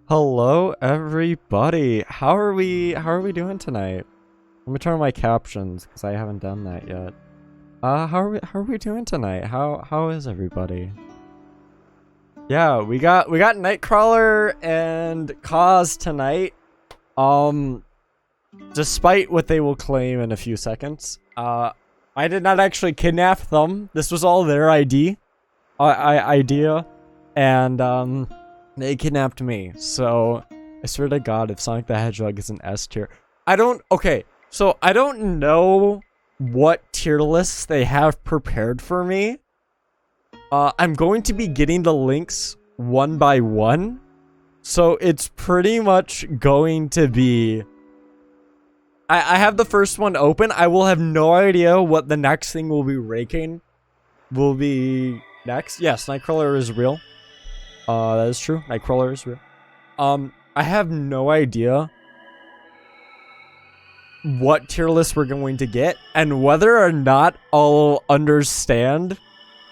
Hello everybody. How are we doing tonight? Let me turn on my captions because I haven't done that yet. How are we doing tonight? How is everybody? Yeah, we got Nightcrawler and Cause tonight. Despite what they will claim in a few seconds. I did not actually kidnap them. This was all their idea. And they kidnapped me, so I swear to God, if Sonic the Hedgehog is an S tier, I don't know what tier lists they have prepared for me. I'm going to be getting the links one by one, so it's pretty much going to be, I have the first one open. I will have no idea what the next thing will be ranking will be next. Yes, Nightcrawler is real. That is true. Nightcrawler is real. I have no idea what tier list we're going to get and whether or not I'll understand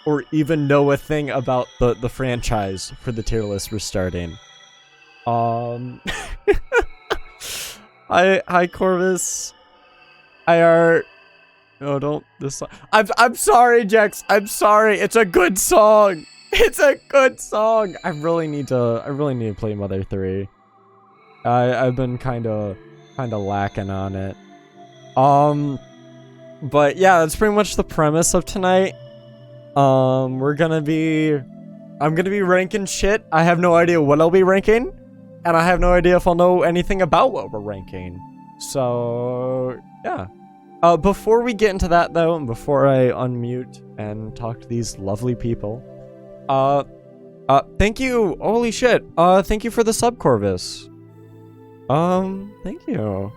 or even know a thing about the franchise for the tier list we're starting. Hi Corvus. No, don't this song. I'm sorry, Jex. I'm sorry. It's a good song. It's a good song. I really need to play Mother 3. I've been kind of lacking on it. But yeah, that's pretty much the premise of tonight. I'm gonna be ranking shit. I have no idea what I'll be ranking, and I have no idea if I'll know anything about what we're ranking. So yeah. Before we get into that though, and before I unmute and talk to these lovely people, thank you. Holy shit. Thank you for the sub, Corvus. Thank you.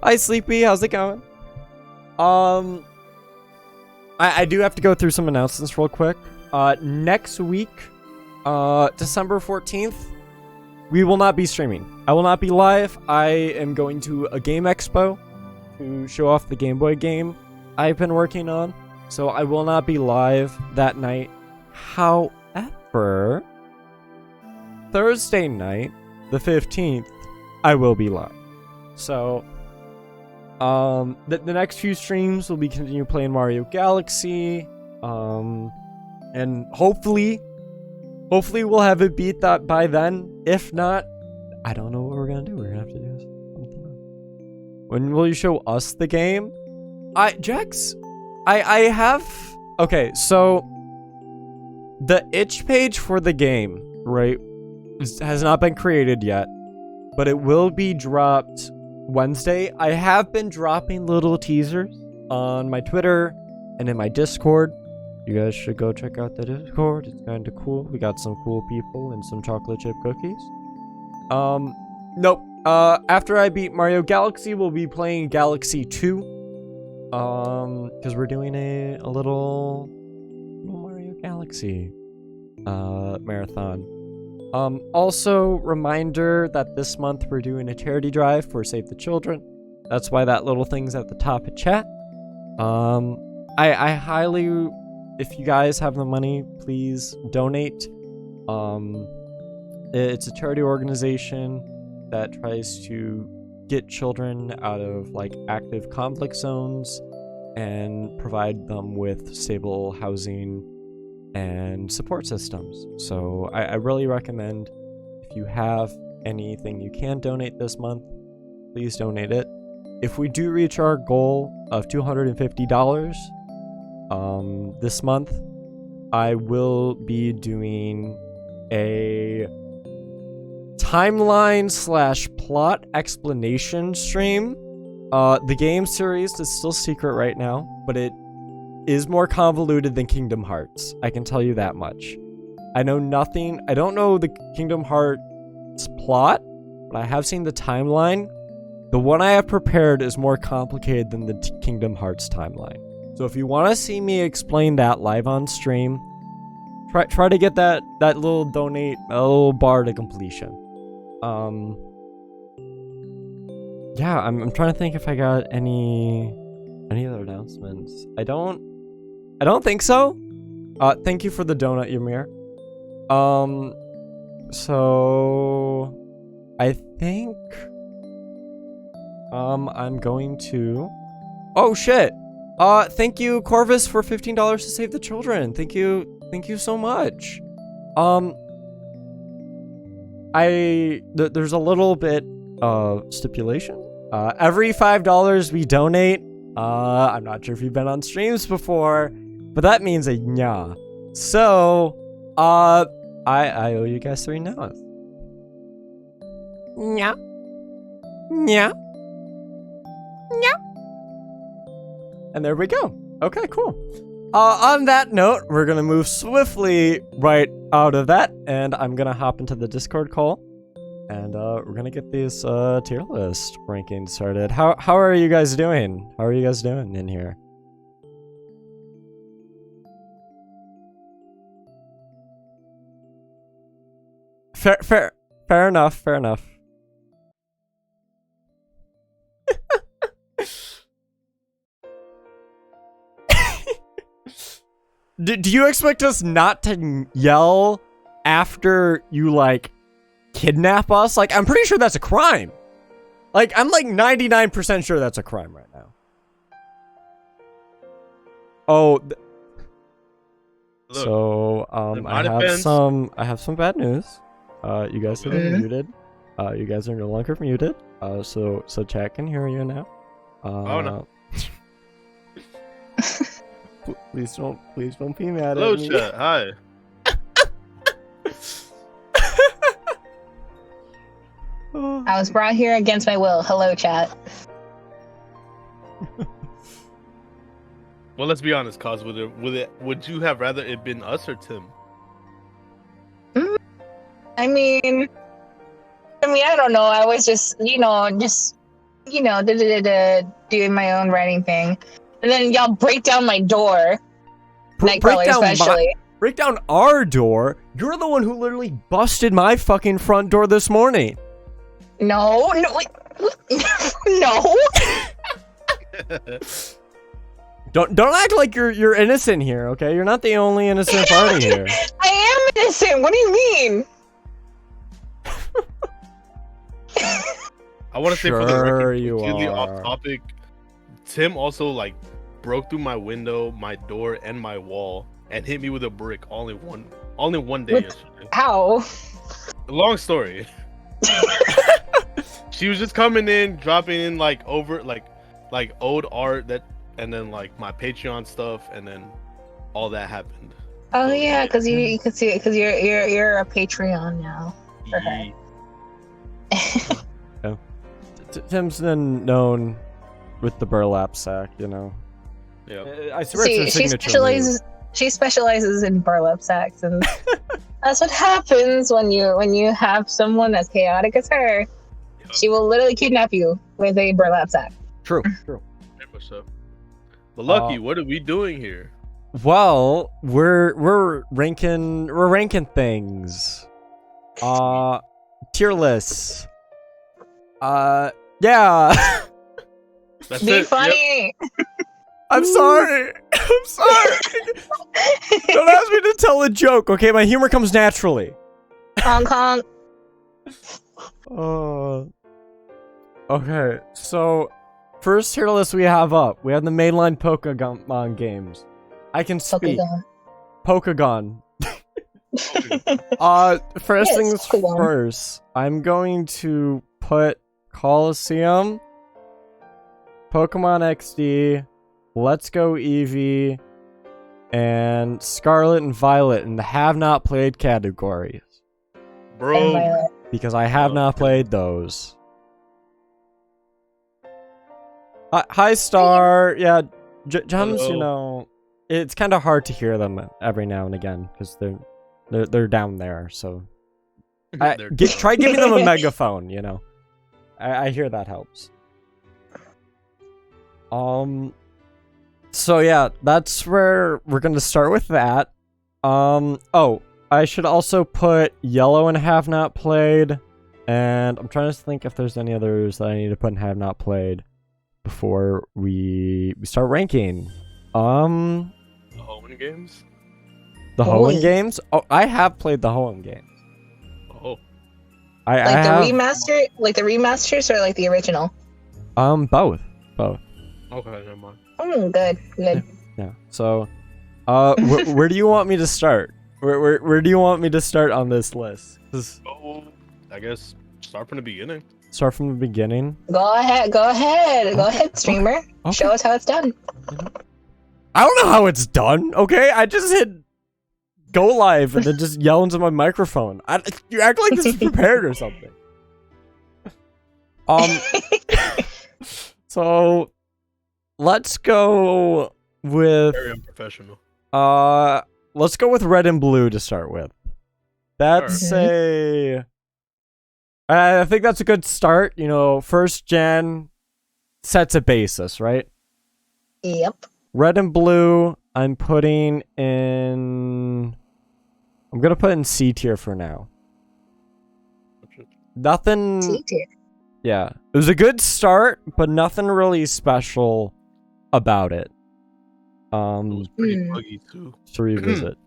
Hi, Sleepy. How's it going? I do have to go through some announcements real quick. Next week, December 14th, we will not be streaming. I will not be live. I am going to a game expo to show off the Game Boy game I've been working on. So I will not be live that night. However, Thursday night, the 15th, I will be live. So, the next few streams will be continue playing Mario Galaxy, and hopefully we'll have it beat that by then. If not, I don't know what we're gonna do. We're gonna have to do something else. When will you show us the game? Jax, I have. Okay, so the itch page for the game, right, has not been created yet, but it will be dropped Wednesday. I have been dropping little teasers on my Twitter and in my Discord. You guys should go check out the Discord. It's kind of cool. We got some cool people and some chocolate chip cookies. Nope. After I beat Mario Galaxy, we'll be playing Galaxy 2. Because we're doing a little Mario Galaxy marathon. Also, reminder that this month we're doing a charity drive for Save the Children. That's why that little thing's at the top of chat. I highly, if you guys have the money, please donate. It's a charity organization that tries to get children out of like active conflict zones and provide them with stable housing and support systems. So I really recommend, if you have anything you can donate this month, please donate it. If we do reach our goal of $250, this month, I will be doing a timeline/plot explanation stream. The game series is still secret right now, but it is more convoluted than Kingdom Hearts. I can tell you that much. I know nothing. I don't know the Kingdom Hearts plot, but I have seen the timeline. The one I have prepared is more complicated than the Kingdom Hearts timeline. So if you want to see me explain that live on stream, try to get that little donate, a little bar to completion. Yeah, I'm trying to think if I got any other announcements. I don't think so. Thank you for the donut, Ymir. So I think I'm going to... Oh shit! Thank you, Corvus, for $15 to save the children. Thank you so much. There's a little bit of stipulation. Every $5 we donate, I'm not sure if you've been on streams before, but that means a nya. So, I owe you guys 3 nyas. Nya. Nya. Nya. And there we go. Okay, cool. On that note, we're gonna move swiftly right out of that, and I'm gonna hop into the Discord call, and we're gonna get these tier list rankings started. How are you guys doing? How are you guys doing in here? Fair enough. Do you expect us not to yell after you, like, kidnap us? Like, I'm pretty sure that's a crime. Like, I'm, like, 99% sure that's a crime right now. Oh. Look, so, I have some bad news. You guys have been muted. You guys are no longer muted. So chat can hear you now. Oh, no. Please don't be mad Hello, at me. chat. Hi. I was brought here against my will. Hello, chat. Well, let's be honest, Cause. Would you have rather it been us or Tim? I mean, I don't know. I was just doing my own writing thing, and then y'all break down my door. Nightcrawler, especially. Break down our door. You're the one who literally busted my fucking front door this morning. No, wait, no. Don't act like you're innocent here, okay? You're not the only innocent party here. I am innocent. What do you mean? I want to say for the record, you completely are. off topic. Tim also like broke through my window, my door, and my wall, and hit me with a brick all in one day yesterday. How? Long story. She was just coming in, dropping in like old art and then like my Patreon stuff, and then all that happened. Oh so, yeah, because you can see it because you're a Patreon now. Yeah. Tim's been known with the burlap sack, you know. Yeah. I swear it's her signature. She specializes in burlap sacks, and that's what happens when you have someone as chaotic as her. Yep. She will literally kidnap you with a burlap sack. True. Very much so. But Lucky, what are we doing here? Well, we're ranking things. Tier lists. Yeah. That's Be it. funny. Yep. I'm sorry. Don't ask me to tell a joke, okay? My humor comes naturally. Hong Kong. Okay, so first tier list we have up. We have the mainline Pokemon games. I can speak. Pokegon. First things first. I'm going to put Coliseum, Pokemon XD, Let's Go Eevee, and Scarlet and Violet in the have not played categories. Bro, Because I have not played those. Hi, Star. Yeah, Gems, you know, it's kind of hard to hear them every now and again because they're down there. So try giving them a megaphone. You know, I hear that helps. So yeah, that's where we're gonna start with that. Oh, I should also put yellow in have not played, and I'm trying to think if there's any others that I need to put in have not played before we start ranking. the Hoenn games. The Hoenn games? Oh, I have played the Hoenn games. Oh, I Like have, the remaster, like the remasters, or like the original? both. okay, never mind. Good. Yeah. So, where do you want me to start? Where do you want me to start on this list? Oh, I guess start from the beginning. Start from the beginning. Go ahead, streamer. Okay. Show us how it's done. I don't know how it's done. Okay, I just hit go live and then just yell into my microphone. You act like this is prepared or something. So let's go with Very unprofessional. let's go with red and blue to start with. That's I think that's a good start. You know, first gen sets a basis, right? Yep. Red and blue, I'm putting in. I'm gonna put in C tier for now. Nothing. C tier. Yeah, it was a good start, but nothing really special about it. It was pretty buggy too. To revisit.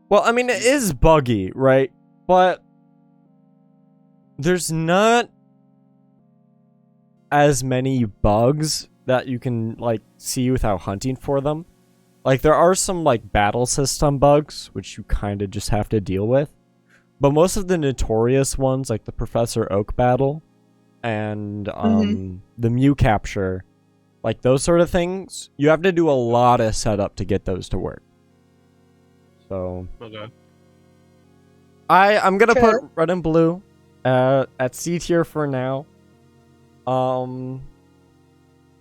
Well, I mean, it is buggy, right? But there's not as many bugs that you can like see without hunting for them. Like there are some like battle system bugs which you kind of just have to deal with. But most of the notorious ones like the Professor Oak battle and the Mew capture, like those sort of things, you have to do a lot of setup to get those to work. So Okay. I'm gonna put red and blue at C tier for now.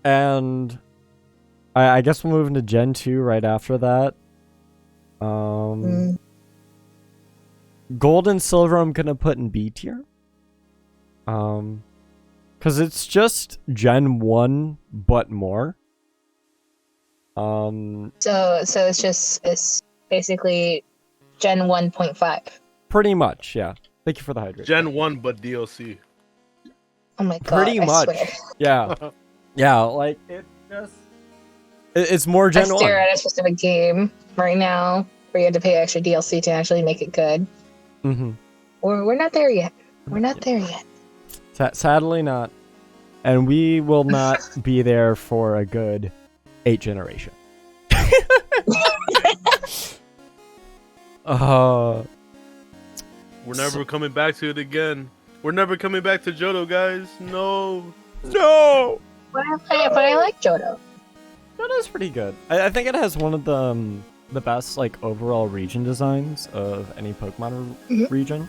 And I guess we'll move into Gen 2 right after that. Gold and silver I'm gonna put in B tier. Cause it's just Gen 1 but more. So it's basically Gen 1.5. Pretty much, yeah. Thank you for the hydrate. Gen 1 but DLC. Oh my god. Pretty I much. swear. Yeah. Yeah, like it's more Gen 1. I stare at a specific game right now where you have to pay extra DLC to actually make it good. Mm-hmm. We're not there yet. We're not there yet. Sadly not. And we will not be there for a good 8 generation. We're never coming back to it again. We're never coming back to Johto, guys. No. But I like Johto. Johto's pretty good. I think it has one of the best like overall region designs of any Pokemon region.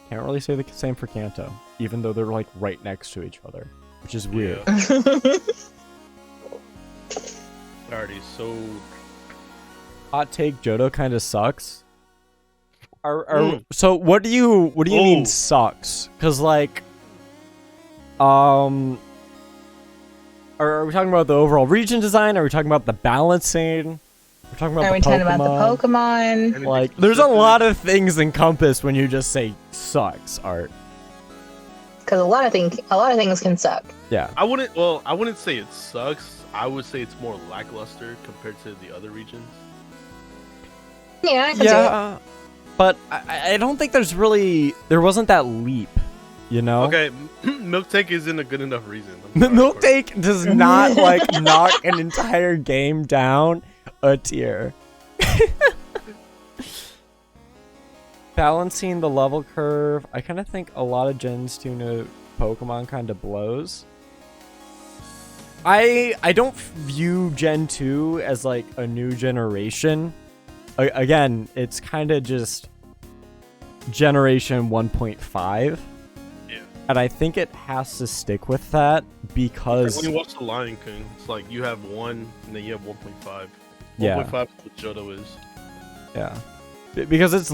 Can't really say the same for Kanto, even though they're like right next to each other, which is weird. Already so. Hot take: Johto kind of sucks. So what do you mean sucks? Because like, are we talking about the overall region design? Are we talking about the balancing? We're talking about talking about the Pokemon? Like, there's a lot of things encompassed when you just say sucks, Art. Because a lot of things can suck. Yeah. I wouldn't say it sucks. I would say it's more lackluster compared to the other regions. Yeah, I can see it. But I don't think there wasn't that leap, you know? Okay, Milk Tank isn't a good enough reason. Milk Tank does not like knock an entire game down a tier. Balancing the level curve, I kind of think a lot of Gens 2 Pokemon kind of blows. I don't view Gen 2 as like a new generation. Again, it's kind of just generation 1.5. Yeah. And I think it has to stick with that because When you watch The Lion King, it's like you have 1 and then you have 1.5. Yeah. 1.5 is what Johto is. yeah. Because it's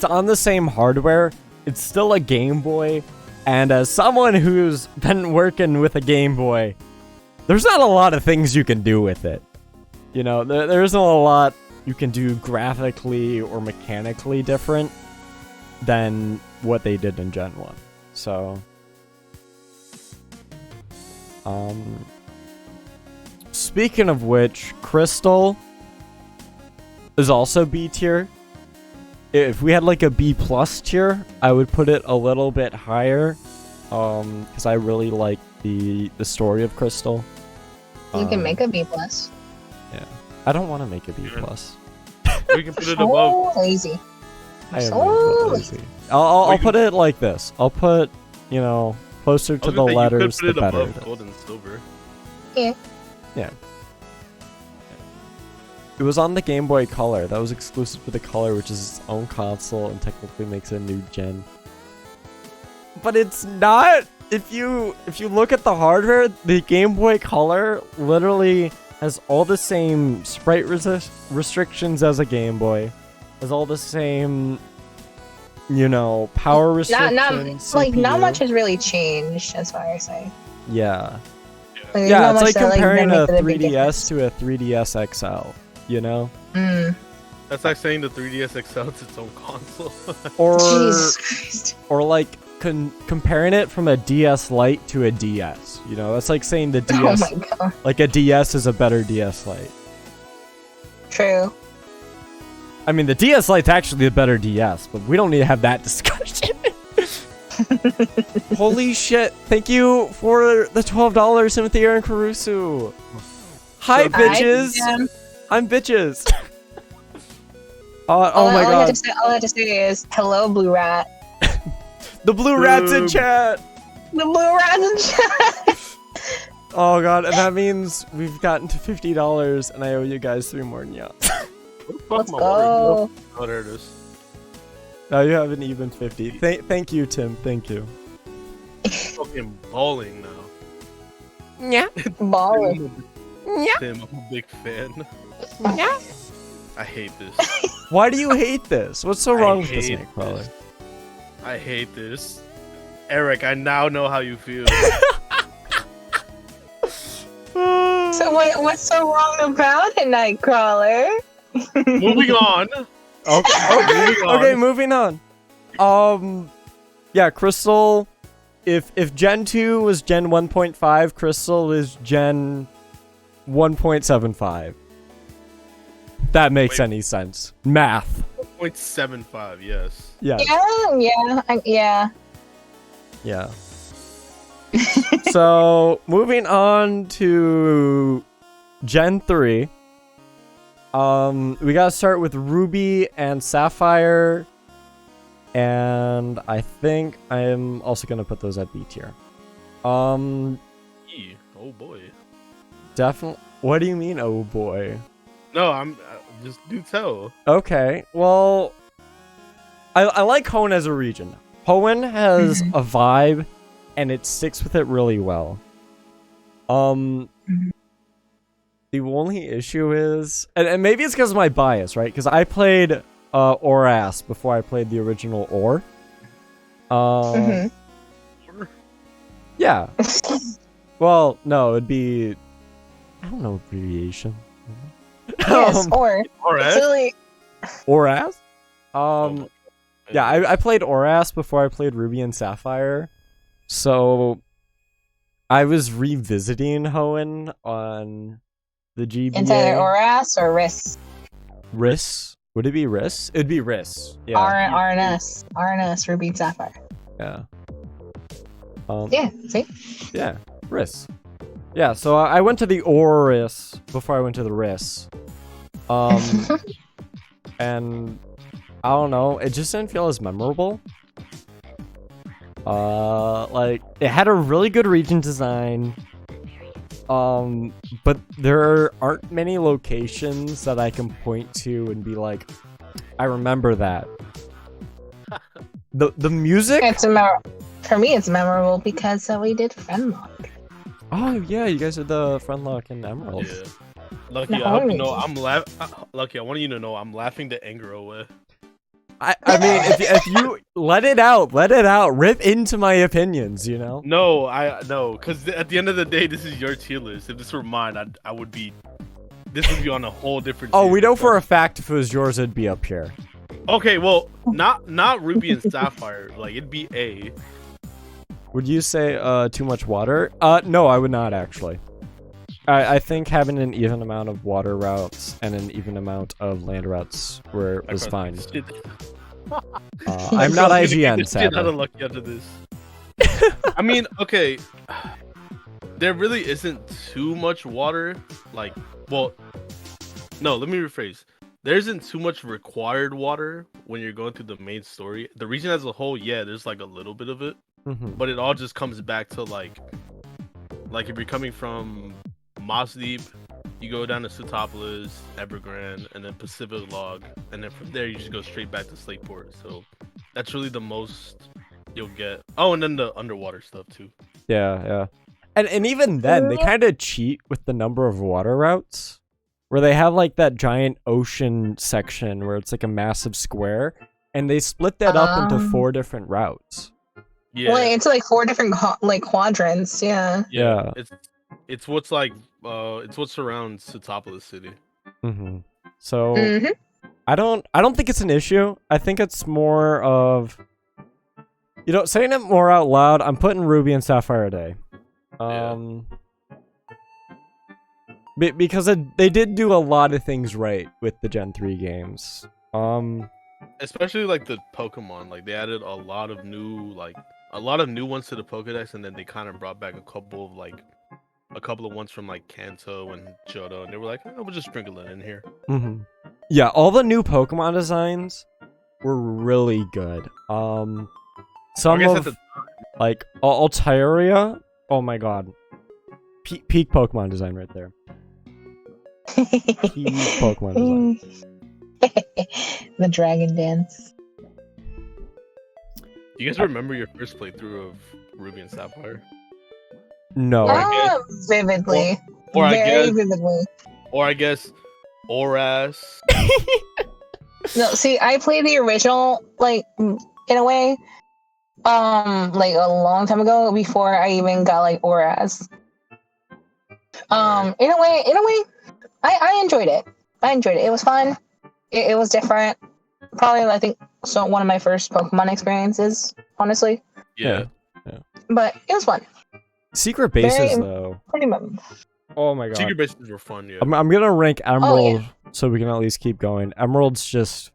on the same hardware. It's still a Game Boy. And as someone who's been working with a Game Boy, there's not a lot of things you can do with it. You know, there isn't a lot you can do graphically or mechanically different than what they did in Gen 1. So, speaking of which, Crystal is also B tier. If we had like a B plus tier, I would put it a little bit higher, because I really like the story of Crystal. You can make a B plus. Yeah, I don't want to make a B plus. We can put it above. So lazy. I am So really lazy. I'll put it like this. I'll put, closer to the letters, the better. Above gold and silver. Yeah. Yeah. It was on the Game Boy Color. That was exclusive to the Color, which is its own console and technically makes it a new gen. But it's not. If you look at the hardware, the Game Boy Color literally has all the same sprite restrictions as a Game Boy. Has all the same, power restrictions. Not much has really changed as far as Yeah. there's Yeah, not it's much like that, comparing that a makes big difference. 3DS to a 3DS XL, Mm. That's like saying the 3DS XL is its own console. Or Jesus Christ. or like comparing it from a DS Lite to a DS. That's like saying the Oh DS, my god. like a DS is a better DS Lite. True. I mean, the DS Lite's actually a better DS, but we don't need to have that discussion. Holy shit! Thank you for the $12, Timothy Aaron Caruso. Hi, bitches. I'm bitches. Oh my god. All I have to say is hello, Blue Rat. The blue rat's in chat. The Blue Rat's in chat. Oh god, and that means we've gotten to $50, and I owe you guys 3 more nyas. Let's go. Oh, there it is. Now you have an even 50. Thank you, Tim. Thank you. Fucking balling now. Yeah. Baller. Tim, I'm a big fan. Yeah. I hate this. Why do you hate this? What's so wrong with this, hate Nightcrawler? this. I hate this. Eric, I now know how you feel. So what's so wrong about it, Nightcrawler? Moving on. Okay, moving on. Yeah, Crystal. If Gen 2 was Gen 1.5, Crystal is Gen 1.75. That makes any sense. Math. 0.75, yes. Yeah. Yeah. So, moving on to Gen 3. We gotta start with Ruby and Sapphire. And I think I'm also gonna put those at B tier. Oh boy. Definitely. What do you mean, oh boy? No, I'm just do tell. Okay, well, I like Hoenn as a region. Hoenn has a vibe, and it sticks with it really well. The only issue is, and maybe it's because of my bias, right? Because I played Oras before I played the original Or. Yeah. Well, no, it'd be, I don't know, abbreviation. Yes, or. Alright. Silly. Oras? Yeah, I played Oras before I played Ruby and Sapphire. So I was revisiting Hoenn on the GBA. It's either Oras or Riss. Riss? Would it be Riss? It'd be Riss. Yeah. RNS. RNS, Ruby and Sapphire. Yeah. Yeah, see? Yeah, Riss. Yeah, so I went to the Oris before I went to the Riss. And I don't know, it just didn't feel as memorable. Like, it had a really good region design. But there aren't many locations that I can point to and be like, I remember that. The music? For me, it's memorable because we did Friendlock. Oh yeah, you guys did the Friendlock in Emerald. Yeah. Lucky, I hope you know I'm Lucky, I want you to know I'm laughing the anger away. I mean, if you let it out, rip into my opinions, you know? No, because at the end of the day, this is your tier list. If this were mine, I would be. This would be on a whole different. Oh, tier we know list. for a fact if it was yours, it'd be up here. Okay, well, not Ruby and Sapphire. Like it'd be A. Would you say too much water? No, I would not actually. I think having an even amount of water routes and an even amount of land routes was fine. I'm not IGN, Shit out sadly. of Lucky after this. I mean, okay, there really isn't too much water. Like, well, no, let me rephrase. There isn't too much required water when you're going through the main story. The region as a whole, yeah, there's like a little bit of it, but it all just comes back to like if you're coming from Moss Deep, you go down to Sootopolis, Evergrande, and then Pacific Log, and then from there you just go straight back to Slateport. So that's really the most you'll get. Oh, and then the underwater stuff too. Yeah. And even then, they kind of cheat with the number of water routes, where they have like that giant ocean section where it's like a massive square, and they split that up into 4 different routes. Yeah, Well, it's like 4 different quadrants. Yeah. Yeah. It's what's like it's what surrounds Sootopolis City. So Mhm. I don't think it's an issue. I think it's more of, you know, saying it more out loud. I'm putting Ruby and Sapphire a day. Because they did do a lot of things right with the Gen 3 games. Especially like the Pokemon, like they added a lot of new ones to the Pokédex, and then they kind of brought back a couple of ones from like Kanto and Johto, and they were like, oh, we'll just sprinkle it in here. Yeah, all the new Pokemon designs were really good. Some of like Altaria, oh my god, peak Pokemon design right there. Peak Pokemon design. The dragon dance. You guys remember your first playthrough of Ruby and Sapphire? No. Vividly. Or Very vividly. I guess Oras. No, see, I played the original, like, in a way, like a long time ago before I even got like Oras. In a way, I enjoyed it. It was fun. It was different. Probably, I think, one of my first Pokemon experiences, honestly. Yeah. But it was fun. Secret bases, Very though. Pretty memorable. Oh my god. Secret bases were fun, yeah. I'm gonna rank Emerald yeah. so we can at least keep going. Emerald's just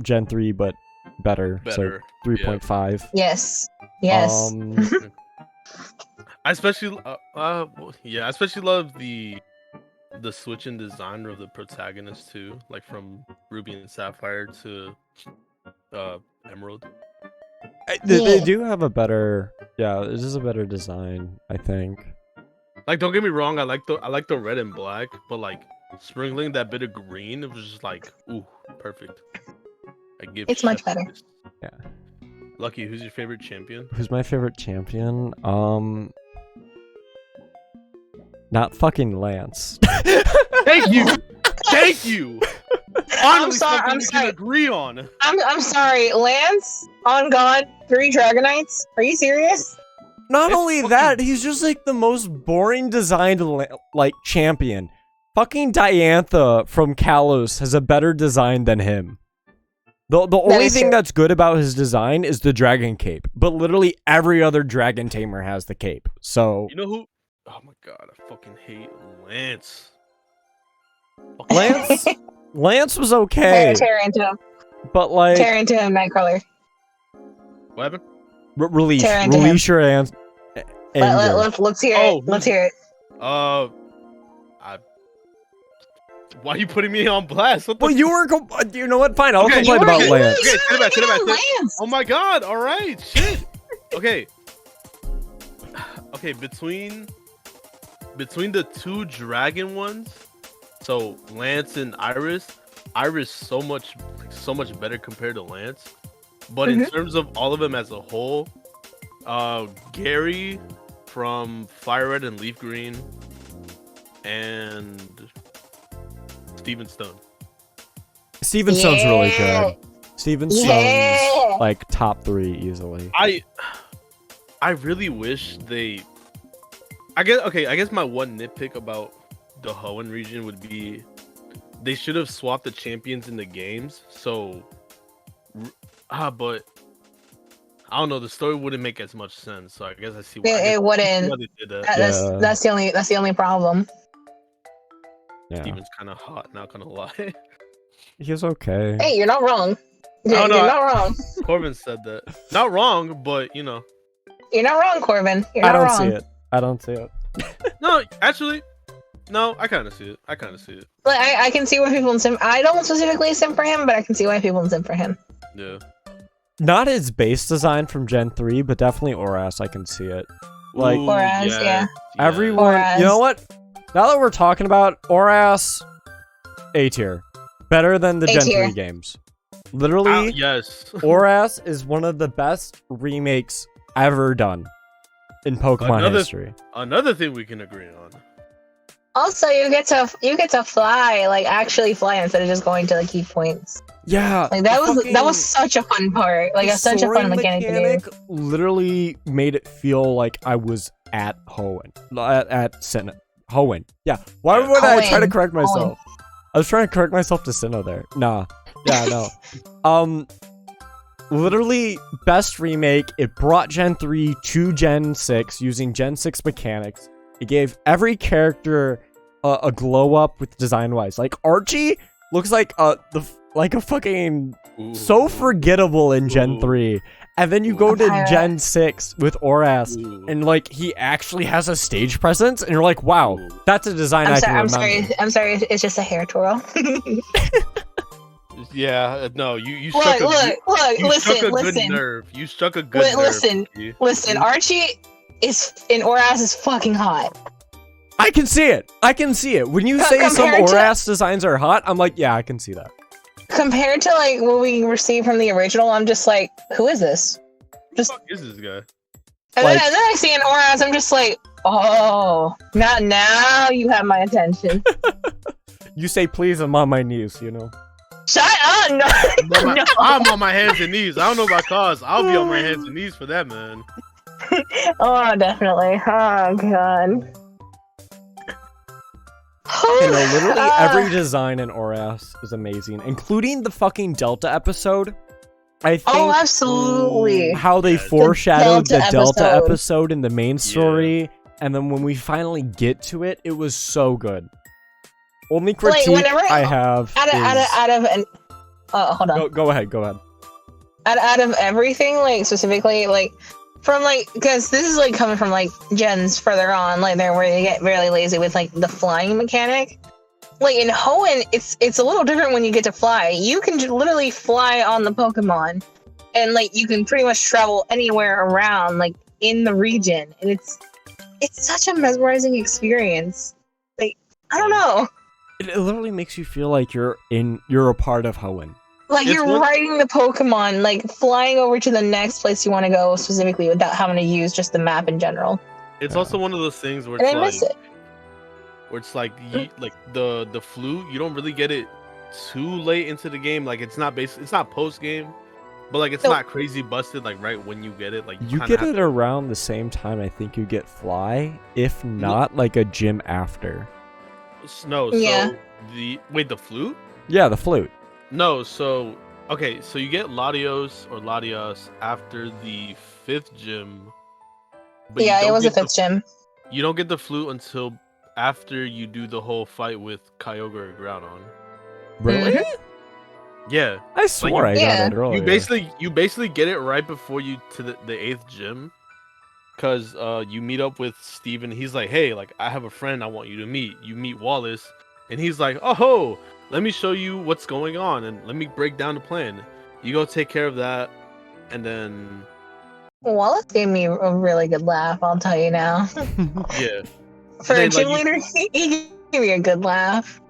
Gen 3, but better. So 3.5. Yes. I especially I especially love the switch in design of the protagonist too, like from Ruby and Sapphire to Emerald. They do have a better, it is a better design, I think. Like, don't get me wrong, I like the red and black, but like sprinkling that bit of green, it was just like, ooh, perfect. It's much better. Yeah. Lucky, who's your favorite champion? Who's my favorite champion? Not fucking Lance. Thank you. I'm Finally, sorry. something we can agree on. I'm sorry. Lance, On God, 3 Dragonites. Are you serious? Not It's only fucking- that, he's just like the most boring designed like champion. Fucking Diantha from Kalos has a better design than him. The only is thing true. that's good about his design is the dragon cape, but literally every other dragon tamer has the cape. So You know who? Oh my god, I fucking hate Lance. Lance was okay, Tear into him. but like Nightcrawler. What happened? release Tear into him. your hands. Let's hear Oh, it. Let's hear it. Why are you putting me on blast? What the Well, you were. You know what? Fine, I'll Okay, complain you about were- Lance. Okay, sit back, sit back, sit back. Lance. Oh my god, alright, shit. Okay. Okay, between between the two dragon ones, so Lance and Iris so much better compared to Lance. But in terms of all of them as a whole, Gary from Fire Red and Leaf Green, and Steven Stone. Steven Stone's really good. Steven Stone's like top 3 easily. I really wish they. I guess my one nitpick about the Hoenn region would be they should have swapped the champions in the games. So, but I don't know. The story wouldn't make as much sense. So I guess I see why. It wouldn't. Why they did that. That's the only problem. Yeah. Steven's kind of hot, not gonna lie. He's okay. Hey, you're not wrong. No, You're not wrong. Corbin said that. Not wrong, but you know. You're not wrong, Corbin. You're I not don't wrong. see it. I don't see it. No, actually, no. I kind of see it. Like, I can see why people sim. I don't specifically sim for him, but I can see why people sim for him. Yeah. Not his base design from Gen 3, but definitely Oras. I can see it. Like Ooh, Oras, yeah. everyone. Oras. You know what? Now that we're talking about Oras, A tier, better than the Gen 3 games. Literally, yes. Oras is one of the best remakes ever done in Pokemon history. Another thing we can agree on. Also, you get to fly, like actually fly instead of just going to the key points. Yeah, Like that was such a fun part. Like such a fun mechanic to do. Literally made it feel like I was at Hoenn. At Sinnoh. Hoenn. Yeah. Why would I try to correct myself? I was trying to correct myself to Sinnoh there. Nah. Yeah, no. Literally best remake. It brought Gen 3 to Gen 6 using Gen 6 mechanics. It gave every character a glow up with design wise. Like Archie looks like a fucking so forgettable in Gen 3. And then you go to Gen 6 with Oras, and like he actually has a stage presence, and you're like, wow, that's a design I can remember. I'm sorry, it's just a hair twirl. Yeah, no, you struck a good nerve. You struck a good nerve. Listen, Archie in Oras is fucking hot. I can see it. When you say some Oras designs are hot, I'm like, yeah, I can see that. Compared to like what we received from the original, I'm just like, who is this? Who is this guy? And then I see an Oras, I'm just like, oh, not now you have my attention. You say please, I'm on my knees, you know. Shut up! No. I'm on my hands and knees. I don't know about cause. I'll be on my hands and knees for that, man. Oh, definitely. Oh, God. You know, literally every design in Oras is amazing, including the fucking Delta episode. I think absolutely. How they foreshadowed the Delta episode in the main story, and then when we finally get to it, it was so good. Only critique I have hold on. Go ahead. Out of everything, like specifically, like from like, because this is like coming from like gens further on, like there where they get really lazy with like the flying mechanic. Like in Hoenn, it's a little different when you get to fly. You can literally fly on the Pokemon, and like you can pretty much travel anywhere around, like in the region, and it's such a mesmerizing experience. Like I don't know. It literally makes you feel like you're a part of Hoenn. Like you're riding the Pokemon, like flying over to the next place you want to go specifically without having to use just the map in general. It's also one of those things where it's like the flute, you don't really get it too late into the game. Like it's not post game, but like it's not crazy busted like right when you get it. Like you get it around the same time I think you get Fly, if not like a gym after. No, yeah. So the flute? Yeah, the flute. No, so okay, so you get Latios after the 5th gym. Yeah, it was the 5th gym. You don't get the flute until after you do the whole fight with Kyogre or Groudon. Really? Mm-hmm. Yeah. I swore I got it earlier. You basically get it right before you to the 8th gym. Cause you meet up with Steven, he's like, hey, like I have a friend I want you to meet. You meet Wallace, and he's like, oh, let me show you what's going on and let me break down the plan. You go take care of that, and then Wallace gave me a really good laugh, I'll tell you now. Yeah. For a Then, gym like, leader, he gave me a good laugh.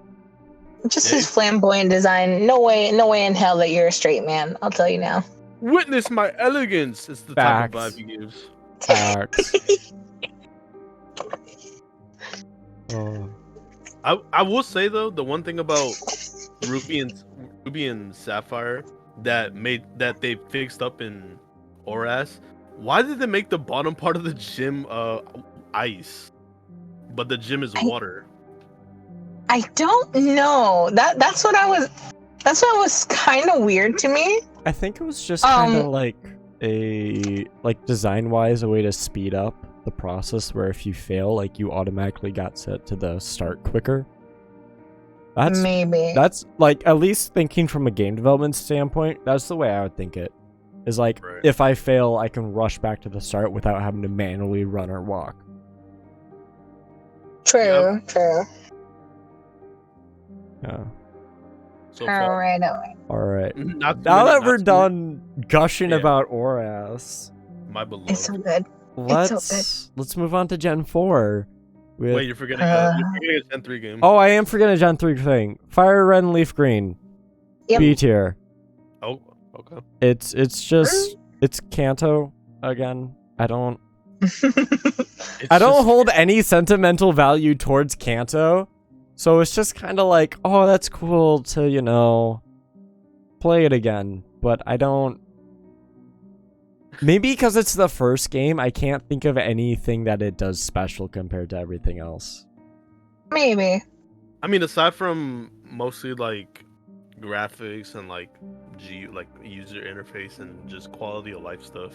Just Yeah. his flamboyant design. No way in hell that you're a straight man. I'll tell you now. Witness my elegance. It's the type of Facts. vibe he gives. Facts. Oh. I will say though, the one thing about Ruby and Sapphire that they fixed up in Oras, why did they make the bottom part of the gym ice, but the gym is water? I don't know. That's what was kind of weird to me. I think it was just kind of like design wise a way to speed up the process where if you fail, like you automatically got set to the start quicker. That's like, at least thinking from a game development standpoint, that's the way I would think it. Is like, Right. if I fail, I can rush back to the start without having to manually run or walk. True. Yeah. So All far, right. All right. not too Now many- that not we're too done gushing Yeah. about Oras, my beloved. It's so good. let's move on to Gen 4. With... Wait, you're forgetting a Gen 3 game. Oh, I am forgetting a Gen 3 thing. Fire Red and Leaf Green. Yep. B tier. Oh, okay. It's just it's Kanto again. I don't hold any sentimental value towards Kanto. So it's just kind of like, oh, that's cool to, play it again, but I don't. Maybe because it's the first game, I can't think of anything that it does special compared to everything else. Maybe. I mean, aside from mostly like graphics and like user interface and just quality of life stuff,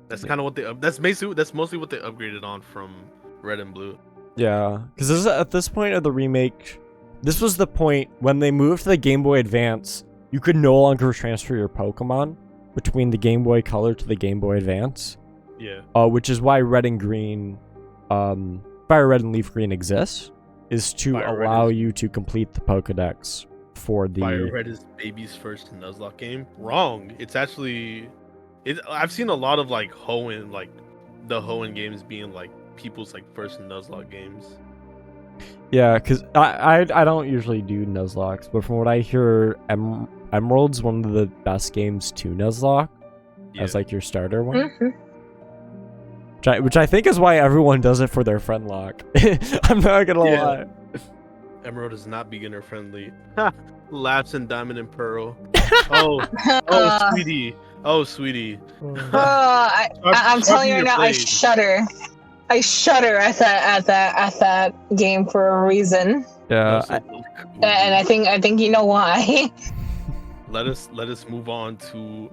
that's kind of what that's mostly what they upgraded on from Red and Blue. Yeah, because at this point of the remake, this was the point when they moved to the Game Boy Advance, you could no longer transfer your Pokemon between the Game Boy Color to the Game Boy Advance. Yeah. Which is why Red and Green, Fire Red and Leaf Green exists, is to Fire allow Red you to complete the Pokedex for the... Fire Red is baby's first Nuzlocke game. Wrong. It's actually... I've seen a lot of like Hoenn, like the Hoenn games being like people's like first Nuzlocke games. Yeah, because I don't usually do Nuzlocks, but from what I hear, Emerald's one of the best games to Nuzlocke as like your starter one. Mm-hmm. Which I think is why everyone does it for their friend lock. I'm not gonna lie. Emerald is not beginner friendly. Lapse in Diamond and Pearl. Oh, sweetie. Oh, sweetie. I'm telling you right now, I shudder. I shudder at that game for a reason. Yeah. And I think you know why. Let us move on to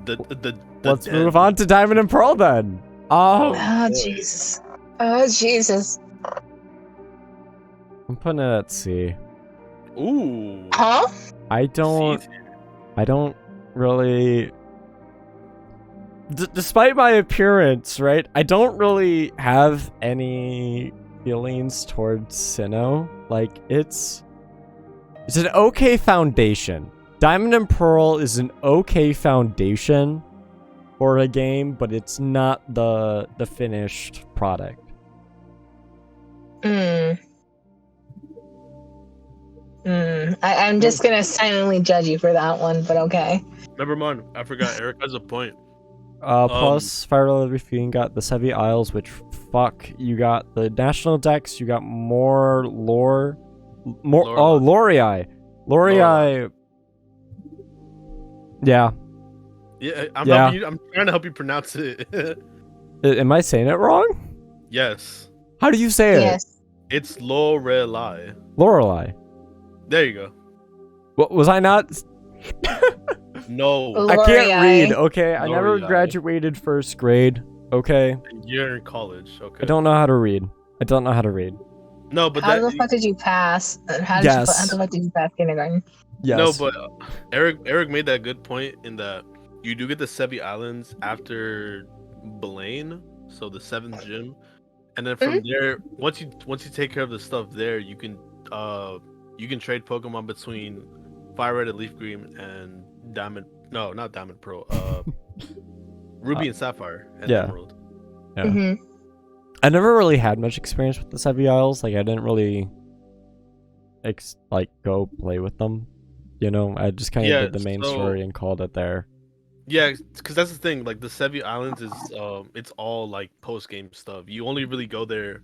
the Let's move on to Diamond and Pearl then. Oh Jesus. Oh Jesus. I'm putting it at C. Ooh. Huh? I don't really. Despite my appearance, right? I don't really have any feelings towards Sinnoh. Like it's an okay foundation. Diamond and Pearl is an okay foundation for a game, but it's not the finished product. I'm just gonna silently judge you for that one, but okay. Never mind. I forgot. Eric has a point. Plus, Fire Red Leaf Green got the Sevi Isles, which you got the National Dex, you got more lore. Lorei. Yeah. Yeah, I'm trying to help you pronounce it. Am I saying it wrong? Yes. How do you say it? Yes. It's Lorelei. Lorelei. There you go. What was I not? No. I can't Lorelei. read. Okay, I never Lorelei. graduated first grade. Okay. You're in college. Okay. I don't know how to read. No, but How the fuck did you pass? How the fuck did you pass kindergarten? Yes. No, but Eric made that good point in that you do get the Sevi Islands after Blaine, so the 7th gym, and then from there, once you take care of the stuff there, you can trade Pokemon between Fire Red and Leaf Green and Diamond. No, not Diamond Pearl. Ruby and Sapphire and Emerald. Yeah. Mm-hmm. I never really had much experience with the Sevi Isles. Like, I didn't really go play with them. You know, I just kind of did the main story and called it there. Yeah, because that's the thing. Like the Sevi Islands is, it's all like post game stuff. You only really go there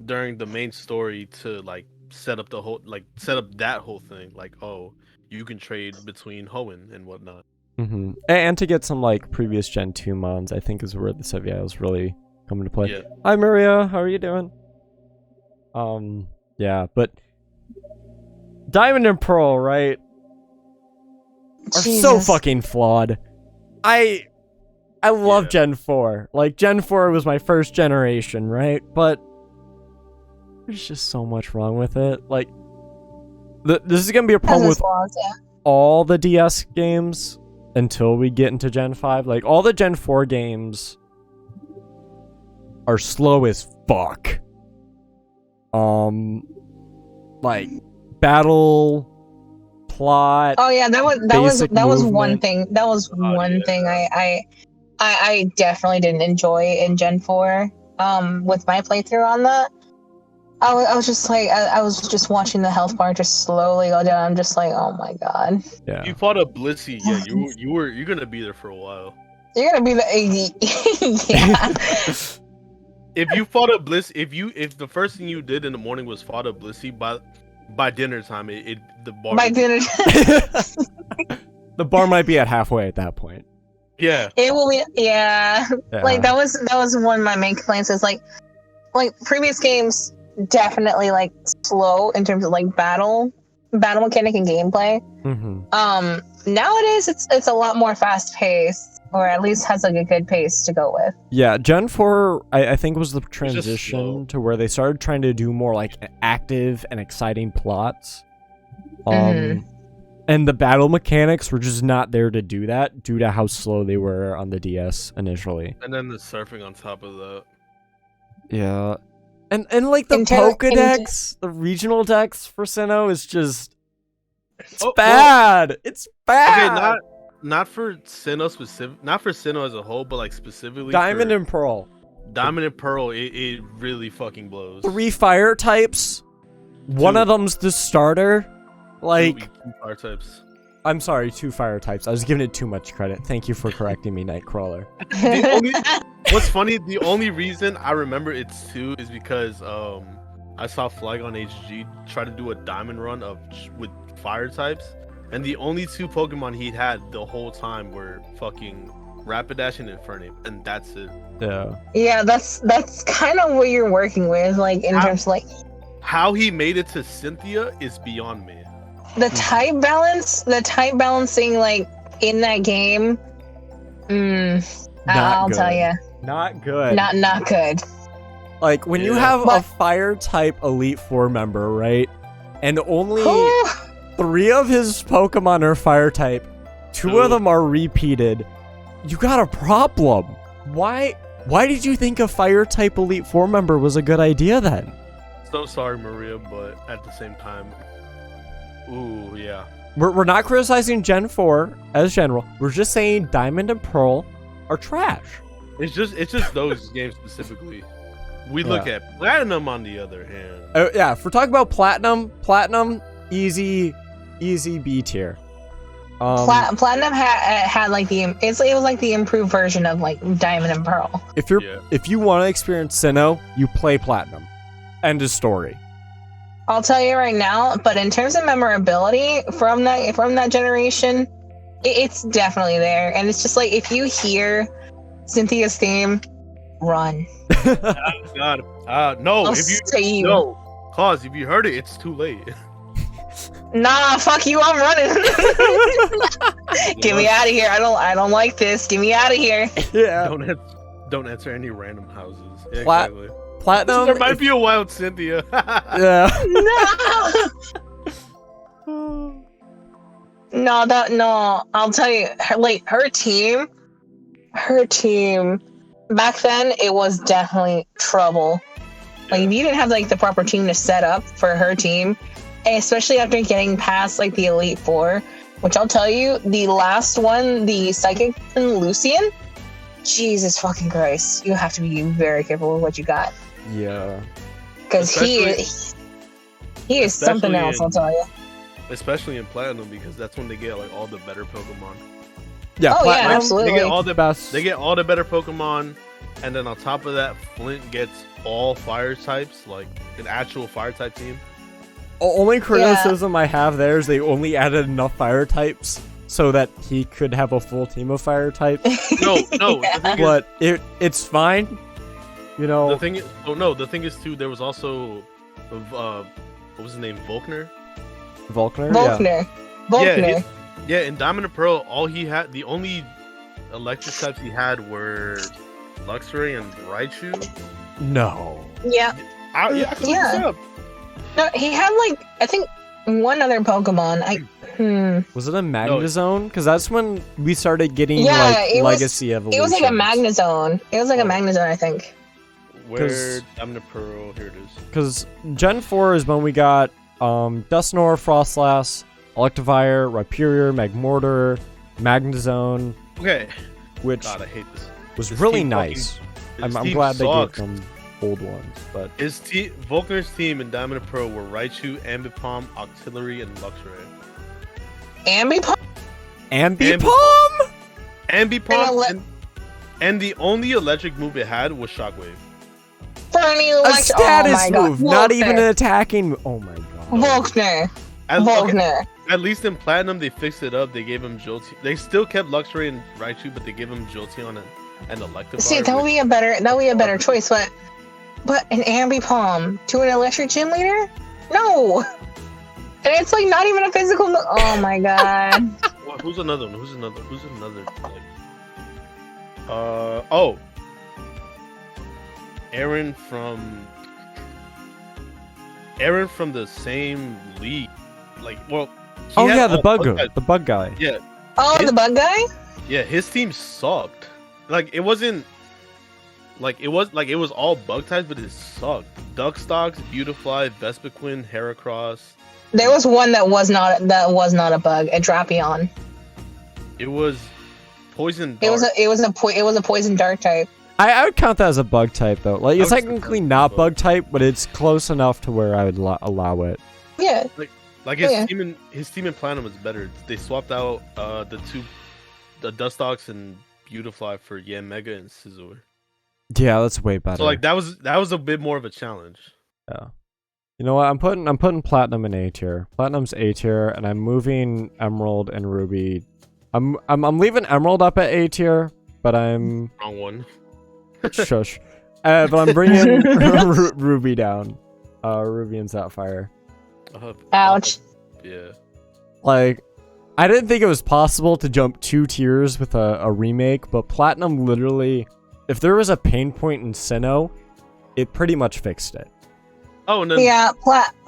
during the main story to like set up that whole thing. Like, oh, you can trade between Hoenn and whatnot. Mm-hmm. And to get some like previous Gen 2 mons, I think is where the Sevi Isles really come into play. Yeah. Hi Maria, how are you doing? Yeah, but Diamond and Pearl, right? Are so fucking flawed. I love Gen 4. Like, Gen 4 was my first generation, right? But there's just so much wrong with it. Like, this is gonna be a problem with all the DS games until we get into Gen 5. Like, all the Gen 4 games are slow as fuck. Like, battle... plot. Oh yeah, that was one thing. That was one thing I definitely didn't enjoy in Gen 4. With my playthrough on that, I was just like, I was just watching the health bar just slowly go down. I'm just like, oh my god. Yeah. You fought a Blissey. Yeah, you're gonna be there for a while. You're gonna be the yeah. If you fought a Bliss, if the first thing you did in the morning was fought a Blissey, by dinner time, the bar. By dinner the bar might be at halfway at that point. Yeah. It will be. Yeah. Like that was one of my main complaints. Is like previous games definitely like slow in terms of like battle mechanic and gameplay. Mm-hmm. Nowadays it's a lot more fast paced, or at least has like a good pace to go with. Yeah, Gen 4 I think was the transition to where they started trying to do more like active and exciting plots. And the battle mechanics were just not there to do that due to how slow they were on the DS initially. And then the surfing on top of that. Yeah. And like the Pokedex, the regional dex for Sinnoh is just bad. Well, it's bad. Okay, not for Sinnoh specific, not for Sinnoh as a whole, but like specifically Diamond and Pearl. Diamond and Pearl, it really fucking blows. 3 fire types. One of them's the starter. Like 2 fire types. I'm sorry, 2 fire types. I was giving it too much credit. Thank you for correcting me, Nightcrawler. What's funny, the only reason I remember it's 2 is because I saw Flygon HG try to do a diamond run with fire types. And the only 2 Pokemon he had the whole time were fucking Rapidash and Infernape, and that's it. Yeah, that's kind of what you're working with, like in terms of like how he made it to Cynthia is beyond me. The type balancing like in that game. I'll tell you, not good. Not good. Like when you have a fire type Elite Four member, right, and only 3 of his Pokemon are fire type, 2 of them are repeated. You got a problem. Why did you think a fire type Elite Four member was a good idea then? So sorry, Maria, but at the same time, ooh, yeah. We're not criticizing Gen 4 as general. We're just saying Diamond and Pearl are trash. It's just those games specifically. We look at Platinum on the other hand. Yeah, if we're talking about Platinum, easy B tier. Platinum had like it was like the improved version of like Diamond and Pearl. If you want to experience Sinnoh, you play Platinum. End of story. I'll tell you right now, but in terms of memorability from that generation, it's definitely there. And it's just like if you hear Cynthia's theme, run. God, no. Cause if you heard it, it's too late. Nah, fuck you, I'm running. Get me out of here. I don't like this. Get me out of here. Yeah. Don't enter any random houses. Exactly. Platinum. There might be a wild Cynthia. Yeah. No. I'll tell you, her team. Back then, it was definitely trouble. Like if you didn't have like the proper team to set up for her team, especially after getting past like the Elite Four, which I'll tell you, the last one, the Psychic and Lucian, Jesus fucking Christ, you have to be very careful with what you got. Yeah. Because he is something else, I'll tell you. Especially in Platinum, because that's when they get like all the better Pokemon. Yeah, Oh, yeah, Platinum, absolutely. They get all the best. They get all the better Pokemon, and then on top of that, Flint gets all fire types, like an actual fire type team. Only criticism I have there is they only added enough fire types so that he could have a full team of fire types. No, Yeah. the thing But it's fine. You know. the thing is too. There was also, what was his name? Volkner. Volkner. Volkner. Yeah, in Diamond and Pearl, the only electric types he had were Luxray and Raichu. No. Yeah. I can look this up. No, he had like I think one other Pokemon. Was it a Magnezone? Because that's when we started getting it was- legacy evolution. It was like a Magnezone. It was like a Magnezone, I think. Where Diamond and Pearl? Here it is. Because Gen 4 is when we got Dusknoir, Frostlass, Electivire, Rhyperior, Magmortar, Magnezone, Okay. which God, I hate this. was this really team nice. I'm This team glad they sucks. gave them old ones, but Volkner's team in Diamond and Pearl were Raichu, Ambipom, Octillery, and Luxray. Ambipom? Ambipom? Ambipom, and the only electric move it had was Shockwave. For any A electric. status Oh my God. move, not even an Volkner. attacking. Oh my god. Volkner. At, Volkner. okay, at least in Platinum, they fixed it up. They gave him Jolteon. They still kept Luxray and Raichu, but they gave him Jolteon and Electivire. See, that would be a better choice, but an Ambipom to an electric gym leader? No. And it's like not even a physical. Oh my God. Well, who's another one? Who's another? Like, oh, Aaron from the same league. Like, well. Oh yeah, the bug types. the bug guy. Yeah, Oh, the bug guy? yeah. His team sucked. Like, it was all bug types, but it sucked. Duckstocks, Beautifly, Vespiquen, Heracross. There was one that was not a bug, a Drapion. It was Poison It was Dart. a poison dart type. I would count that as a bug type though. Like it's I would technically consider it not bug. bug type, but it's close enough to where I would allow it. Yeah. Like Yeah. his team in Platinum is better. They swapped out the Dustox and Beautifly for Mega and Scizor. Yeah, that's way better. So like that was a bit more of a challenge. Yeah. You know what? I'm putting Platinum in A tier. Platinum's A tier, and I'm moving Emerald and Ruby. I'm leaving Emerald up at A tier, but I'm Wrong one. shush. But I'm bringing Ruby down. Ruby and Sapphire. Ouch. Yeah. Like, I didn't think it was possible to jump 2 tiers with a remake, but Platinum literally, if there was a pain point in Sinnoh, it pretty much fixed it. Oh, and then Yeah,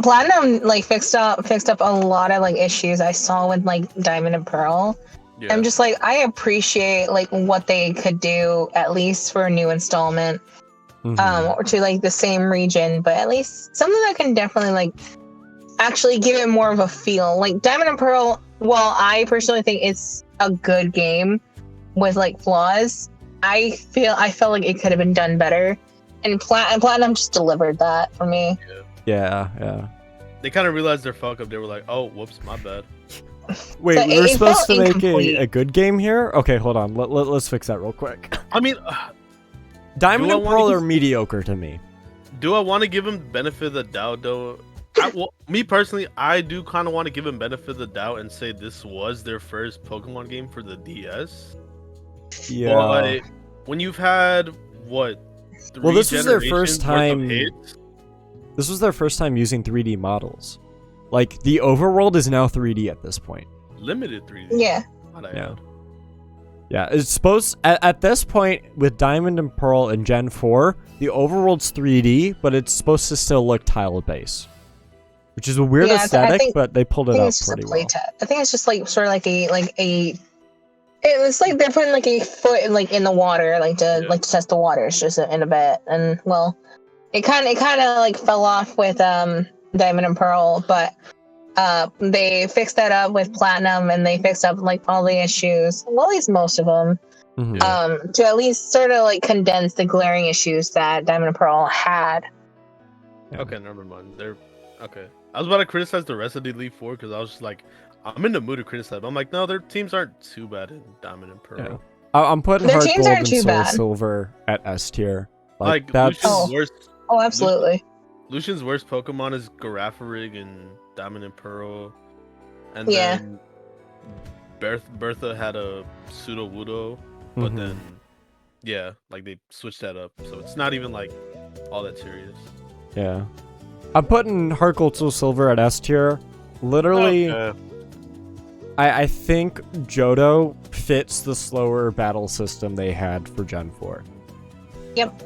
Platinum like fixed up a lot of like issues I saw with like Diamond and Pearl. yeah. I'm just like I appreciate like what they could do at least for a new installment, Mhm. or to like the same region, but at least something that can definitely like actually give it more of a feel. Like Diamond and Pearl, while I personally think it's a good game with like flaws, I felt like it could have been done better. And Platinum just delivered that for me. Yeah. They kind of realized their fuck up. They were like, "Oh, whoops, my bad." Wait, So we were it supposed felt to make incomplete. a good game here? Okay, hold on. Let's fix that real quick. I mean, Diamond Do I and wanna Pearl use- are mediocre to me. do I want to give him the benefit of the doubt though? Well, me personally, I do kind of want to give him benefit of the doubt and say this was their first Pokemon game for the DS. Yeah. But when you've had what? Well, this was their generations first worth of time- hits? This was their first time using 3D models. Like, the overworld is now 3D at this point. Limited 3D. Yeah. might I Yeah. add. Yeah, it's supposed at this point with Diamond and Pearl and Gen 4, the overworld's 3D, but it's supposed to still look tile based, which is a weird Yeah, I aesthetic, think- but they pulled I it think off it's just a pretty play well. test. I think it's just like sort of like a. It's like they're putting like a foot like in the water, like to test the waters just in a bit, and well, it kind of like fell off with Diamond and Pearl, but they fixed that up with Platinum, and they fixed up like all the issues, well, at least most of them. Mhm. to at least sort of like condense the glaring issues that Diamond and Pearl had. Yeah. Okay, never mind. They're okay. I was about to criticize the rest of the Elite Four because I was just like, I'm in the mood to criticize. I'm like, no, their teams aren't too bad in Diamond and Pearl. Yeah. I'm putting Their Heart teams Gold aren't and too Soul bad. Silver at S tier. Like that's Lucian's worst. Oh, absolutely. Lucian's worst Pokemon is Girafarig in Diamond and Pearl, and Yeah. then Bertha had a Sudowoodo, but Mhm. then yeah, like they switched that up, so it's not even like all that serious. Yeah. I'm putting Heart Gold Soul Silver at S tier. Literally, Okay. I think Johto fits the slower battle system they had for Gen 4. Yep.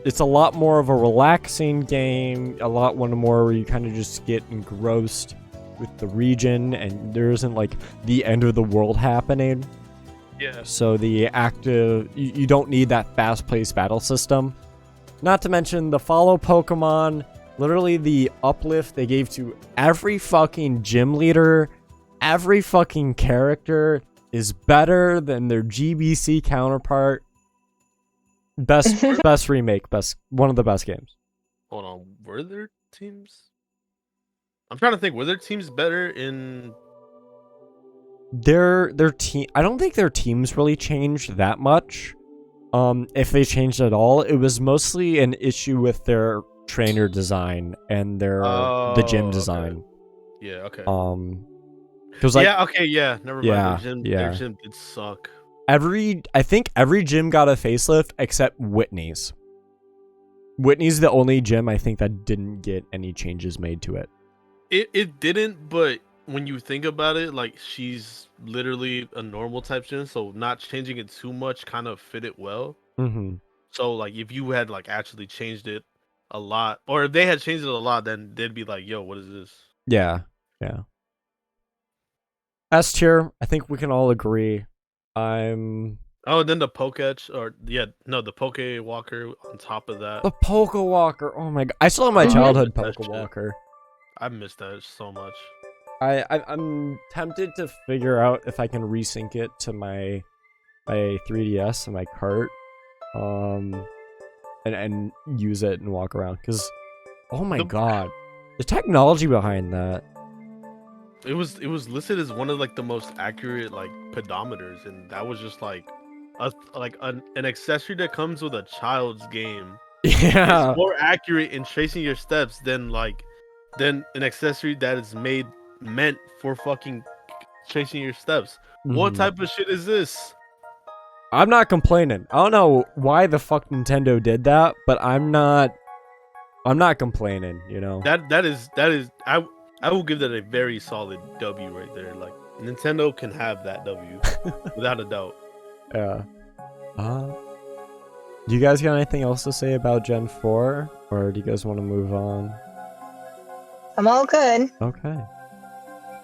It's a lot more of a relaxing game, a lot more where you kind of just get engrossed with the region, and there isn't like the end of the world happening. Yeah. So the active, you don't need that fast-paced battle system. Not to mention the follow Pokemon, literally the uplift they gave to every fucking gym leader, every fucking character is better than their GBC counterpart. Best remake, one of the best games. Hold on, were their teams? I'm trying to think. Were their teams better in? Their team, I don't think their teams really changed that much. If they changed at all, it was mostly an issue with their trainer design and the gym okay. design. Yeah. Okay. Because like yeah. Okay. Yeah. Never mind. Yeah, Their gym did suck. I think every gym got a facelift except Whitney's. Whitney's the only gym I think that didn't get any changes made to it. It didn't, but when you think about it, like she's literally a normal type gym, so not changing it too much kind of fit it well. Mm-hmm. So like if you had like actually changed it a lot, or if they had changed it a lot, then they'd be like, "Yo, what is this?" Yeah. S tier, I think we can all agree. Oh, and then the Poketch, or the Poke Walker on top of that. The Pokewalker. Oh my god, I still have my Mhm. childhood That shit. Pokewalker. I missed that so much. I'm tempted to figure out if I can resync it to my 3DS and my cart, and use it and walk around. Cause, oh my god, the technology behind that. It was listed as one of like the most accurate like pedometers, and that was just like an accessory that comes with a child's game. Yeah. It's more accurate in tracing your steps than an accessory that is meant for fucking tracing your steps. What Mhm. type of shit is this? I'm not complaining. I don't know why the fuck Nintendo did that, but I'm not complaining, you know. That is I will give that a very solid W right there. Like Nintendo can have that W without a doubt. Yeah. Do you guys got anything else to say about Gen 4? Or do you guys want to move on? I'm all good. Okay.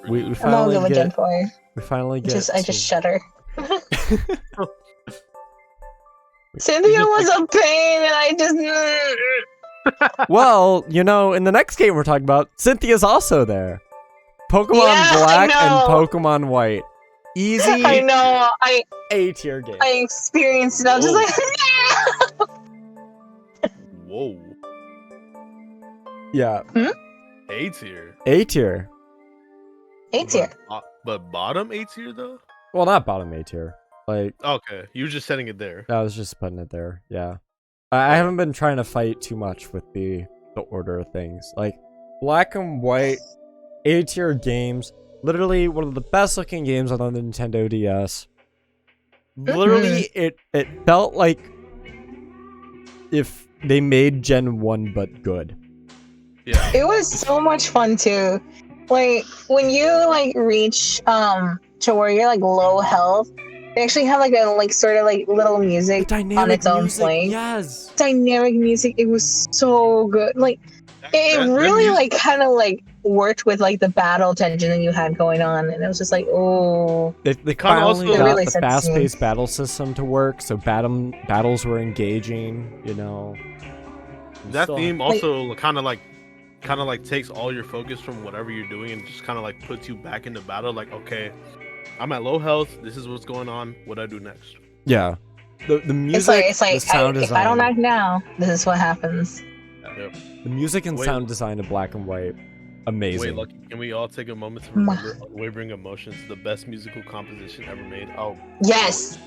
We I'm all finally good with Gen get 4. we finally get I just shudder. to- Cynthia was a pain, and I just. Well, you know, in the next game we're talking about, Cynthia's also there. Pokemon Yeah, I Black and know. Pokemon White. Easy I know. A tier game. I experienced it. I was just like, Whoa. Yeah. A tier. A tier. A tier. But bottom A tier though? Well, not bottom A tier. Like, Okay. You were just setting it there. I was just putting it there. Yeah. I haven't been trying to fight too much with the order of things. Like, Black and White, A tier games. Literally one of the best looking games on the Nintendo DS. Literally, it felt like if they made Gen 1 but good. Yeah. It was so much fun too. Like when you like reach to where you're like low health, they actually have like a sort of like little music on its own playing. Yes. Dynamic music. It was so good. Like it That really music- like kind of like worked with like the battle tension that you had going on, and it was just like, oh, They Kinda finally also- got really the set the scene. fast-paced battle system to work, so battles were engaging, you know. That So- theme also kind of like takes all your focus from whatever you're doing and just kind of like puts you back into battle. Like, okay, I'm at low health. This is what's going on. What do I do next? Yeah. The music, It's like the sound if I don't design, act now, this is what happens. Yep. the music and Wait. sound design of Black and White, amazing. Wait, Lucky, can we all take a moment to remember Unwavering Emotions, the best musical composition ever made? Oh, Yes.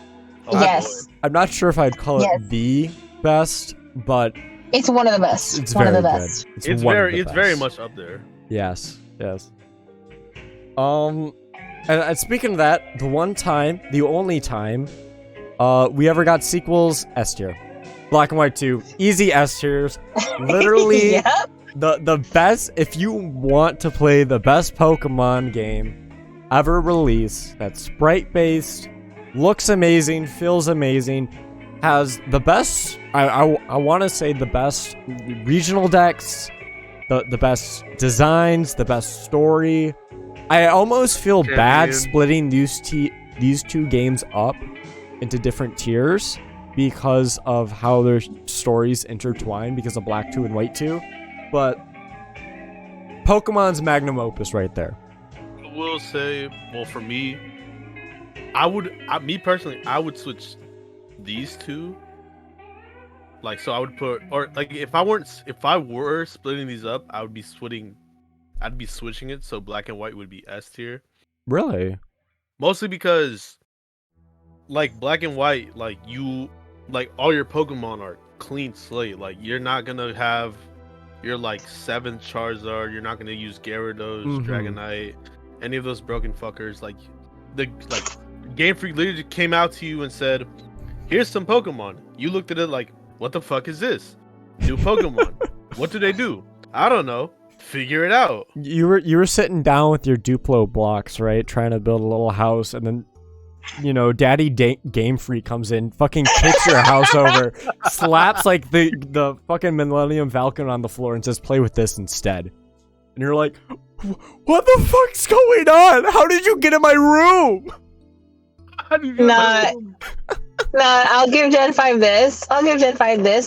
oh Yes. I'm not sure if I'd call Yes. it the best, but It's one of the best. it's one very of the good. best. It's one of very, the it's very best. much up there. Yes, yes. And speaking of that, the one time, the only time, we ever got sequels, S tier. Black and White 2, easy S tiers. Literally, Yep. the best. If you want to play the best Pokemon game ever released, that's sprite based, looks amazing, feels amazing, has the best. I want to say the best regional decks, the best designs, the best story. I almost feel bad Champion. splitting these two games up into different tiers because of how their stories intertwine because of Black 2 and White 2. But Pokemon's magnum opus right there. I will say, well, for me, me personally, I would switch these two. Like, so I would put, or like, if I were splitting these up, I'd be switching it. So Black and White would be S tier. Really? Mostly because, like, Black and White, like all your Pokemon are clean slate. Like, you're not gonna have your like 7th Charizard. You're not gonna use Gyarados, Mhm. Dragonite, any of those broken fuckers. Like, Game Freak literally came out to you and said, "Here's some Pokemon." You looked at it like, "What the fuck is this? New Pokemon? What do they do? I don't know. Figure it out." You were sitting down with your Duplo blocks, right? Trying to build a little house, and then, Daddy Game Freak comes in, fucking kicks your house over, slaps like the fucking Millennium Falcon on the floor, and says, "Play with this instead." And you're like, "What the fuck's going on? How did you get in my room?" Nah, I'll give Gen 5 this.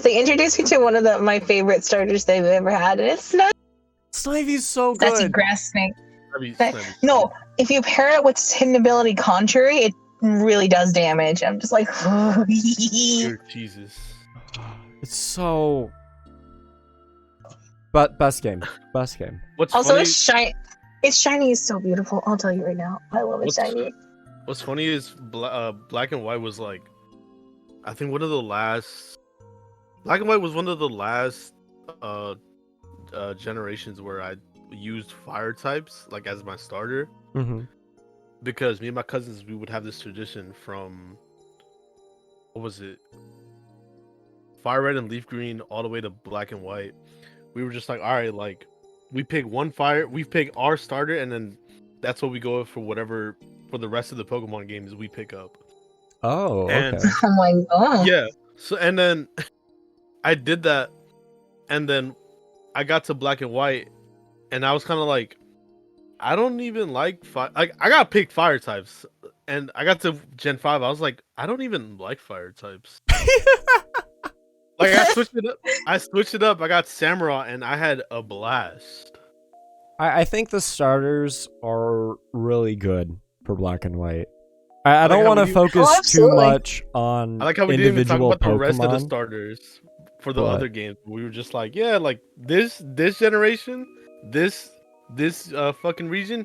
They introduced me to one of my favorite starters they've ever had, and it's not Snivy's so that's a good. grass snake. Snivy. No, if you pair it with hidden ability Contrary, it really does damage. I'm just like, Dear Jesus. It's so. But best game. What's also funny? its shiny is so beautiful. I'll tell you right now, I love its shiny. What's funny is Black and White was like, I think one of the last. Black and White was one of the last generations where I used fire types like as my starter, Mm-hmm. because me and my cousins, we would have this tradition from, what was it, Fire Red and Leaf Green all the way to Black and White. We were just like, all right, like, we pick our starter, and then that's what we go with for whatever, for the rest of the Pokemon games we pick up. Oh, And- okay. Oh my god. Yeah. So, and then I did that, and then I got to Black and White, and I was kind of like, I don't even like fire. Like, I got picked fire types, and I got to Gen 5. I was like, I don't even like fire types. Like, I switched it up. I got Samurai, and I had a blast. I think the starters are really good for Black and White. I like don't how want to we do- focus Oh, too absolutely. much on I like how we didn't even talk individual about the rest of the Pokemon. starters for the But- other games. We were just like, yeah, like this generation, this fucking region,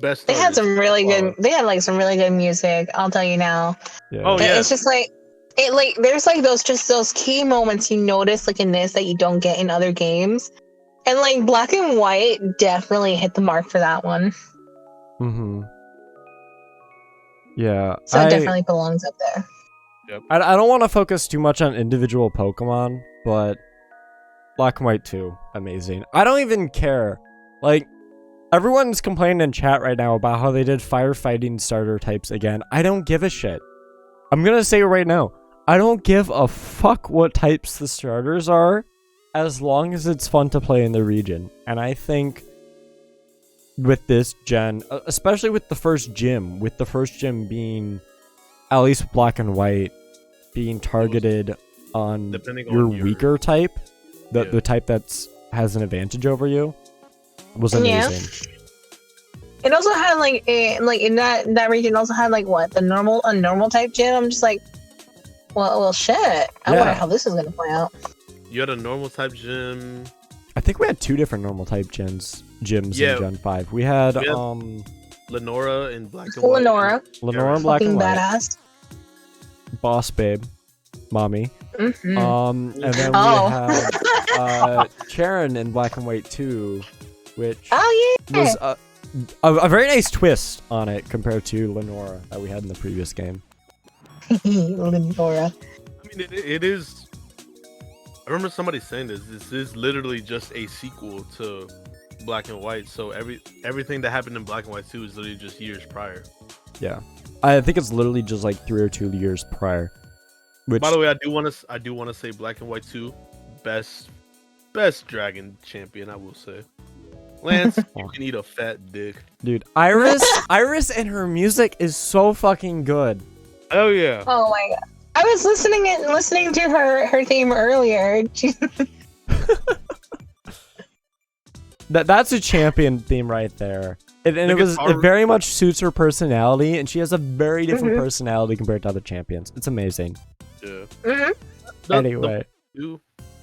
best. They had starters. some really Wow. good. They had like some really good music. I'll tell you now. Yeah. Oh, yeah. It's just like there's like those key moments you notice like in this that you don't get in other games, and like Black and White definitely hit the mark for that one. Mm-hmm. Yeah. So it definitely belongs up there. I don't want to focus too much on individual Pokemon, but Black and White 2, amazing. I don't even care. Like, everyone's complaining in chat right now about how they did firefighting starter types again. I don't give a shit. I'm gonna say it right now. I don't give a fuck what types the starters are, as long as it's fun to play in the region. And I think with this gen, especially with the first gym being, at least Black and White, being targeted on Depending your on your- weaker type, the Yeah. type that's has an advantage over you, was Yeah. amazing. It also had like in that region also had like what a normal type gym. I'm just like, well shit. I wonder how this is gonna play out. You had a normal type gym. I think we had 2 different normal type gyms in Gen 5. We had Lenora in black and white. Lenora in black and white. Badass. Boss babe, mommy. Mm-hmm. And then we had Charon in black and white too, which was a very nice twist on it compared to Lenora that we had in the previous game. Lenora. I mean, it is. I remember somebody saying this. This is literally just a sequel to Black and White. So everything that happened in Black and White 2 is literally just years prior. Yeah, I think it's literally just like 3 or 2 years prior. Which, by the way, I do want to say Black and White 2, best dragon champion. I will say, Lance, you can eat a fat dick, dude. Iris and her music is so fucking good. Oh yeah. Oh my god. I was listening to her theme earlier. That's a champion theme right there. And it very much suits her personality, and she has a very different personality compared to other champions. It's amazing. Yeah. Anyway,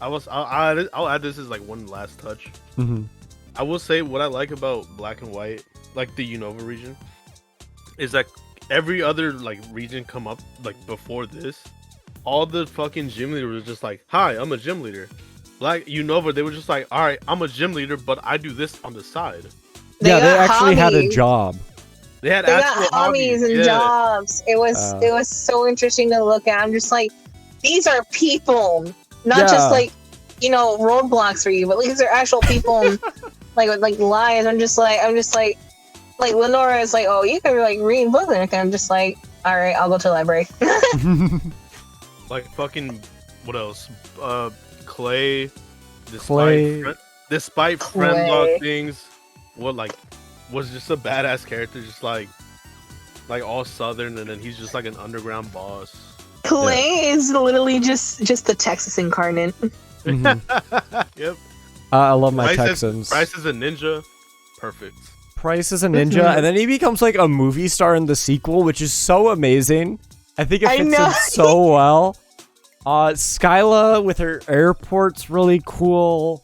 I'll add this as like one last touch. I will say what I like about Black and White, like the Unova region, is that every other like region come up like before this, all the fucking gym leader was just like, "Hi, I'm a gym leader." Like Unova, they were just like, "All right, I'm a gym leader, but I do this on the side." They actually had a job. They got hobbies and jobs. It was so interesting to look at. I'm just like, these are people, not just like roadblocks for you, but these are actual people, like lives. I'm just like Lenora is like, oh, you can like read books, and I'm just like, all right, I'll go to the library. Like fucking what else? Clay. Despite friendlock things, was just a badass character, just like all southern, and then he's just like an underground boss. Clay is literally just the Texas incarnate. Yep. I love my Texans. Price is a ninja. Perfect. Price is a ninja, and then he becomes like a movie star in the sequel, which is so amazing. I think it fits in so well. Skyla with her airport's really cool.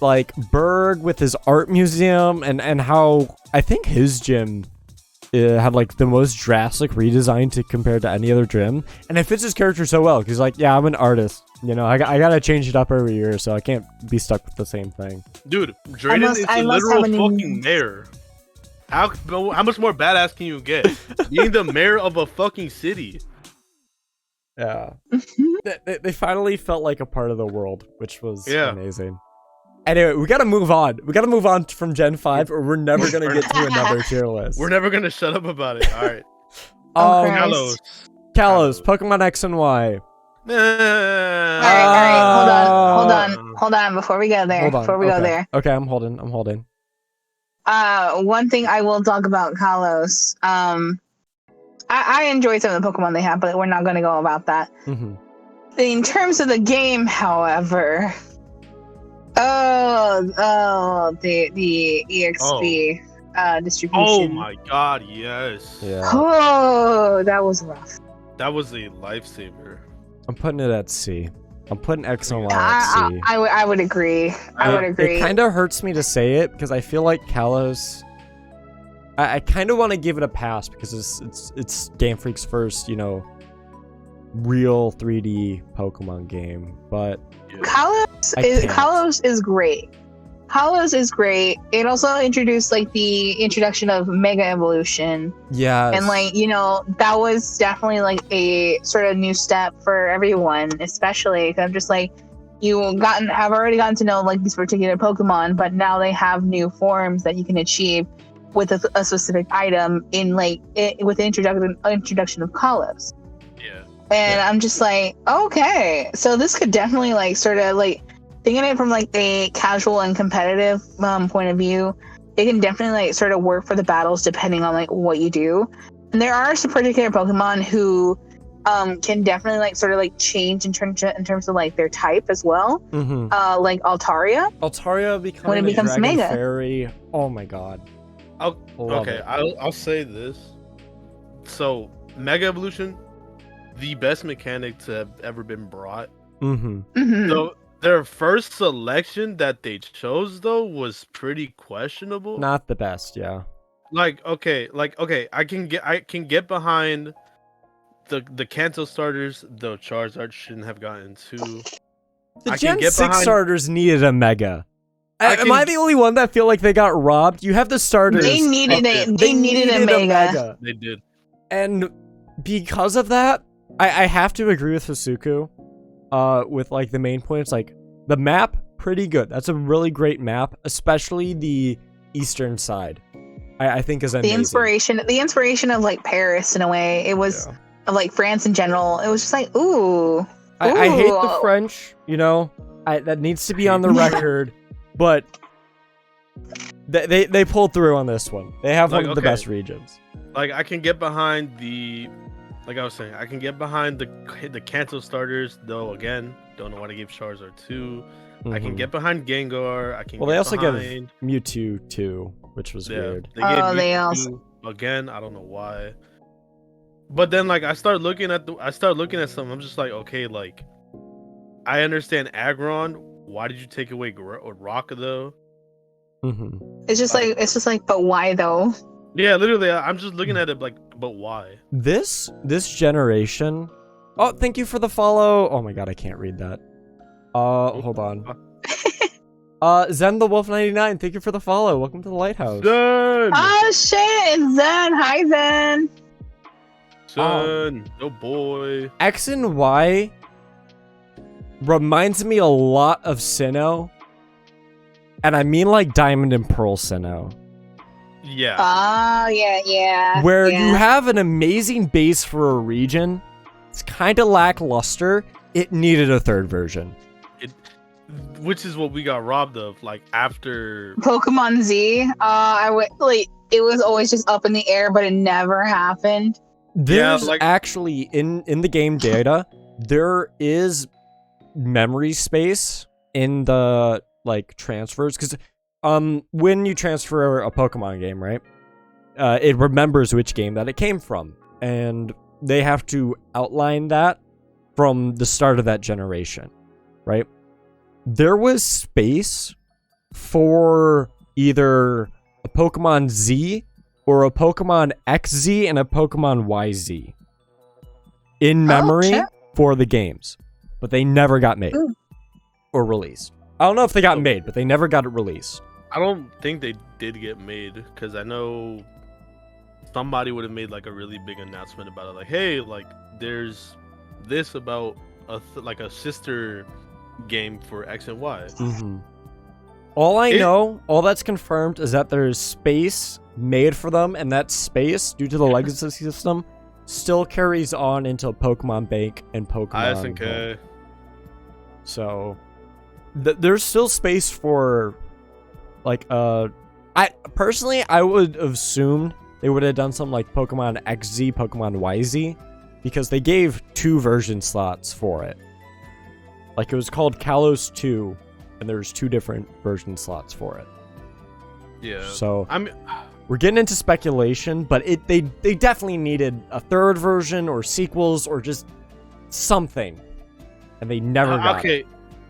Like Berg with his art museum, and how I think his gym had like the most drastic redesign compared to any other gym, and it fits his character so well because like, yeah, I'm an artist, I gotta change it up every year, so I can't be stuck with the same thing. Dude, Drayden is a literal fucking mayor. How much more badass can you get? Being the mayor of a fucking city. Yeah. They finally felt like a part of the world, which was amazing. Anyway, we gotta move on. We gotta move on from Gen 5, or we're never gonna get to another tier list. We're never gonna shut up about it. All right. Kalos, Pokemon X and Y. All right. Hold on. Before we go there. Okay, I'm holding. One thing I will talk about Kalos. I enjoyed some of the Pokemon they have, but we're not going to go about that. In terms of the game, however, the EXP distribution. Oh my god, yes. Yeah. Oh, that was rough. That was a lifesaver. I'm putting it at C. I'm putting X and Y at C. I would agree. I would agree. It kind of hurts me to say it because I feel like Kalos. I kind of want to give it a pass because it's Game Freak's first, real 3D Pokemon game. But Kalos is great. Kalos is great. It also introduced the introduction of Mega Evolution. Yeah. And that was definitely a sort of new step for everyone, especially because I'm just have already gotten to know these particular Pokemon, but now they have new forms that you can achieve with a specific item with the introduction of Kalos. Yeah. And I'm just okay, so this could definitely thinking it from a casual and competitive point of view, it can definitely sort of work for the battles depending on what you do. And there are some particular Pokemon who can definitely like sort of like change in terms of like their type as well. Mm-hmm. Like Altaria. Altaria becoming When it a becomes dragon Mega. fairy. Oh my god. Love Okay, it. I'll say this. So, Mega Evolution, the best mechanic to have ever been brought. Mm-hmm. Mhm. So their first selection that they chose though was pretty questionable. Not the best, yeah. Okay, I can get behind the Kanto starters, though Charizard shouldn't have gotten two. The I can Gen get 6 behind- starters needed a Mega. Am can- I the only one that feel like they got robbed? You have the starters. They needed Okay. They needed a Mega. They did. And because of that, I have to agree with Hasuku. With like the main points, like the map, pretty good. That's a really great map, especially the eastern side. I think is amazing. The inspiration of like Paris in a way. It was Yeah. of like France in general. It was just like, ooh. I hate the Ooh. French, you know. That needs to be on the record, but they pulled through on this one. They have one of the Okay. best regions. Like I can get behind like I was saying, I can get behind the Kanto starters, though again, don't know why they gave Charizard 2. I can Mhm. get behind Gengar. I can Well, get they also give behind... Mewtwo too, which was weird. They gave Oh, they Mewtwo also- again, I don't know why. But then like I start looking at some, I'm just like, okay, like I understand Aggron. Why did you take away Rock though? Mm-hmm. It's just like, but why though? Yeah, literally, I'm just looking at it like, but why? This generation. Oh, thank you for the follow. Oh my god, I can't read that. Hold on. Zen the Wolf 99, thank you for the follow. Welcome to the Lighthouse. Son, Oh shit, it's Zen. Hi Zen. son, oh boy. X and Y reminds me a lot of Sinnoh. And I mean like Diamond and Pearl Sinnoh. Yeah. Oh yeah. Where yeah. you have an amazing base for a region. It's kind of lackluster. It needed a third version. Which is what we got robbed of, like after. Pokemon Z. I would like it was always just up in the air, but it never happened. There's like- actually in the game data, there is memory space in the like transfers because when you transfer a Pokemon game, right? It remembers which game that it came from, and they have to outline that from the start of that generation, right? There was space for either a Pokemon Z or a Pokemon XZ and a Pokemon YZ in memory shit. for the games, but they never got made Ooh. or released. I don't know if they got made, but they never got it released. I don't think they did get made because I know somebody would have made like a really big announcement about it, like, hey, like there's this about like a sister game for X and Y. Mm-hmm. All I know, all that's confirmed is that there's space made for them, and that space, due to the legacy system, still carries on into Pokemon Bank and Pokemon Home. ISNK. So there's still space for like I personally would have assumed they would have done something like Pokemon XZ, Pokemon YZ, because they gave 2 version slots for it. Like it was called Kalos 2, and there's 2 different version slots for it. Yeah. So I mean, we're getting into speculation, but they definitely needed a third version or sequels or just something, and they never got it. okay.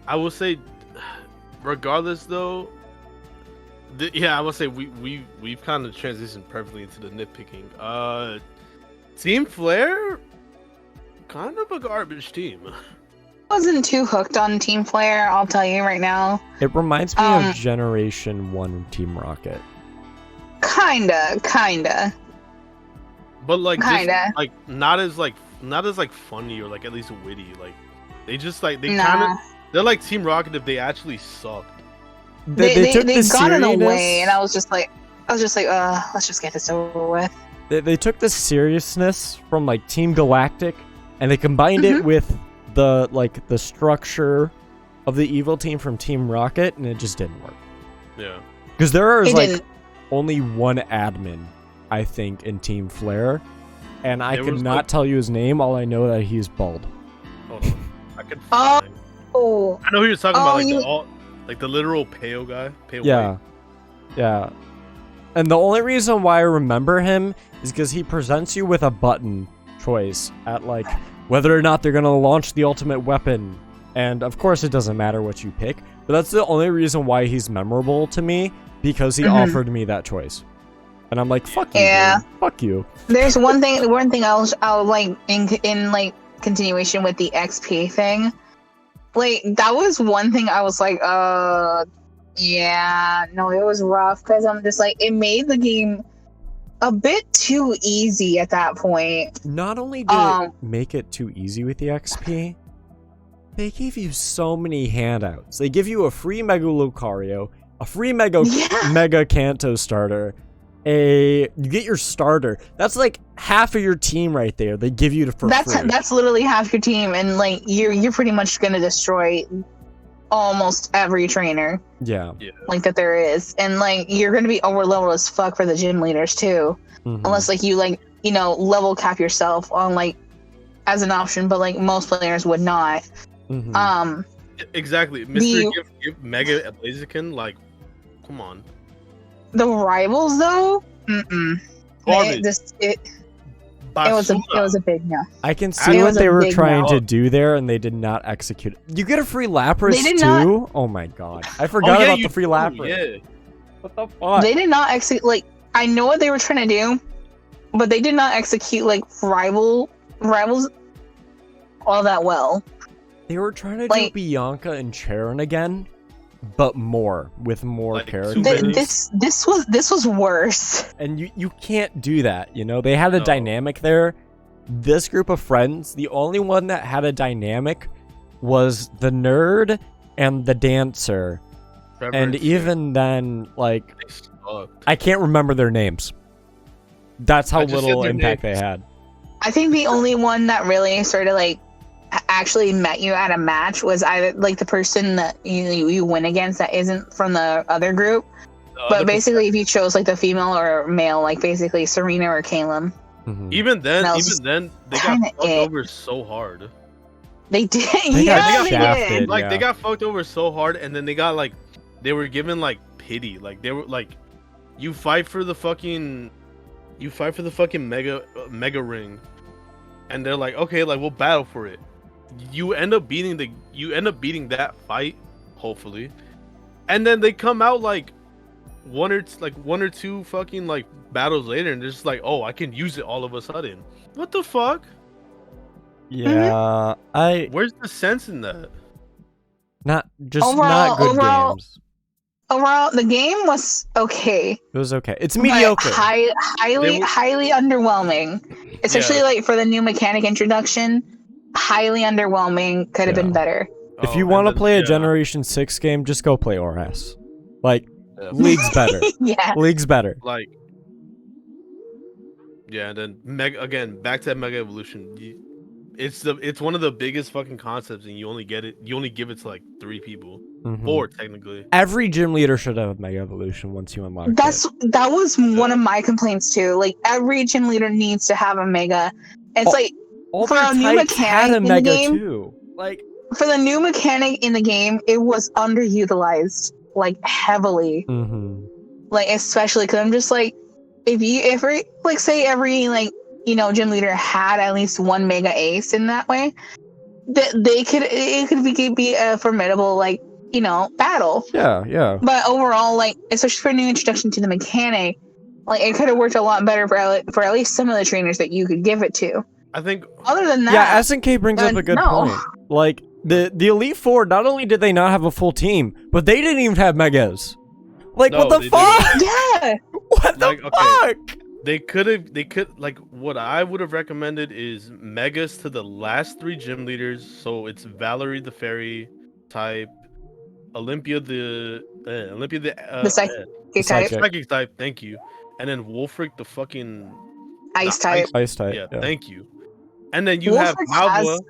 I will say, regardless though, yeah, I will say we've kind of transitioned perfectly into the nitpicking. Team Flare, kind of a garbage team. Wasn't too hooked on Team Flare, I'll tell you right now. It reminds me of Generation 1 Team Rocket. Kinda. But like, just, Kinda. like not as funny or like at least witty. Like they just like they Nah. kind of they're like Team Rocket if they actually sucked. They took the got in the seriousness- way, and I was just like, let's just get this over with. They took the seriousness from like Team Galactic, and they combined it with the structure of the evil team from Team Rocket, and it just didn't work. Yeah. Because there is It like didn't. only one admin, I think, in Team Flare, and I There could was, not like- tell you his name. All I know that he's bald. Hold on. I could. Oh. find- Oh, I know who you're talking Oh, about, like you- like the literal pale guy. Pale Yeah, white. yeah. And the only reason why I remember him is because he presents you with a button choice at like whether or not they're gonna launch the ultimate weapon. And of course, it doesn't matter what you pick, but that's the only reason why he's memorable to me, because he offered me that choice. And I'm like, fuck you, Yeah. dude. Fuck you. there's one thing I'll like in like continuation with the XP thing. Like that was one thing I was like, yeah, no, it was rough because I'm just like, it made the game a bit too easy at that point. Not only did it make it too easy with the XP, they gave you so many handouts. They give you a free Mega Lucario, a free Mega Kanto starter, you get your starter. That's like half of your team right there. They give you for free. That's literally half your team, and like you're pretty much gonna destroy almost every trainer Yeah. like that there is, and like you're gonna be over leveled as fuck for the gym leaders too, Mhm. unless like you like level cap yourself on like as an option, but like most players would not. Mhm. Exactly, Mr. Give Mega Blaziken, like, come on. The rivals though, Garbage. it was a big no. I can see It what was a they were big trying no. to do there, and they did not execute it. You get a free Lapras They did too? not- Oh my god. I forgot about the free Lapras. Yeah. What the fuck? They did not execute. Like I know what they were trying to do, but they did not execute like rivals all that well. They were trying to do like- Bianca and Charon again, but with more Like, characters. too many. This was worse. And you can't do that, you know? They had a No. dynamic there. This group of friends, the only one that had a dynamic was the nerd and the dancer. Trevor And Sid, even then, like, they sucked. I can't remember their names. That's how I just said little their impact names. they had. I think the only one that really sort of like actually met you at a match was either like the person that you win against that isn't from the other group. The But other basically, if you chose like the female or male, like basically Serena or Caleb, Mhm. Even then, That was they got kinda fucked it. over so hard. they did. They got Yeah, they shafted. did. Like Yeah. they got fucked over so hard, and then they got like, they were given like pity. Like they were like, you fight for the fucking mega ring, and they're like, okay, like we'll battle for it. You end up beating that fight, hopefully, and then they come out like one or two fucking like battles later, and they're just like, oh, I can use it all of a sudden. What the fuck? Yeah, Where's the sense in that? not Overall- good overall- games. Overall, the game was okay. It was okay. It's but mediocre. highly They were- highly underwhelming, especially Yeah. like for the new mechanic introduction. Highly underwhelming. Could have Yeah. been better. If Oh, you and want to then- play a yeah, Generation 6 game, just go play ORS. Like, yeah. League's better. Yeah. League's better. Like, yeah, and then back to that Mega Evolution. It's one of the biggest fucking concepts, and you only give it to like 3 people, Mhm. 4 technically. Every gym leader should have Mega Evolution once you unlock it. That was one of my complaints too. Like every gym leader needs to have a mega. It's Oh. like All for their a new types had mechanic a in the Mega game- too. Like, for the new mechanic in the game, it was underutilized like heavily. mhm. Like especially because I'm just like, if like say every like gym leader had at least one mega ace in that way, that it could be a formidable like battle. Yeah. But overall, like especially for a new introduction to the mechanic, like it could have worked a lot better for at least some of the trainers that you could give it to. I think Other than that, Yeah, SNK brings up a good no. point. Like, the Elite Four, not only did they not have a full team, but they didn't even have Megas. Like, No, what the they fuck? yeah, What the Like, okay. fuck? they could like, what I would have recommended is Megas to the last 3 gym leaders. So it's Valerie the fairy type, Olympia the psychic type, psychic type. Thank you. And then Wolfric the fucking ice type. Ice type. yeah, Yeah. thank you. And then you have Wolfric Malva, has-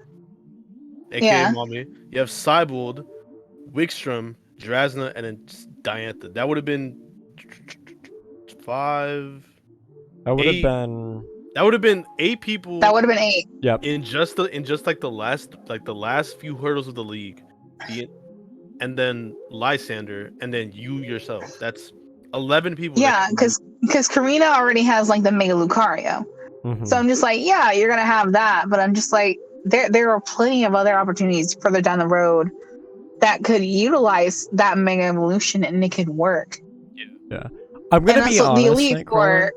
aka Yeah. Mommy. You have Cybold, Wigstrom, Drasna, and then Diantha. That would have been 5. That would have 8. been That would have been 8 people. That would have been 8. Yep. in just like the last few hurdles of the league, and then Lysander, and then you yourself. That's 11 people. Yeah, because Karina already has like the Mega Lucario. Mhm. So I'm just like, yeah, you're gonna have that, but I'm just like, there are plenty of other opportunities further down the road that could utilize that Mega Evolution and it could work. I'm gonna And be also honest. the Elite Nightcrawler. Four.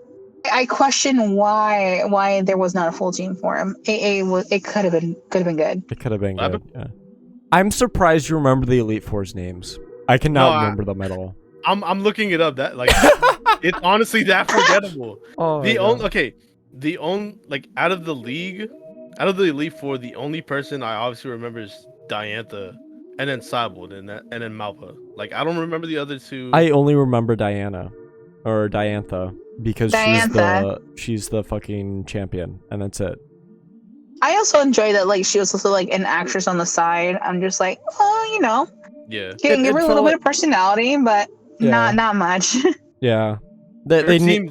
I question why there was not a full team for him. It could have been good. It could have been What good. Yeah. I'm surprised you remember the Elite Four's names. I cannot remember them at all. I'm looking it up. That like it's honestly that forgettable. Oh, The only like out of the Elite Four, the only person I obviously remember is Diantha, and then Cyborg, and then Malva. Like I don't remember the other two. I only remember Diana or Diantha because she's the fucking champion, and that's it. I also enjoy that like she was also like an actress on the side. I'm just like, well, you know, Yeah. you can give her a little bit of personality, but Yeah. not much. Yeah, they Her needed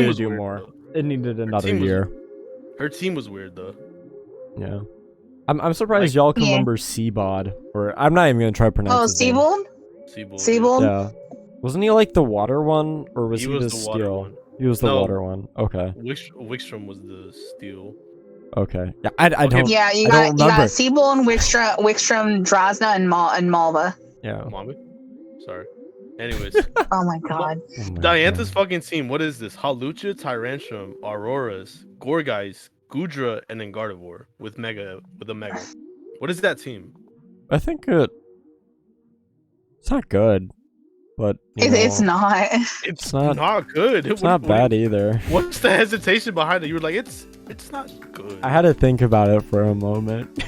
to was do weird, more. though. It needed another team was year. Her team was weird though. Yeah, I'm surprised Like- y'all can Yeah. remember Seabod, or I'm not even gonna try to pronounce. Oh, his name. Seabold? Seabold. Seabold? Yeah, wasn't he like the water one, or was he, He was the the water steel? one. He was the No. water one. Okay, Wickstrom was the steel. okay. Yeah, I don't. Yeah, you I got don't remember. Seabold, Wickstrom, Drozna, and Malva. Yeah. Mommy? Sorry. Anyways, Oh my god. Oh my Diantha's God. fucking team. What is this? Hawlucha, Tyrantrum, Auroras, Gorgeist, Gudra, and then Gardevoir with a Mega. What is that team? I think it's not good, but It's not. It's not- not good. It's not bad either. What's the hesitation behind it? You were like, it's not good. I had to think about it for a moment.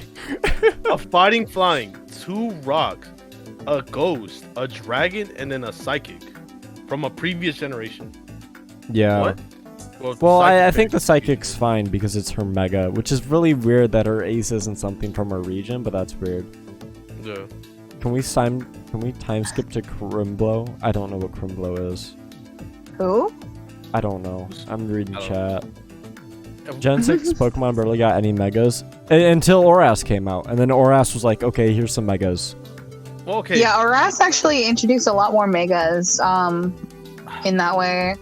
A fighting flying, 2 rocks, a ghost, a dragon, and then a psychic from a previous generation. Yeah. What? Well, I psychic think the is- psychic's fine because it's her mega, which is really weird that her ace isn't something from her region, but that's weird. Yeah. Can we time skip to Crimblow? I don't know what Crimblow is. Who? I don't know. I'm reading I don't chat. Gen 6 Pokemon barely got any megas until Oras came out, and then Oras was like, okay, here's some megas. Well, okay. Yeah, Oras actually introduced a lot more megas. In that way.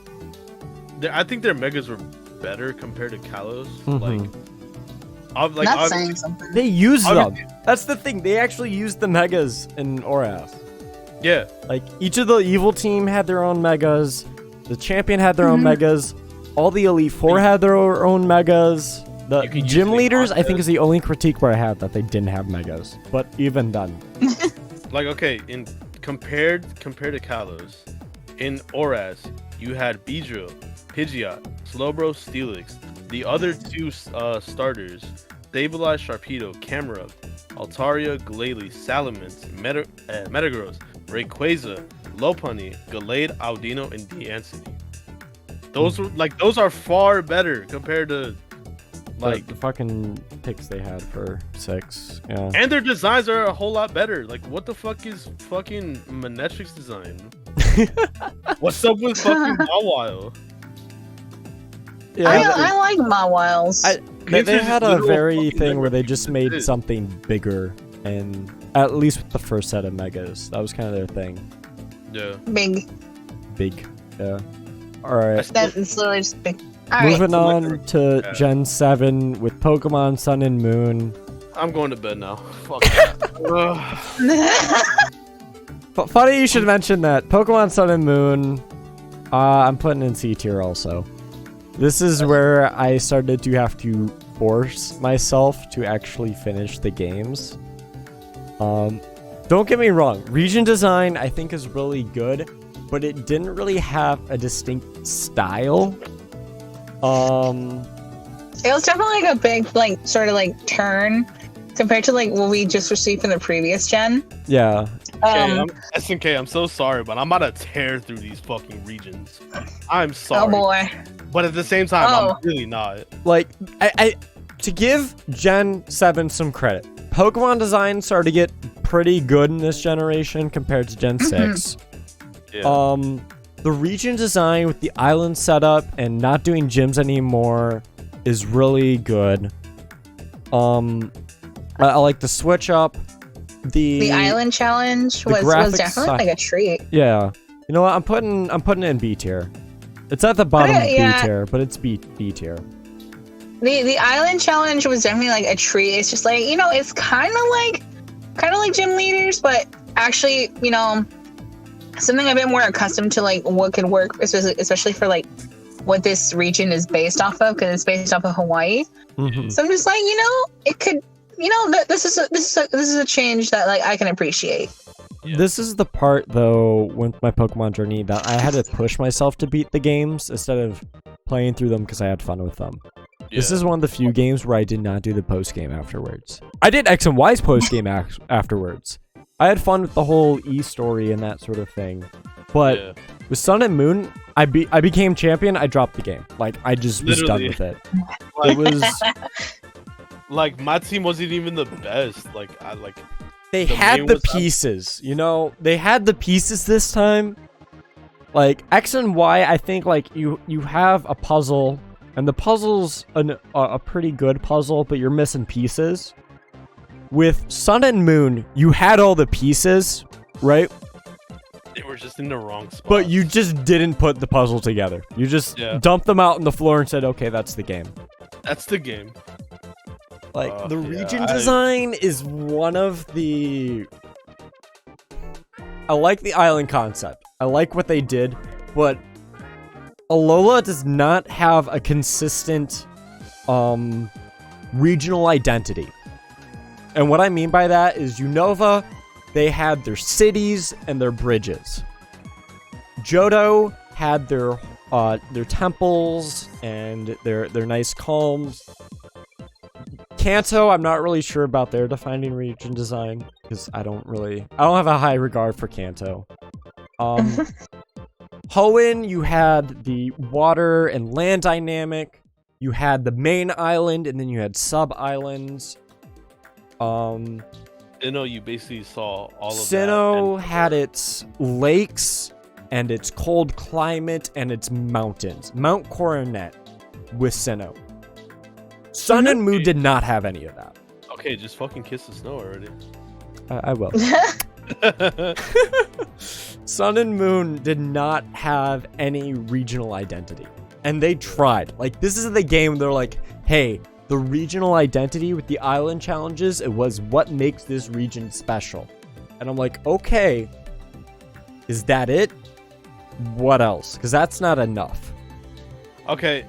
I think their megas were better compared to Kalos. Mhm. Like Not obviously- saying something. They used them. obviously- That's the thing. They actually used the megas in Oras. Yeah. Like, each of the evil team had their own megas. The champion had their own megas. All the Elite Four had their own megas. The You can use gym the leaders, I think, contest. is the only critique where I had that they didn't have megas. But even then. Like okay, in compared to Kalos, in Oras you had Beedrill, Pidgeot, Slowbro, Steelix. The other 2 starters, Stabilize, Sharpedo, Camera, Altaria, Glalie, Salamence, Metagross, Rayquaza, Lopunny, Gallade, Audino, and Deancity. Those are far better compared to Like the fucking picks they had for 6. Yeah. and their designs are a whole lot better. Like what the fuck is fucking Manetrix design? What's up with fucking Mawile? I like Mawiles. They had a Literal very fucking thing where they memory. just made It- something bigger, and at least with the first set of megas, that was kind of their thing. Yeah. Big. Big. Yeah. All right. That's literally just big. Alright. Moving on to Yeah. Gen 7 with Pokemon Sun and Moon. I'm going to bed now. Fuck that. Ugh. Funny you should mention that. Pokemon Sun and Moon, I'm putting in C tier also. This is where I started to have to force myself to actually finish the games. Don't get me wrong, region design I think is really good, but it didn't really have a distinct style. It was definitely like a big, like, sort of like turn compared to like what we just received from the previous gen. Yeah. Okay, SNK, I'm so sorry, but I'm about to tear through these fucking regions. I'm sorry. Oh boy. But at the same time, Oh. I'm really not. Like, I to give Gen 7 some credit, Pokemon design started to get pretty good in this generation compared to Gen 6. Yeah. The region design with the island setup and not doing gyms anymore is really good. I like the switch up. The island challenge was graphics definitely like a treat. Yeah. You know what? I'm putting it in B tier. It's at the bottom of B tier, but it's B tier. The island challenge was definitely like a treat. It's just like, you know, it's kind of like gym leaders, but actually, you know, something a bit more accustomed to, like what could work, especially for like what this region is based off of, because it's based off of Hawaii. Mm-hmm. So I'm just like, you know, it could, you know, this is a change that like I can appreciate. Yeah. This is the part though with my Pokemon journey that I had to push myself to beat the games instead of playing through them because I had fun with them. Yeah. This is one of the few games where I did not do the post game afterwards. I did X and Y's post game afterwards. I had fun with the whole story and that sort of thing. But with Sun and Moon, I became champion. I dropped the game. Like I just was done with it. It was like my team wasn't even the best. They had the pieces, you know. They had the pieces this time. Like X and Y, I think like you have a puzzle, and the puzzle's a pretty good puzzle, but you're missing pieces. With Sun and Moon, you had all the pieces, right? They were just in the wrong spot. But you just didn't put the puzzle together. You just dumped them out on the floor and said, "Okay, that's the game." That's the game. Like the region design is one of the. I like the island concept. I like what they did, but Alola does not have a consistent regional identity. And what I mean by that is Unova, they had their cities and their bridges. Johto had their temples and their nice calms. Kanto, I'm not really sure about their defining region design because I don't have a high regard for Kanto. Hoenn, you had the water and land dynamic. You had the main island, and then you had sub-islands. Sinnoh, you basically saw all of that. Sinnoh had its lakes, and its cold climate, and its mountains. Mount Coronet with Sinnoh. Sun and Moon did not have any of that. Okay, just fucking kiss the snow already. I will. Sun and Moon did not have any regional identity. And they tried. Like, this is the game they're like, hey, the regional identity with the island challenges, it was what makes this region special. And I'm like, okay, is that it? What else? Because that's not enough. Okay,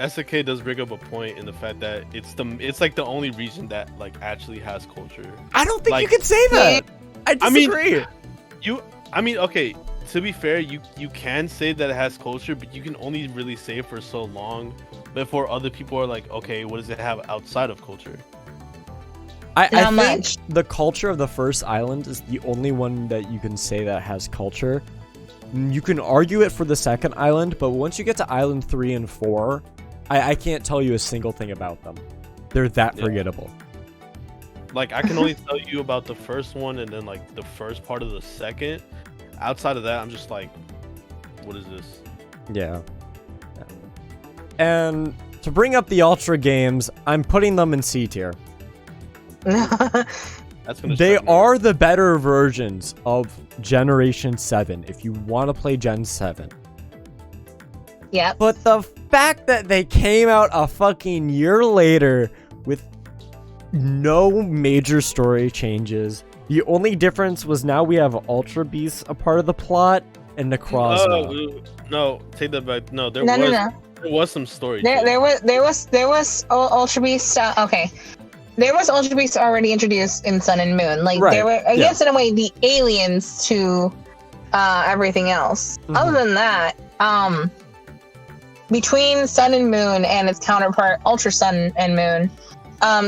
SK does bring up a point in the fact that it's like the only region that like actually has culture. I don't think like, you can say that. I disagree. I mean, okay, to be fair, you can say that it has culture, but you can only really say it for so long before other people are like, okay, what does it have outside of culture? I think the culture of the first island is the only one that you can say that has culture. You can argue it for the second island, but once you get to island 3 and 4, I can't tell you a single thing about them. They're that forgettable. Like, I can only tell you about the first one and then like the first part of the second. Outside of that, I'm just like, what is this? Yeah. And to bring up the Ultra games, I'm putting them in C tier. They are the better versions of Generation 7 if you want to play Gen 7. Yeah. But the fact that they came out a fucking year later with no major story changes. The only difference was now we have Ultra Beast a part of the plot and Necrozma. No, take that back. No, there was some story. There was Ultra Beast. Okay. There was Ultra Beast already introduced in Sun and Moon. Like, there were, I guess, in a way, the aliens to everything else. Mm-hmm. Other than that, between Sun and Moon and its counterpart, Ultra Sun and Moon,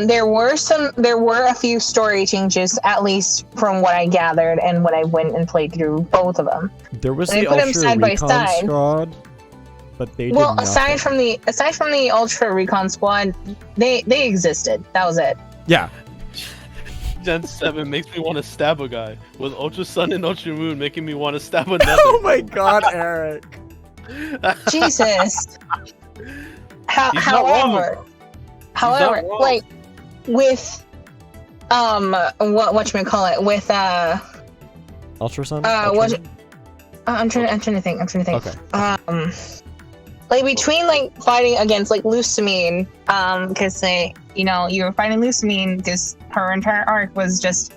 there were a few story changes, at least from what I gathered and what I went and played through both of them. There was the Ultra Recon Squad, but they did nothing. aside from the Ultra Recon Squad, they existed. That was it. Yeah. Gen 7 makes me want to stab a guy, with Ultra Sun and Ultra Moon making me want to stab another. Oh my god, Eric. Jesus. However, However, wrong. like with whatchamacallit, with Ultra Sun? what I'm trying to think. Okay. Like between like fighting against like Lusamine, because you were fighting Lusamine because her entire arc was just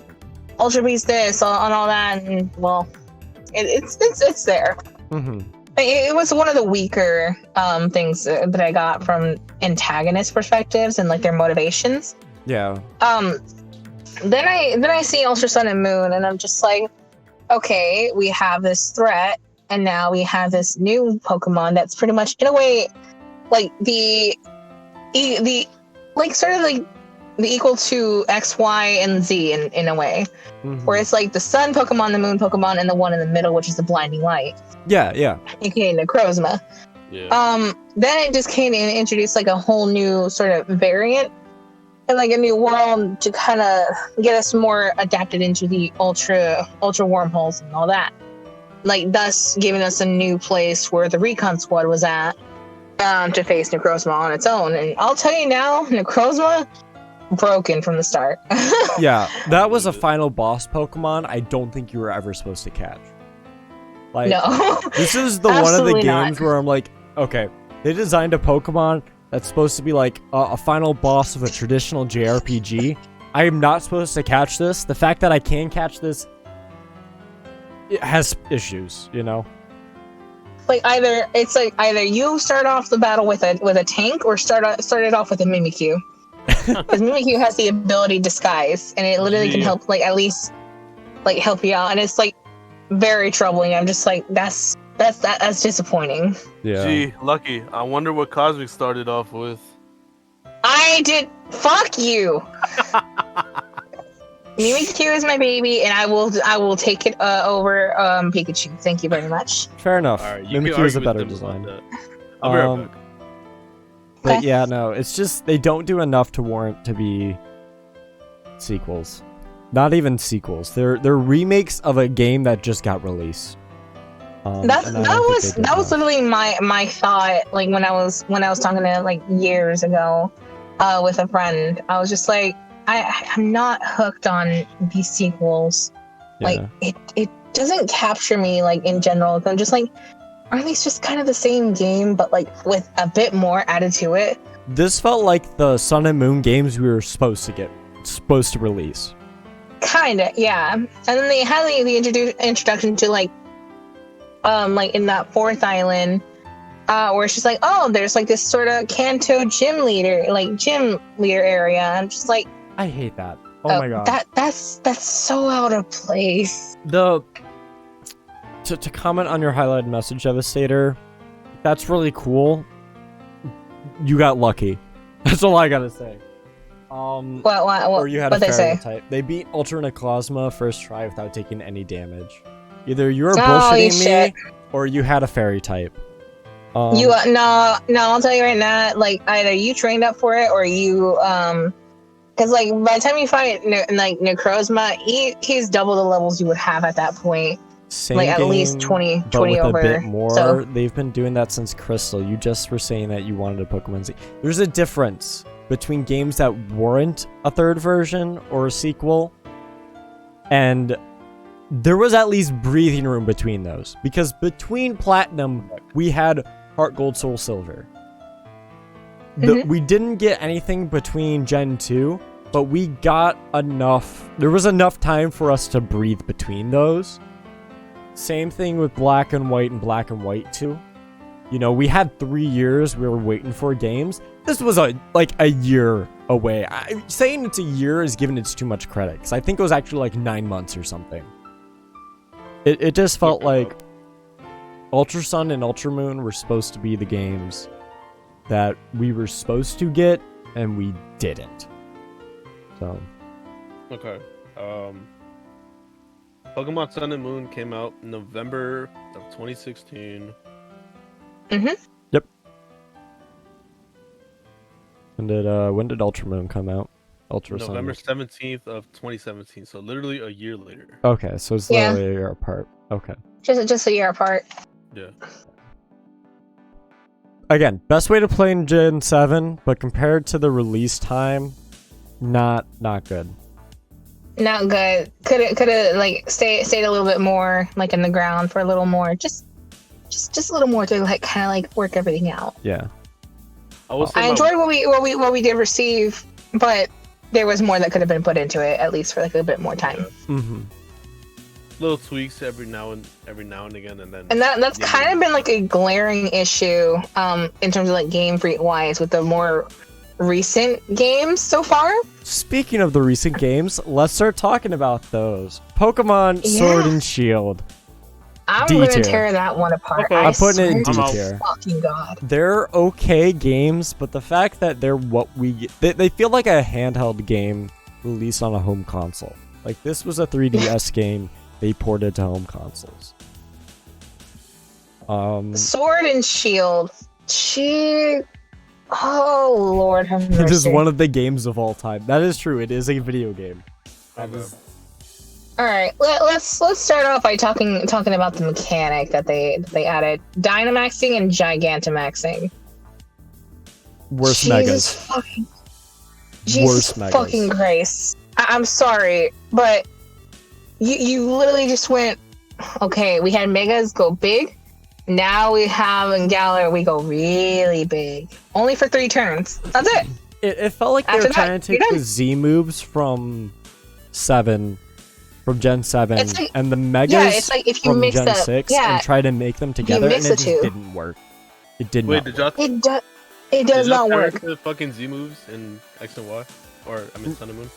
Ultra Beast this and all that, and well, it's there. Mm-hmm. It was one of the weaker things that I got from antagonist perspectives and like their motivations. Yeah. Then I see Ultra Sun and Moon, and I'm just like, okay, we have this threat, and now we have this new Pokemon that's pretty much in a way like the like sort of like the equal to X, Y, and Z in a way, where it's like the Sun Pokemon, the Moon Pokemon, and the one in the middle, which is the Blinding Light. Yeah. aka Necrozma. Yeah. Then it just came and introduced like a whole new sort of variant and like a new world to kind of get us more adapted into the ultra wormholes and all that. Like thus giving us a new place where the Recon Squad was at to face Necrozma on its own. And I'll tell you now, Necrozma broken from the start. Yeah, that was a final boss Pokemon I don't think you were ever supposed to catch. Like, No. This is the one of the Absolutely games not. where I'm like, okay, they designed a Pokemon that's supposed to be like a final boss of a traditional JRPG. I am not supposed to catch this. The fact that I can catch this, it has issues, you know? Like either you start off the battle with a tank or start it off with a Mimikyu. Because Mimikyu has the ability disguise, and it literally can help, like, at least like help you out, and it's like very troubling. I'm just like, that's disappointing. Yeah. Gee, Lucky. I wonder what Cosmic started off with. I did. Fuck you. Mimikyu is my baby, and I will take it over Pikachu. Thank you very much. Fair enough. All right, you can Mimikyu is a argue with better them design. about that. I'll be right back. But Okay. yeah, no, it's just they don't do enough to warrant to be sequels. Not even sequels. They're remakes of a game that just got released. That was literally my thought. Like when I was talking to like years ago with a friend, I was just like, I'm not hooked on these sequels. Like it doesn't capture me like in general. I'm just like, aren't these just kind of the same game but like with a bit more added to it? This felt like the Sun and Moon games we were supposed to release. Kinda, yeah. And then they had the introduction to like in that fourth island, where it's just like, oh, there's like this sort of Kanto gym leader area. I'm just like, I hate that. Oh my god. That's so out of place. To comment on your highlighted message, Devastator, that's really cool. You got lucky. That's all I gotta say. What or you had a they fairy say? type. They beat Ultra Necrozma first try without taking any damage. Either you were Holy bullshitting shit. me, or you had a fairy type. No, I'll tell you right now, like either you trained up for it or you because like by the time you fight Necrozma, he's double the levels you would have at that point. Same like at game, least 20 but with over. a bit more. So They've been doing that since Crystal. You just were saying that you wanted a Pokemon Z. There's a difference between games that warrant a third version or a sequel, and there was at least breathing room between those. Because between Platinum, we had Heart Gold, Soul Silver. We didn't get anything between Gen 2, but we got enough. There was enough time for us to breathe between those. Same thing with Black and White and Black and White 2. You know, we had 3 years we were waiting for games. This was like a year away. Saying it's a year is giving it too much credit, because I think it was actually like 9 months or something. It just felt like Ultra Sun and Ultra Moon were supposed to be the games that we were supposed to get, and we didn't. So. Okay. Pokemon Sun and Moon came out in November of 2016. Yep. When did Ultra Moon come out? November 17th of 2017. So literally a year later. Okay, so it's literally a year apart. Okay. just a year apart. Yeah. again, best way to play in Gen 7, but compared to the release time, not good. Not good. Could have like stayed a little bit more like in the ground for a little more, just a little more to like kind of like work everything out. Yeah. I enjoyed what we did receive, but there was more that could have been put into it at least for like a bit more time. Yeah. Mm-hmm. Little tweaks every now and again, and then. And that's kind of been like a glaring issue, in terms of like game freak wise with the more recent games so far. Speaking of the recent games, let's start talking about those. Pokemon Sword and Shield. I'm D gonna tier. tear that one apart. Okay. I'm putting it in D I'm out. tier. Fucking god. They're okay games, but the fact that they're what they feel like a handheld game released on a home console. Like this was a 3DS game they ported to home consoles. Sword and Shield. Oh Lord have mercy. It is one of the games of all time. That is true. It is a video game. That is. All right, let's start off by talking about the mechanic that they added: Dynamaxing and Gigantamaxing. Worst Jesus megas. fucking, Worst Jesus megas. fucking Christ! I'm sorry, but you literally just went. Okay, we had megas go big. Now we have in Galar we go really big. Only for 3 turns. That's it. It felt like they After were that, trying to you're take done. the Z moves from Gen 7, It's like- and the megas Yeah, it's like if you from mix Gen up. 6 Yeah, and try to make them together, and mix it the just two. didn't work. It did Wait, not. did y'all? it does did y'all not work. compare The fucking Z moves in X and Y, or I mean Sun and Moon.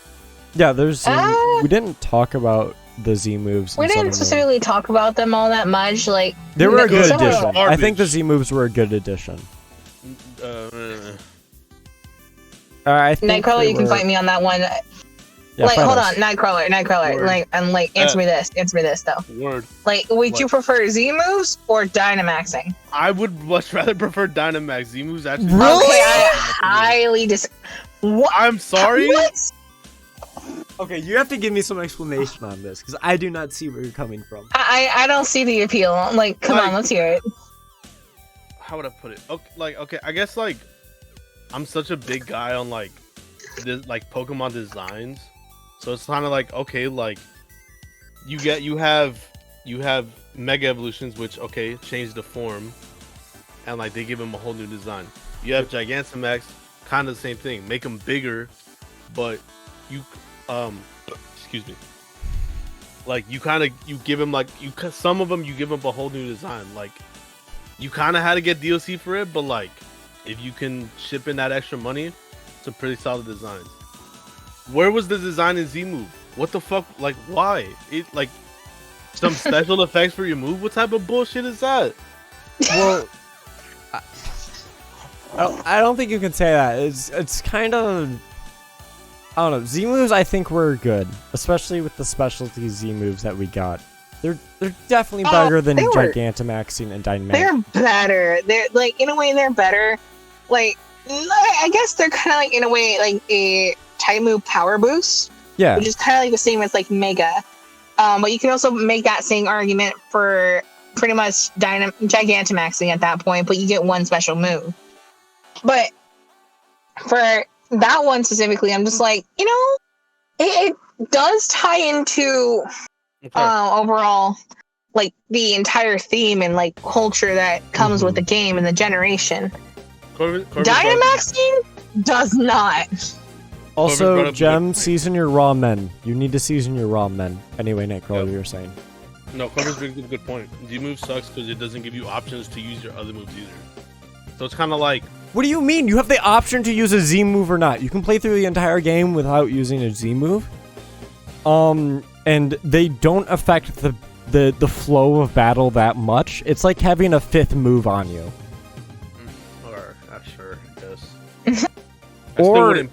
Yeah, there's Ah. we didn't talk about the Z moves. We in Sun didn't and Moon. specifically talk about them all that much. Like They were a good some of them- addition. I think the Z moves were a good addition. I think Nightcrawler, they you can were- fight me on that one. Yeah, like, fight hold us. on, Nightcrawler. Word. Like, and like, answer me this though. Word. Like, would What? you prefer Z moves or Dynamaxing? I would much rather prefer Dynamax. Z moves actually. Really? Okay, I highly What? I'm sorry. What? Okay, you have to give me some explanation on this because I do not see where you're coming from. I don't see the appeal. Like, come Like- on, let's hear it. How would I put it? Okay, I guess like I'm such a big guy on like Pokemon designs, so it's kind of like okay, like you have Mega Evolutions, which okay change the form, and like they give them a whole new design. You have Gigantamax, kind of the same thing, make them bigger, but you excuse me, like you give them like some of them you give them a whole new design, like. You kind of had to get DLC for it, but like, if you can ship in that extra money, it's a pretty solid design. Where was the design in Z Move? What the fuck? Like, why? It like some special effects for your move? What type of bullshit is that? Well, I don't think you can say that. It's kind of, I don't know. Z moves I think were good, especially with the specialty Z moves that we got. They're definitely better than they were- Gigantamaxing and Dynamax. They're better. They're like in a way they're better. Like I guess they're kind of like in a way like a type move power boost, Yeah, which is kind of like the same as like Mega. But you can also make that same argument for pretty much Gigantamaxing at that point, but you get one special move. But for that one specifically, I'm just like, it does tie into overall like the entire theme and like culture that comes with the game and the generation. Dynamaxing does not. also, Gem, season your raw men. You need to season your raw men. Anyway, Nightcrawler, you were saying. No, Corvin's brings up a good point. Z move sucks because it doesn't give you options to use your other moves either. So it's kind of like, What do you mean? You have the option to use a Z move or not. You can play through the entire game without using a Z move. And they don't affect the flow of battle that much. It's like having a 5th move on you. or sure, I guess. Or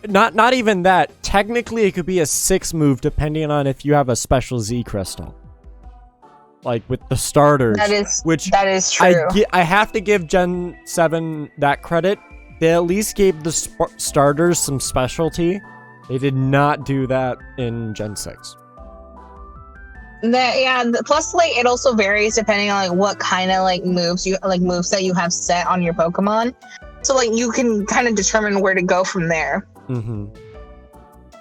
not even that. Technically, it could be a 6th move depending on if you have a special Z crystal. Like with the starters, That is true. I have to give Gen 7 that credit. They at least gave the starters some specialty. They did not do that in Gen 6. Plus, like, it also varies depending on like what kind of like moves that you have set on your Pokemon. So like you can kind of determine where to go from there. Mm-hmm.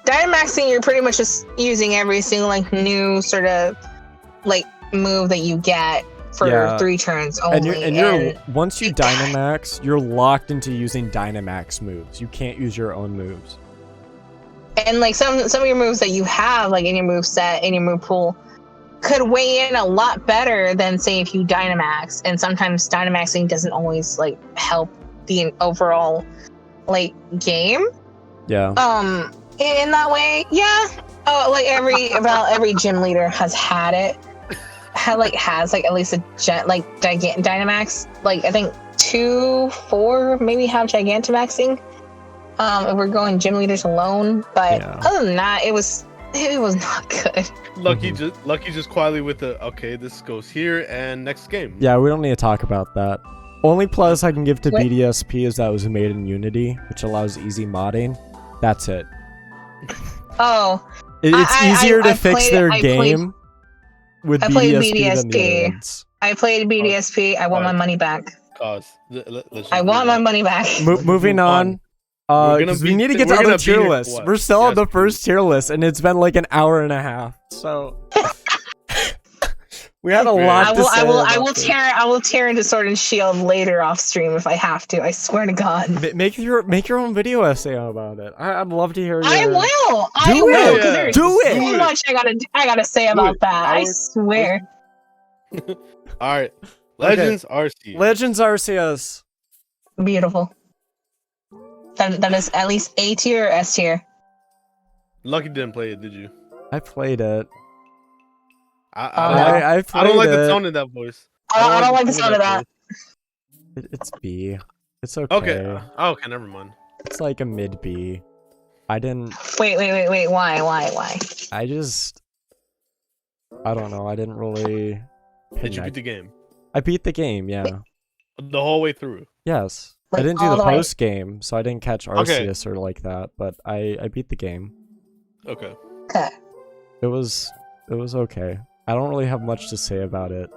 Dynamaxing, you're pretty much just using every single like new sort of like move that you get for 3 turns only. And you're once you Dynamax, you're locked into using Dynamax moves. You can't use your own moves. And like some of your moves that you have like in your move set, in your move pool, could weigh in a lot better than say if you Dynamax. And sometimes Dynamaxing doesn't always like help the overall like game. Yeah. In that way, yeah. Oh, like every gym leader has had it. Has at least a Dynamax. Like I think 2, 4 maybe have Gigantamaxing. If we're going gym leaders alone, but other than that, it was not good. Lucky just quietly with the okay, this goes here and next game. Yeah, we don't need to talk about that. Only plus I can give to BDSP is that it was made in Unity, which allows easy modding. That's it. Oh, it's easier to fix their game with BDSP than the other ones. I played BDSP. I want my money back. I want my money back. Moving on. Because we need to get to other tier lists. We're still on the first tier list, and it's been like an hour and a half. So we had a lot to say. I will tear into Sword and Shield later off stream if I have to. I swear to God. Make your own video essay about it. I'd love to hear. I will. Do it. So much I gotta say about that. I swear. All right, Legends Arceus. Legends Arceus. Beautiful. That is at least A tier or S tier. Lucky didn't play it, did you? I played it. I don't like the tone in that voice. I don't like the sound of that. It's B. It's okay. Okay, never mind. It's like a mid B. I didn't. Wait. Why? I don't know. I didn't really. Did you beat the game? I beat the game. Yeah. The whole way through. Yes. I didn't do the post game, so I didn't catch Arceus or like that. But I beat the game. Okay. It was okay. I don't really have much to say about it.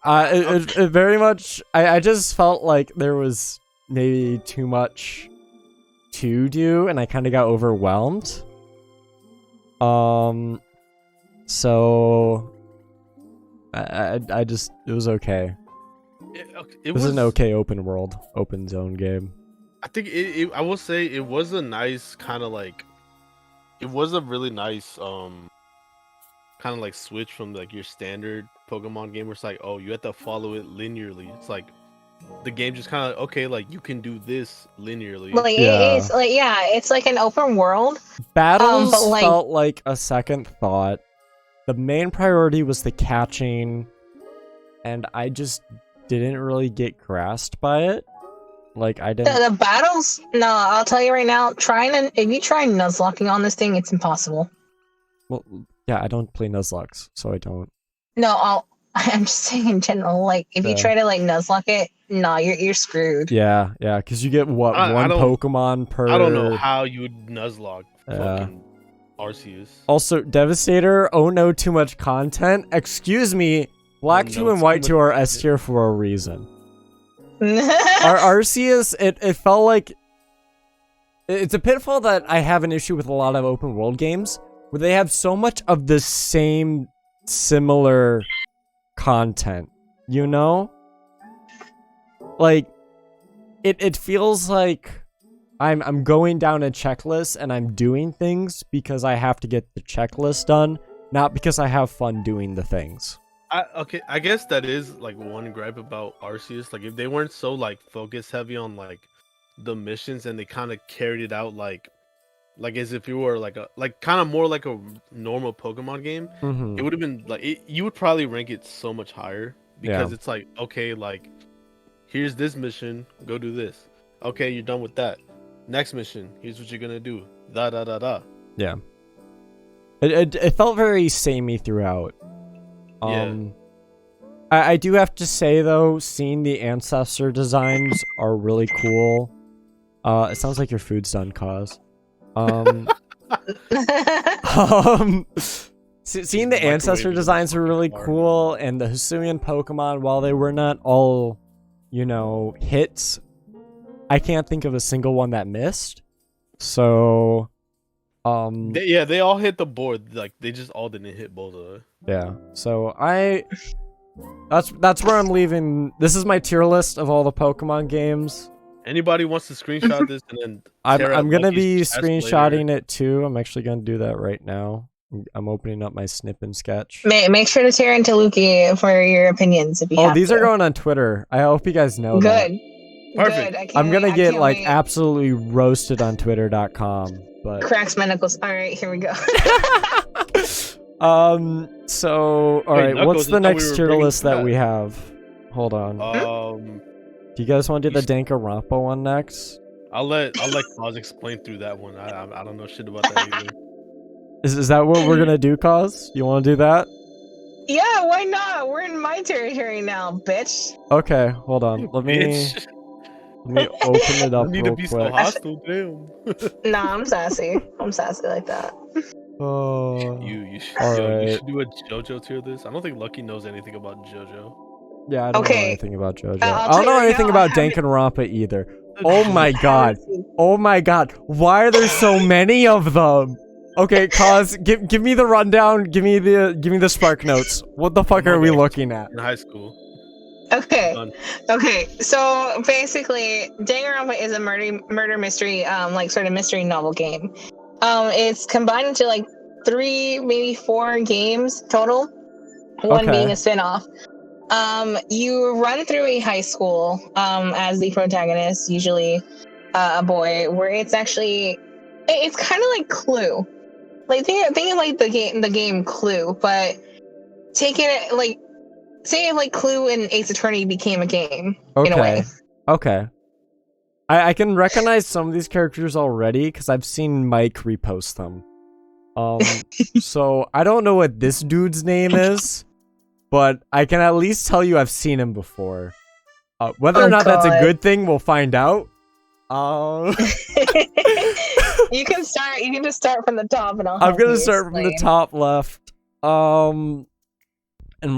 It very much. I just felt like there was maybe too much to do, and I kind of got overwhelmed. So I just it was okay. It was an okay open zone game. I think I will say it was a nice kind of like. It was a really nice kind of like switch from like your standard Pokemon game where it's like, oh, you have to follow it linearly. It's like the game just kind of okay, like you can do this linearly. Like it's like it's like an open world. Battles felt like a second thought. The main priority was the catching, and I just didn't really get grasped by it. Like I didn't. The battles? No, I'll tell you right now. If you try Nuzlocking on this thing, it's impossible. Well, yeah, I don't play Nuzlocks, so I don't. No, I'm just saying in general. Like if you try to like Nuzlock it, no, you're screwed. Yeah, because you get one Pokemon per. I don't know how you would Nuzlocke fucking Arceus. Also, Devastator. Oh no, too much content. Excuse me. Black 2 and White 2 are S tier for a reason. Our Arceus, it felt like it's a pitfall that I have an issue with a lot of open world games where they have so much of the same similar content, you know? Like it feels like I'm going down a checklist and I'm doing things because I have to get the checklist done, not because I have fun doing the things. I guess that is like one gripe about Arceus. Like if they weren't so like focus heavy on like the missions and they kind of carried it out like as if you were like kind of more like a normal Pokemon game, it would have been like you would probably rank it so much higher because it's like, okay, like here's this mission, go do this. Okay, you're done with that. Next mission, here's what you're gonna do. Da da da da. Yeah. It felt very samey throughout. I do have to say though, seeing the ancestor designs are really cool. It sounds like your food's done, Cause. Seeing the ancestor designs were really cool, and the Hisuian Pokemon, while they were not all, hits, I can't think of a single one that missed. So, they all hit the board. Like they just all didn't hit bullseye. Yeah. So that's where I'm leaving. This is my tier list of all the Pokemon games. Anybody wants to screenshot this and then I'm gonna be screenshotting it too. I'm actually gonna do that right now. I'm opening up my snip and sketch. Make sure to tear into Luky for your opinions if you have these to. are going on Twitter. I hope you guys know that. Perfect. Good. I'm gonna get like wait. absolutely roasted on Twitter.com. But Cracks Manacles. All right, here we go. So all right, Knuckles, what's the I thought we next were tier bringing list that that. we have? Hold on. Do you guys want to do the Danganronpa one next? I'll let Oz explain through that one. I don't know shit about that either. Is that what we're gonna do, Cause? You want to do that? Yeah, why not? We're in my territory now, bitch. Okay, hold on. Let me Bitch. open it up I need real to be quick. so hostile, damn. Nah, I'm sassy. I'm sassy like that. Oh, You should, All you right. should do a JoJo tier list. I don't think Lucky knows anything about JoJo. yeah, I don't know Okay. anything about JoJo. I'll I tell don't you know right anything now, I about haven't- Danganronpa either. Oh my god. Oh my god. Why are there so many of them? Okay, Cause, give me the rundown. Give me the spark notes. What the fuck are we looking at? In high school. Okay. Done. Okay. So basically, Danganronpa is a murder mystery, like sort of mystery novel game. It's combined into like 3, maybe 4 games total. One Okay. being a spin-off. You run through a high school as the protagonist, usually a boy, where it's actually it's kind of like Clue. Like think of like the game Clue, but taking it like say if like Clue and Ace Attorney became a game in a way. Okay. I can recognize some of these characters already because I've seen Mike repost them. So I don't know what this dude's name is, but I can at least tell you I've seen him before. Whether or not that's a God. good thing, we'll find out. You can just start from the top and I'm gonna start from the top left. And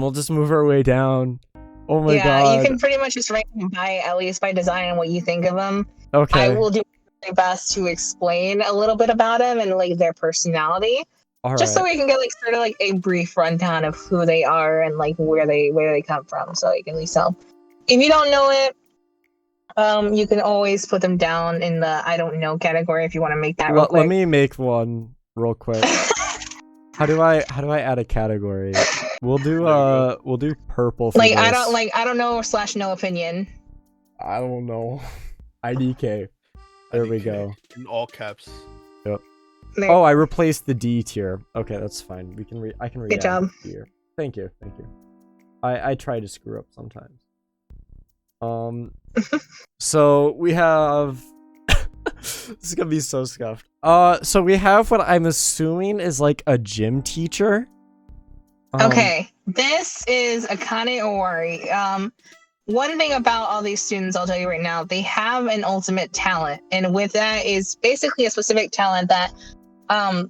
we'll just move our way down. Oh my god. You can pretty much just rank them by at least by design and what you think of them. Okay. I will do my best to explain a little bit about them and like their personality, All just so right. we can get like sort of like a brief rundown of who they are and like where they come from, so you can at least tell. If you don't know it, you can always put them down in the I don't know category if you want to make that real quick. Let me make one real quick. How do I add a category? We'll do purple for like this. I don't know / no opinion. I don't know. IDK. There we IDK, go. In all caps. There. Oh, I replaced the D tier. Okay, that's fine. I can read Good job. here. Thank you. I try to screw up sometimes. So we have this is gonna be so scuffed. So we have what I'm assuming is like a gym teacher. Okay, this is Akane Owari. One thing about all these students, I'll tell you right now, they have an ultimate talent, and with that is basically a specific talent that kind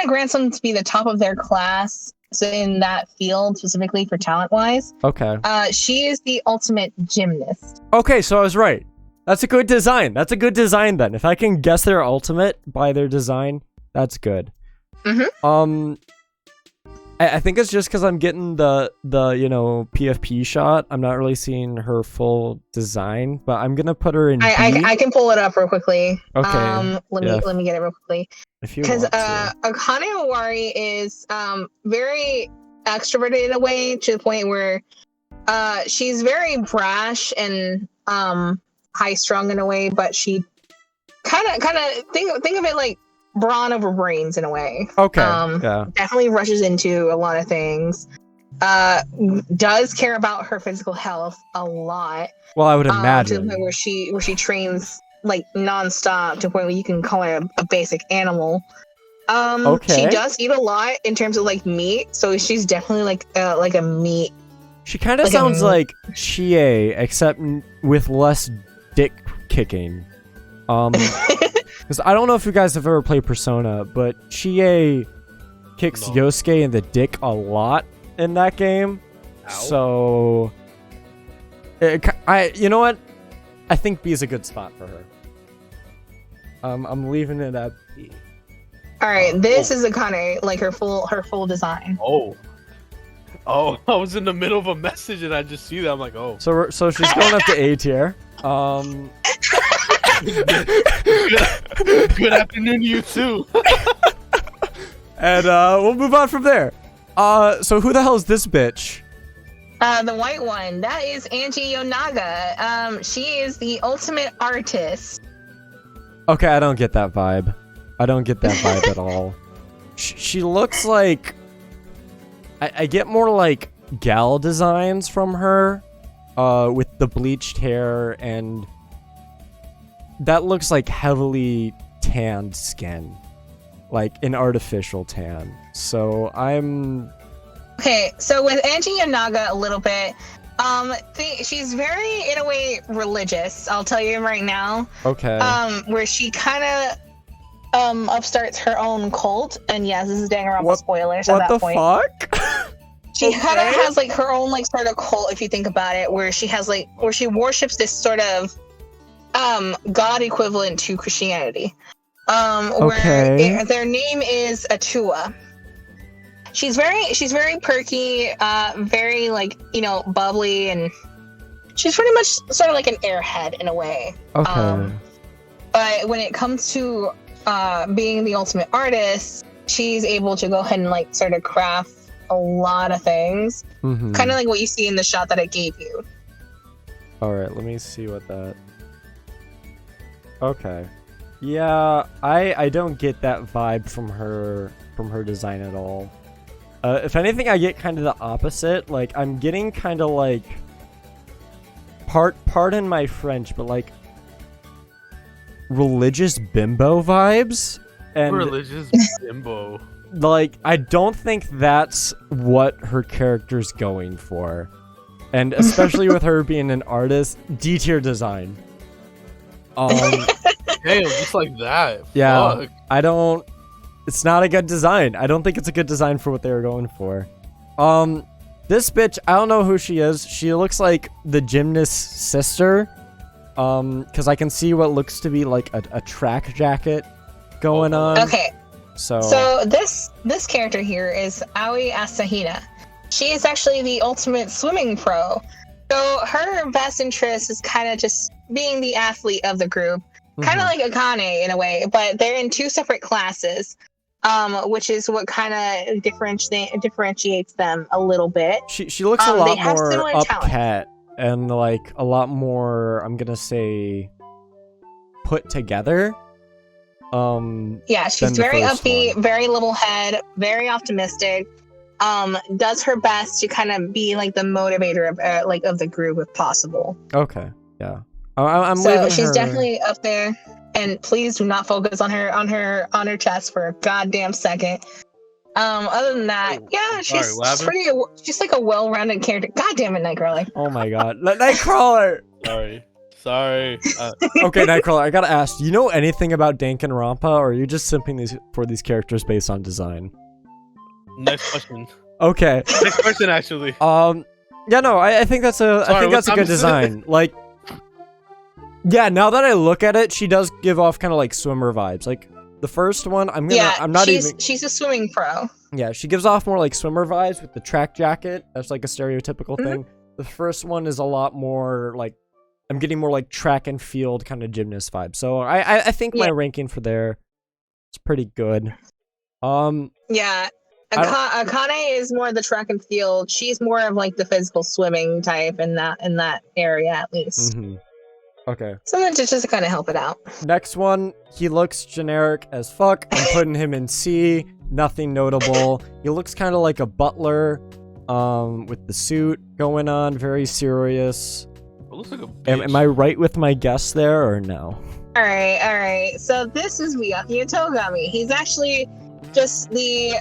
of grants them to be the top of their class. So in that field, specifically for talent-wise, Okay. she is the ultimate gymnast. Okay, so I was right. That's a good design. That's a good design then. If I can guess their ultimate by their design, that's good. Mhm. I think it's just because I'm getting the PFP shot. I'm not really seeing her full design, but I'm gonna put her in. I can pull it up real quickly. Okay. Let me get it real quickly. If you Because want to. Akane Owari is very extroverted in a way, to the point where she's very brash and high strung in a way, but she kind of think of it like brawn over brains in a way. Okay. Yeah. Definitely rushes into a lot of things. Does care about her physical health a lot. Well, I would To the imagine. point where she trains like nonstop, to the point where you can call her a basic animal. Okay. She does eat a lot in terms of like meat, so she's definitely like a meat. She kind of like sounds like Chie, except with less dick kicking. Because I don't know if you guys have ever played Persona, but Chie kicks No. Yosuke in the dick a lot in that game. Ow. So, you know what? I think B is a good spot for her. I'm leaving it at B. All right, this is Akane, like her full design. Oh, I was in the middle of a message and I just see that. I'm like, oh. So she's going up to A tier. Good afternoon to you too. And we'll move on from there. So who the hell is this bitch? The white one, that is Angie Yonaga. She is the ultimate artist. Okay, I don't get that vibe. I don't get that vibe at all. She looks like... I get more like gal designs from her, with the bleached hair, and that looks like heavily tanned skin. Like an artificial tan. So I'm... Okay, so with Angie Yonaga a little bit, she's very, in a way, religious. I'll tell you right now. Okay. Where she kind of upstarts her own cult, and yes, this is Danganronpa spoilers at What that the point. fuck? She kind of has like her own like sort of cult, if you think about it, where she has like where she worships this sort of god equivalent to Christianity. Where their name is Atua. She's very perky, very like, you know, bubbly, and she's pretty much sort of like an airhead in a way. Okay. But when it comes to being the ultimate artist, she's able to go ahead and like sort of craft a lot of things. Mm-hmm. Kind of like what you see in the shot that I gave you. All right, let me see what that... Okay. Yeah, I don't get that vibe from her design at all. If anything, I get kind of the opposite. Like, I'm getting kind of like... Pardon my French, but like... religious bimbo vibes? And Religious bimbo. like, I don't think that's what her character's going for. And especially with her being an artist, D-tier design. Damn, just like that. Yeah, Fuck. I don't... It's not a good design. I don't think it's a good design for what they were going for. This bitch, I don't know who she is. She looks like the gymnast's sister. Because I can see what looks to be like a track jacket going on. Okay. So this character here is Aoi Asahina. She is actually the ultimate swimming pro. So her best interest is kind of just being the athlete of the group. Kind of like Akane in a way, but they're in two separate classes, which is what kind of differentiates them a little bit. She looks a lot have more similar upcat and like a lot more, I'm gonna say, put together. Yeah, she's than the very first upbeat, one. very level head, very optimistic. Does her best to kind of be like the motivator of the group if possible. Okay, yeah. I'm So leaving she's her... definitely up there. And please do not focus on her chest for a goddamn second. Other than that, yeah, she's she's like a well-rounded character. God damn it, Nightcrawler. Oh my god, Nightcrawler. Sorry. Okay, Nightcrawler, I gotta ask, do you know anything about Danganronpa, or are you just simping for these characters based on design? Next question. Okay. Next question, actually. Yeah, no, I think that's a good design. Like, yeah, now that I look at it, she does give off kind of like swimmer vibes. Like the first one, she's a swimming pro. Yeah, she gives off more like swimmer vibes with the track jacket. That's like a stereotypical thing. The first one is a lot more like, I'm getting more like track and field kind of gymnast vibe. So I think my ranking for there is pretty good. Yeah. Akane is more the track and field. She's more of like the physical swimming type in that area at least. Mm-hmm. Okay. Something to just kind of help it out. Next one, he looks generic as fuck. I'm putting him in C. Nothing notable. He looks kind of like a butler, with the suit going on, very serious. It looks like a bitch. Am I right with my guess there or no? All right. So this is Miyaki Itogami. He's actually just the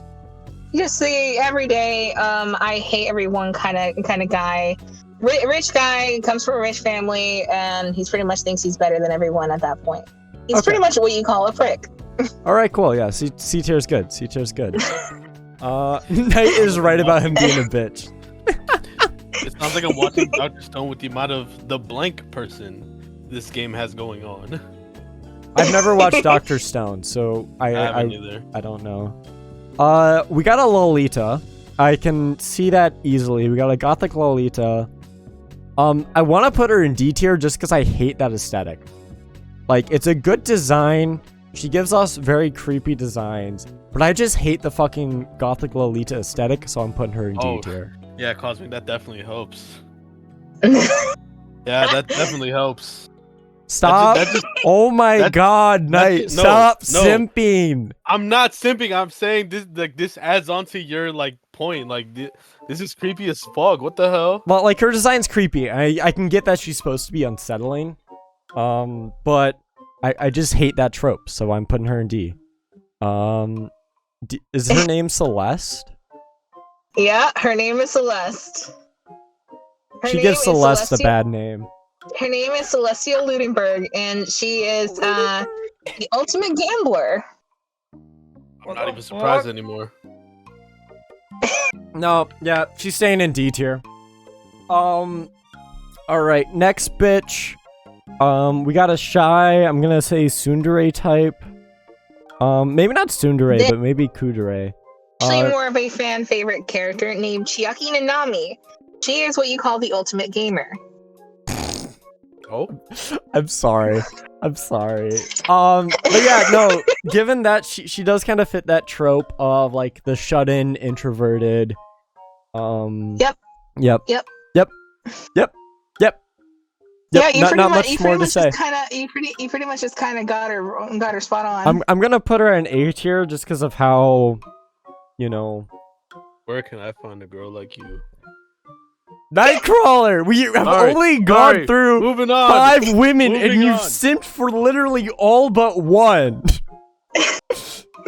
everyday I hate everyone kind of guy. Rich guy, comes from a rich family, and he pretty much thinks he's better than everyone at that point. He's Okay. pretty much what you call a prick. All right, cool. Yeah, C tier's good. C tier's good. Knight is right about him being a bitch. It sounds like I'm watching Dr. Stone with the amount of the blank person this game has going on. I've never watched Dr. Stone, so I haven't either. I don't know. We got a Lolita. I can see that easily. We got a gothic Lolita. I want to put her in D tier just because I hate that aesthetic. Like, it's a good design. She gives us very creepy designs, but I just hate the fucking gothic Lolita aesthetic, so I'm putting her in D tier. Yeah, Cosmic, that definitely helps. Yeah, that definitely helps. Stop! Oh my god, Knight! Stop simping! I'm not simping. I'm saying this. Like, this adds on to your point. Like, this is creepy as fuck. What the hell? Well, like, her design's creepy. I can get that she's supposed to be unsettling, but I just hate that trope, so I'm putting her in D. Is her name Celeste? Yeah, her name is Celeste. She gives Celeste a bad name. Her name is Celestia Ludenberg, and she is the ultimate gambler. I'm not even surprised anymore. No, yeah, she's staying in D tier. Alright, next bitch. We got a shy, I'm gonna say tsundere type. Maybe not tsundere, but maybe kudere. Actually, more of a fan favorite character named Chiaki Nanami. She is what you call the ultimate gamer. Oh, I'm sorry. But yeah, no, given that she does kind of fit that trope of like the shut-in introverted. Yep. Yeah, Not much more to say. You pretty much just kind of got her spot on. I'm gonna put her in A tier just because of how, you know. Where can I find a girl like you? Nightcrawler! We have only gone through 5 women and you've simped for literally all but one.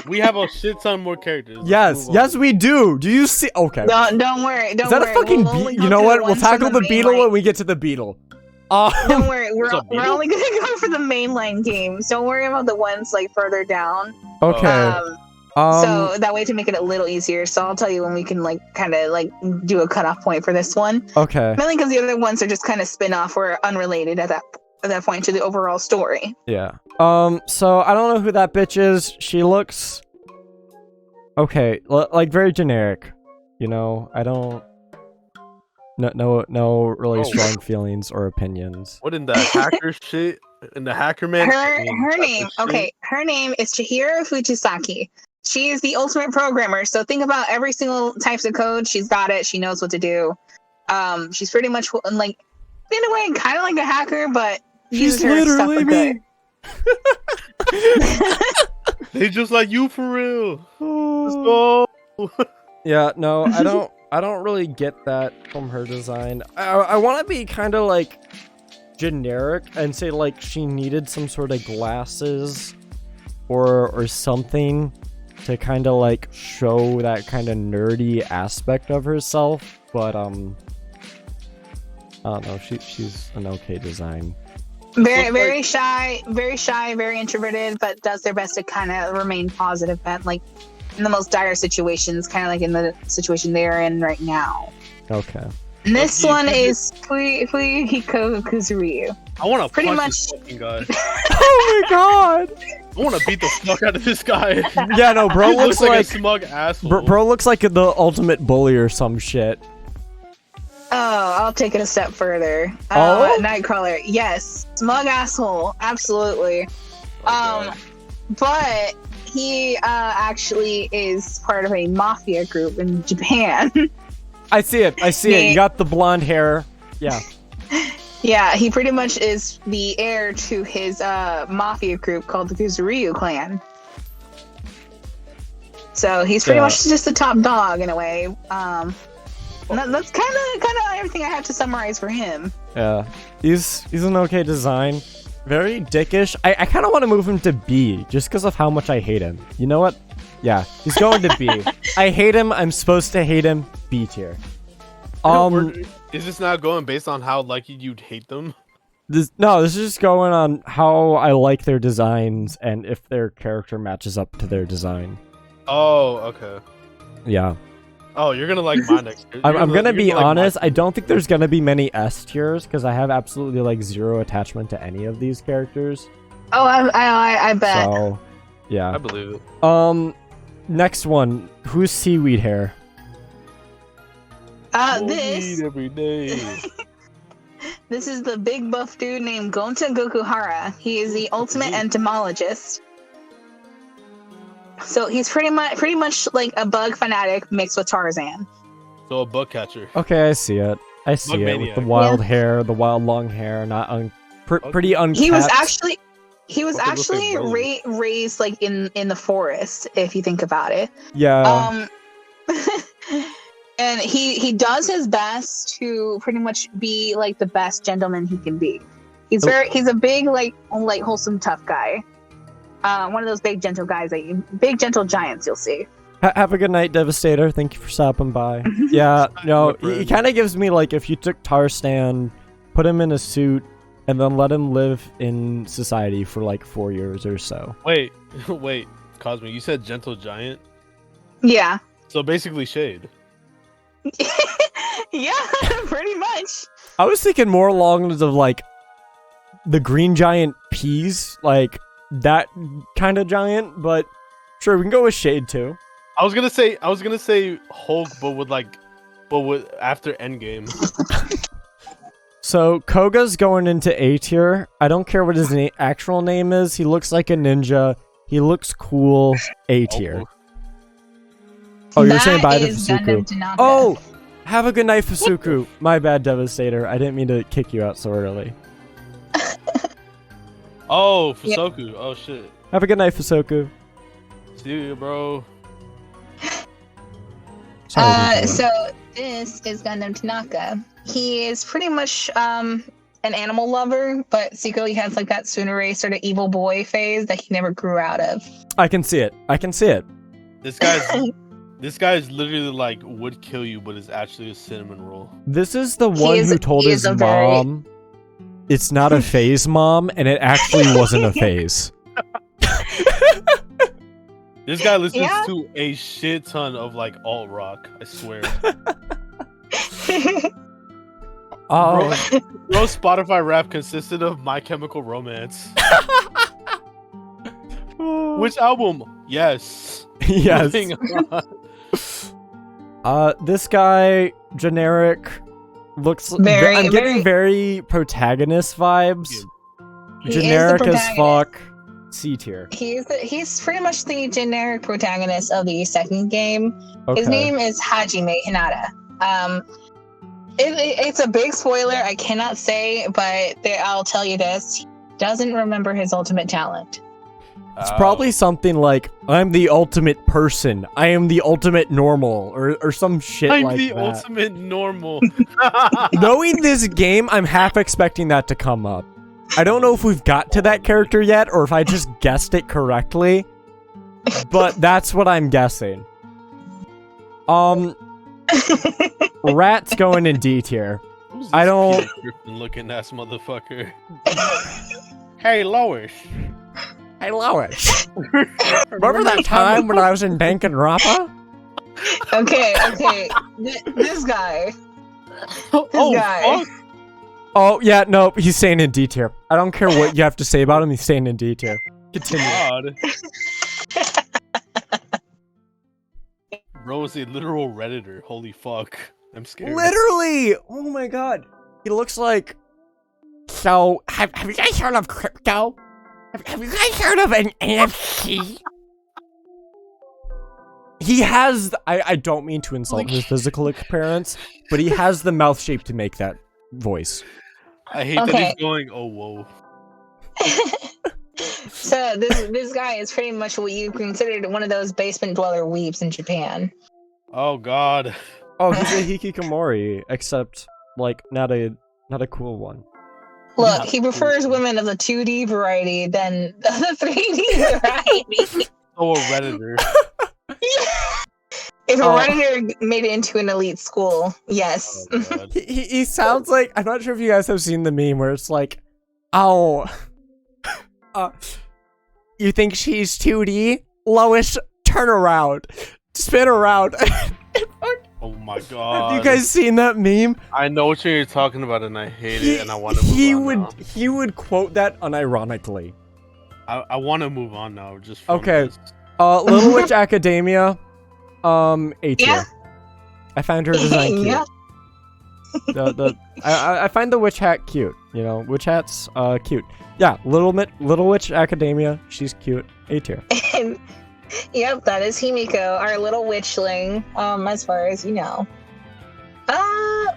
We have a shit ton more characters. Yes, we do. Do you see? Okay. Don't worry. Is that a fucking you know what? We'll tackle the beetle when we get to the beetle. Don't worry. We're only gonna go for the mainline games. Don't worry about the ones like further down. Okay. So that way to make it a little easier. So I'll tell you when we can kind of do a cutoff point for this one. Okay. Mainly because the other ones are just kind of spin-off or unrelated at that point to the overall story. Yeah. So I don't know who that bitch is. She looks okay, like very generic. You know, I don't. No really strong feelings or opinions. What in the hacker shit? In the hacker man? Her name. Okay, her name is Chihiro Fujisaki. She is the ultimate programmer. So think about every single types of code. She's got it. She knows what to do. She's pretty much like, in a way, kind of like a hacker, but she's literally me. They just like you for real. Let's go. Yeah, no, I don't really get that from her design. I want to be kind of like generic and say like she needed some sort of glasses or something to kind of like show that kind of nerdy aspect of herself, but I don't know, she's an okay design. Very shy, very introverted, but does their best to kind of remain positive at like in the most dire situations, kind of like in the situation they're in right now. Okay. And this one is Fuyuhiko Kuzuryu. I want to pretty punch much this fucking guy. Oh my god! I want to beat the fuck out of this guy. Yeah, no, bro looks like a smug asshole. Bro looks like the ultimate bully or some shit. Oh, I'll take it a step further. Nightcrawler, yes, smug asshole, absolutely. But he actually is part of a mafia group in Japan. I see it. You got the blonde hair. Yeah. Yeah, he pretty much is the heir to his mafia group called the Kuzuryu clan. So he's pretty much just the top dog in a way. That's kind of everything I have to summarize for him. Yeah, he's an okay design. Very dickish. I kind of want to move him to B just because of how much I hate him. You know what? Yeah, he's going to B. I hate him. I'm supposed to hate him. B tier. Is this not going based on how likely you'd hate them? This is just going on how I like their designs and if their character matches up to their design. Oh, okay. Yeah. Oh, you're gonna like mine next year. I'm gonna be honest, I don't think there's gonna be many S tiers because I have absolutely like zero attachment to any of these characters. Oh, I bet. So, yeah. I believe it. Next one. Who's Seaweed Hair? This every day. this is the big buff dude named Gonta Gokuhara. He is the ultimate entomologist. So he's pretty much like a bug fanatic mixed with Tarzan. So a bug catcher. Okay, I see it. I see Bug it with maniac. the wild hair, the wild long hair, not pretty unkept. He was actually Okay, raised like in the forest, if you think about it. Yeah. And he does his best to pretty much be like the best gentleman he can be. He's a big like wholesome tough guy. One of those big gentle guys big gentle giants you'll see. Have a good night, Devastator. Thank you for stopping by. Yeah, no, he kind of gives me like if you took Tarstan, put him in a suit, and then let him live in society for like 4 years or so. Wait, Cosmic, you said gentle giant? Yeah. So basically Shade. Yeah, pretty much. I was thinking more along lines of like the green giant peas, like that kind of giant, but sure, we can go with Shade too. I was gonna say Hulk, but with after Endgame. So Koga's going into A tier. I don't care what his actual name is. He looks like a ninja. He looks cool. A tier. Oh, you're saying bye to Fusuku. Oh, have a good night, Fusuku. My bad, Devastator. I didn't mean to kick you out so early. Oh, Fusoku. Yep. Oh shit. Have a good night, Fusoku. See you, bro. So this is Gundam Tanaka. He is pretty much an animal lover, but secretly has like that Tsunade sort of evil boy phase that he never grew out of. I can see it. This guy's literally like would kill you, but is actually a cinnamon roll. This is the one who told his mom it's not a phase, Mom, and it actually wasn't a phase. This guy listens to a shit ton of like alt rock, I swear. Oh, bro, Spotify rap consisted of My Chemical Romance. Which album? Yes. Yes. This guy, generic, looks I'm getting very protagonist vibes. Generic as fuck. C tier. He's pretty much the generic protagonist of the second game. Okay. His name is Hajime Hinata. It's a big spoiler. I cannot say, but I'll tell you this: he doesn't remember his ultimate talent. It's probably something like, I'm the ultimate person. I am the ultimate normal, or some shit like that. I'm the ultimate normal. Knowing this game, I'm half expecting that to come up. I don't know if we've got to that character yet, or if I just guessed it correctly, but that's what I'm guessing. Rat's going in D tier. I don't... looking ass motherfucker. Hey, Lois. Hey, Lois. Remember that time when I was in Danganronpa? Okay. This guy. This guy. Fuck. Oh, yeah, no, he's staying in D tier. I don't care what you have to say about him, he's staying in D tier. Continue. God. Bro is a literal Redditor. Holy fuck. I'm scared. Literally! Oh my god. He looks like... So, have you guys heard of crypto? Have you guys heard of an NFT? He has... I don't mean to insult his physical appearance, but he has the mouth shape to make that voice. I hate that he's going, oh, whoa. So this guy is pretty much what you considered one of those basement dweller weebs in Japan. Oh god. Oh, he's a hikikomori, except like not a cool one. Look, he prefers women of the 2D variety than the 3D variety. Oh, a Redditor. If a Redditor made it into an elite school, yes. Oh, he sounds like, I'm not sure if you guys have seen the meme where it's like, Oh. You think she's 2D? Lois, turn around. Spin around. Oh my god. Have you guys seen that meme? I know what you're talking about and I hate it and I want to move on now. He would quote that unironically. I want to move on now. Just from okay. this. Little Witch Academia. A tier. Yeah. I find her design cute. Yeah. I find the witch hat cute. You know, witch hat's cute. Yeah, Little Witch Academia. She's cute. A tier. Yep, that is Himiko, our little witchling. As far as you know. Yeah,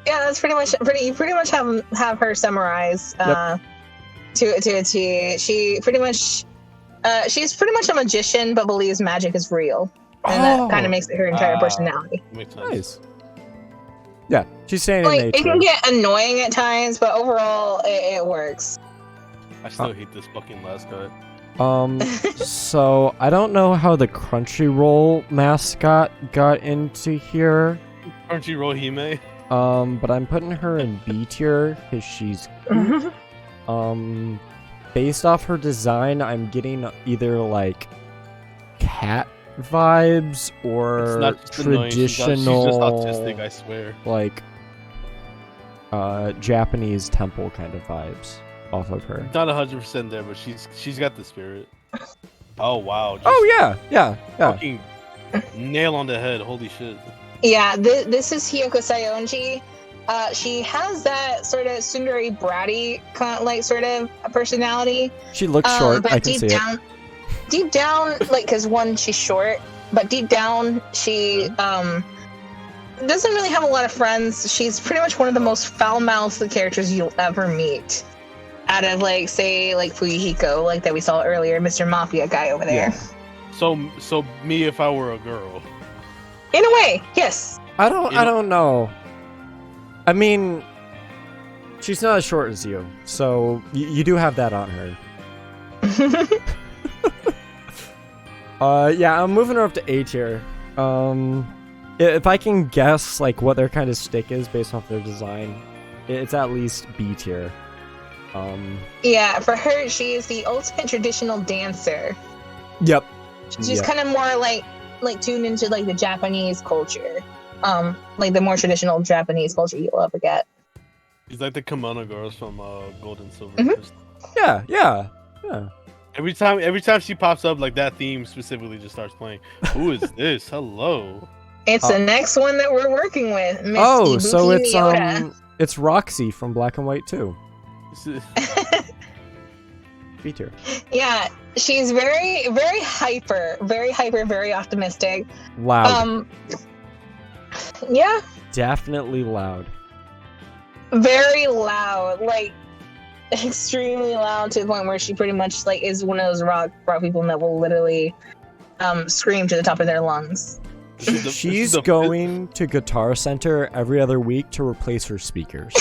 that's pretty much you pretty much have her summarized. To a T. She pretty much. She's pretty much a magician, but believes magic is real, and that kind of makes it her entire personality. Makes sense. Nice. Yeah, she's saying Like, in it can get annoying at times, but overall, it works. I still hate this fucking last guy. So I don't know how the Crunchyroll mascot got into here. Crunchyroll Hime. But I'm putting her in B tier because she's cute. Based off her design, I'm getting either like cat vibes or traditional. She's just autistic, I swear. Like Japanese temple kind of vibes off of her. Not 100% there, but she's got the spirit. Oh wow. Just Yeah. fucking nail on the head. Holy shit. Yeah, this is Hiyoko Sayonji. She has that sort of tsundere bratty sort of personality. She looks short. But I can see it. Deep down, like, because one, she's short, but deep down, she doesn't really have a lot of friends. She's pretty much one of the most foul-mouthed characters you'll ever meet. Out of, like, say, like Fuyuhiko, like that we saw earlier, Mr. Mafia guy over there. Yeah. So me if I were a girl. In a way, yes. I don't know. I mean, she's not as short as you, so you do have that on her. Yeah, I'm moving her up to A tier. If I can guess like what their kind of stick is based off their design, it's at least B tier. Yeah, for her, she is the ultimate traditional dancer. Yep. She's kind of more like tuned into like the Japanese culture. Like the more traditional Japanese culture you'll ever get. She's like the kimono girls from Gold and Silver. Yeah. Every time she pops up, like that theme specifically just starts playing. Who is this? Hello. It's the next one that we're working with. Miss Oh, Ibuki so it's Miura. it's Roxy from Black and White 2. B tier. Yeah, she's very, very hyper, very optimistic. Loud. Yeah, Definitely loud. very loud, like extremely loud to the point where she pretty much like is one of those rock people that will literally scream to the top of their lungs. She's going to Guitar Center every other week to replace her speakers.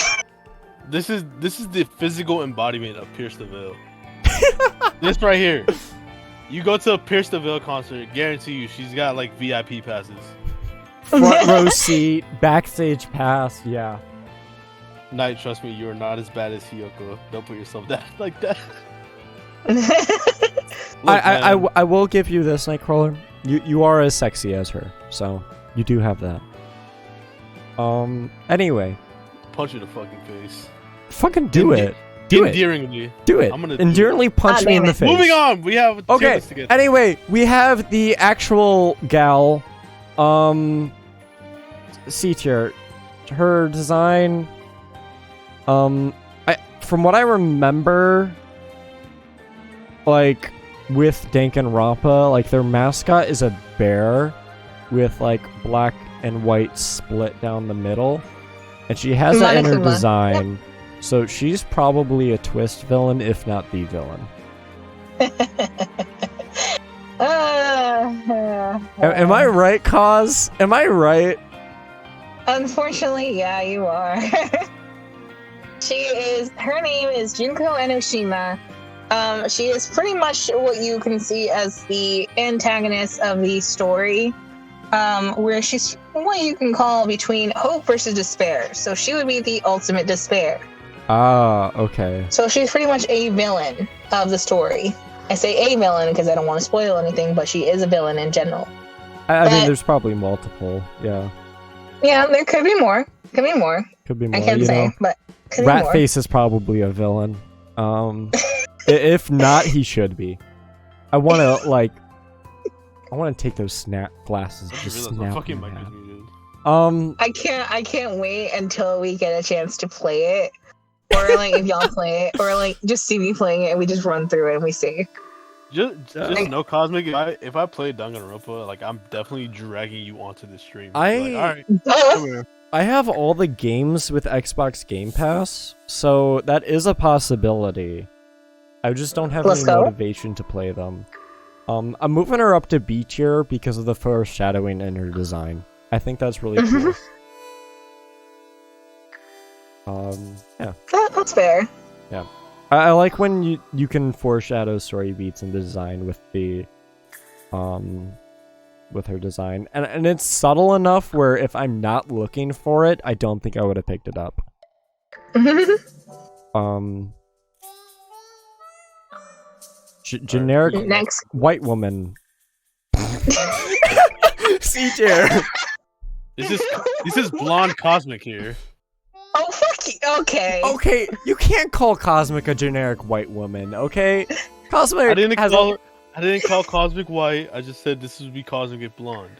This is the physical embodiment of Pierce the Veil. This right here. You go to a Pierce the Veil concert, guarantee you she's got like VIP passes. Front row seat, backstage pass, yeah. Knight, trust me, you are not as bad as Hiyoko. Don't put yourself down like that. Look, I will give you this, Nightcrawler. You are as sexy as her, so you do have that. Anyway. Punch you in the fucking face. Fucking do it. Do it. Endearingly. Do it. I'm gonna Endearingly punch me in the face. Moving on. We have okay. Anyway, we have the actual gal. C tier. Her design. From what I remember, like with Danganronpa, like their mascot is a bear with like black and white split down the middle, and she has that in her design. So she's probably a twist villain, if not the villain. Am I right, Cause? Am I right? Unfortunately, yeah, you are. Her name is Junko Enoshima. She is pretty much what you can see as the antagonist of the story, where she's what you can call between hope versus despair. So she would be the ultimate despair. Ah, okay. So she's pretty much a villain of the story. I say a villain because I don't want to spoil anything, but she is a villain in general. I mean, there's probably multiple. Yeah. Yeah, there could be more. Could be more. Could be more. I can't say, but could be more. Ratface is probably a villain. If not, he should be. I want to take those snap glasses. Just snap fucking them mic in is half. muted. I can't wait until we get a chance to play it, or like if y'all play it, or like just see me playing it and we just run through it and we see. Just no Cosmic. If I play Danganronpa, like I'm definitely dragging you onto the stream. I- Like, all right, come here. I have all the games with Xbox Game Pass, so that is a possibility. I just don't have Let's any go. motivation to play them. I'm moving her up to B tier because of the foreshadowing in her design. I think that's really cool. Yeah. That's fair. I like when you can foreshadow story beats in the design with the with her design. And it's subtle enough where if I'm not looking for it, I don't think I would have picked it up. Generic Next. white woman. C tier. This is blonde Cosmic here. Oh fuck you. Okay. Okay, you can't call Cosmic a generic white woman, okay? Cosmic I didn't has call Cosmic white. I just said this would be Cosmic if blonde.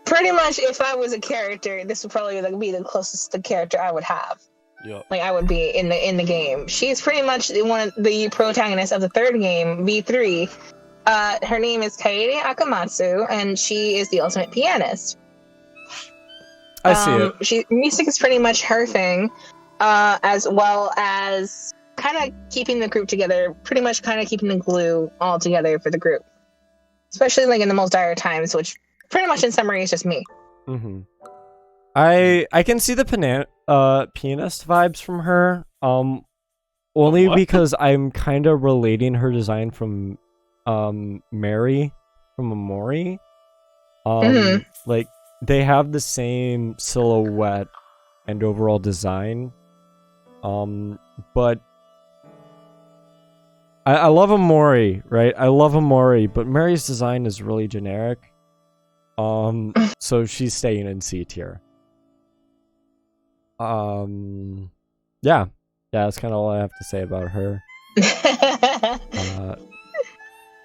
Pretty much, if I was a character, this would probably be the closest to character I would have. Yep. Like I would be in the game. She's pretty much one of the protagonists of the third game, V3. Her name is Kaede Akamatsu, and she is the ultimate pianist. I see it. Music is pretty much her thing, as well as kind of keeping the group together, pretty much kind of keeping the glue all together for the group. Especially like in the most dire times, which pretty much in summary is just me. Mm-hmm. I can see the pianist vibes from her, only What? because I'm kind of relating her design from Mary from Amori. Like they have the same silhouette and overall design, but I love Amori, right? I love Amori, but Mary's design is really generic. So she's staying in C tier. Yeah, that's kind of all I have to say about her.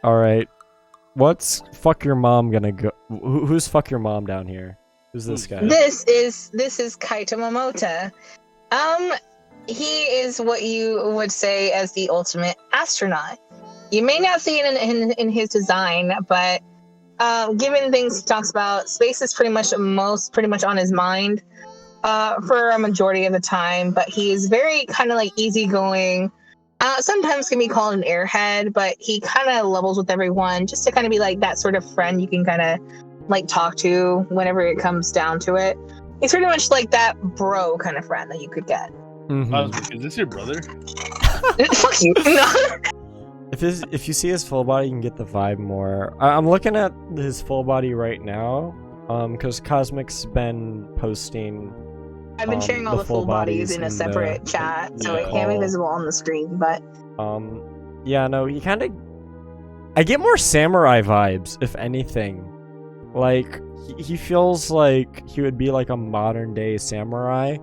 All right, what's fuck your mom gonna go? Who's fuck your mom down here? Who's this guy? This is Kaito Momota. He is what you would say as the ultimate astronaut. You may not see it in his design, but given things he talks about, space is pretty much on his mind for a majority of the time. But he is very kind of like easygoing. Sometimes can be called an airhead, but he kind of levels with everyone just to kind of be like that sort of friend you can kind of like talk to whenever it comes down to it. He's pretty much like that bro kind of friend that you could get. Mhm. Is this your brother? Fuck you. If you see his full body, you can get the vibe more. I'm looking at his full body right now, because Cosmic's been posting. I've been sharing all the full bodies in a separate chat, so it can't be visible on the screen, but yeah, no, he kind of. I get more samurai vibes, if anything. Like he feels like he would be like a modern day samurai.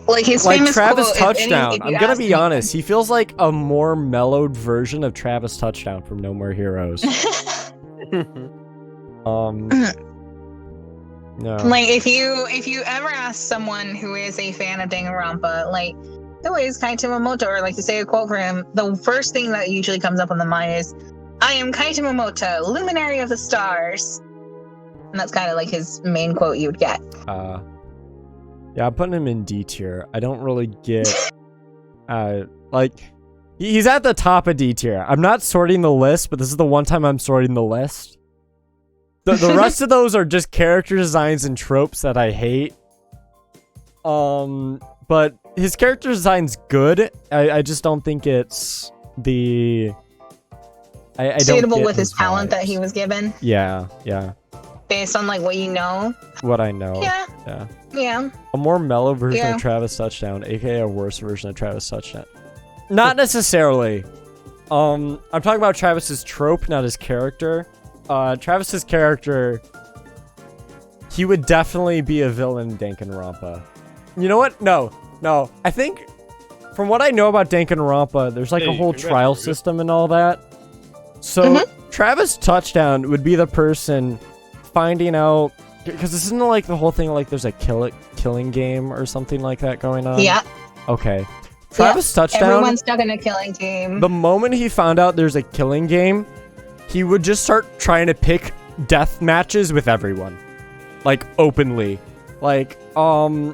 like his Like famous Travis quote, Touchdown. if you I'm gonna ask be me- honest. He feels like a more mellowed version of Travis Touchdown from No More Heroes. No. Like if you ever ask someone who is a fan of Danganronpa, like who is Kaito Momota, or like to say a quote for him, the first thing that usually comes up on the mind is, "I am Kaito Momota, luminary of the stars," and that's kind of like his main quote you would get. Yeah, I'm putting him in D tier. I don't really get like he's at the top of D tier. I'm not sorting the list, but this is the one time I'm sorting the list. The rest of those are just character designs and tropes that I hate. But his character design's good. I just don't think it's the I don't Suitable get with his talent vibes. that he was given. Yeah. based on like what you know. What I know. Yeah. A more mellow version Yeah. of Travis Touchdown, aka a worse version of Travis Touchdown. Not necessarily. I'm talking about Travis's trope, not his character. Travis's character, he would definitely be a villain in Danganronpa. You know what? No. I think, from what I know about Danganronpa, there's like a Hey, whole congrats, trial dude. system and all that. So Travis Touchdown would be the person finding out, because this isn't like the whole thing like there's a killing game or something like that going on. Yeah. Okay. Travis Touchdown. Everyone's stuck in a killing game. The moment he found out there's a killing game, he would just start trying to pick death matches with everyone. Like, openly. Like, to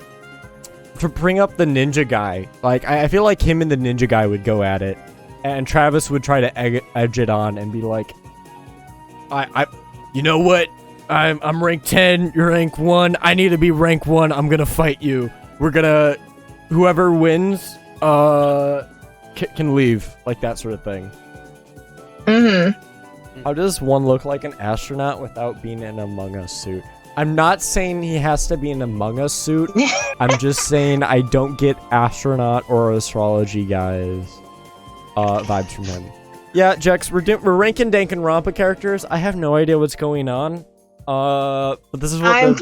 bring up the ninja guy. Like, I feel like him and the ninja guy would go at it. And Travis would try to edge it on and be like, you know what? I'm rank 10, you're rank 1. I need to be rank 1. I'm gonna fight you. Whoever wins, can leave. Like that sort of thing. How does one look like an astronaut without being in an Among Us suit? I'm not saying he has to be in an Among Us suit. I'm just saying I don't get astronaut or astrology guys vibes from him. Yeah, Jex, we're ranking Danganronpa characters. I have no idea what's going on. But this is what I'm the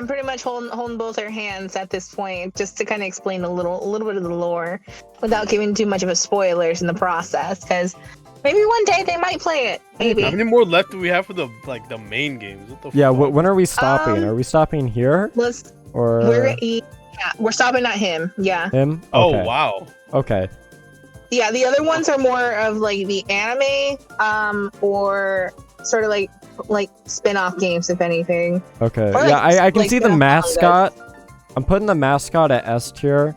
pretty much holding both our hands at this point, just to kind of explain a little bit of the lore, without giving too much of a spoilers in the process. Because maybe one day they might play it. Maybe. How many more left do we have for the main games? What the Yeah, fuck? when are we stopping? Are we stopping here? We're stopping at him. Yeah. Him? Oh Okay. wow. Okay. Yeah. The other ones are more of like the anime, or sort of like spin-off games, if anything. Okay. Or, Yeah, like, I can like see the the mascot. I'm putting the mascot at S tier.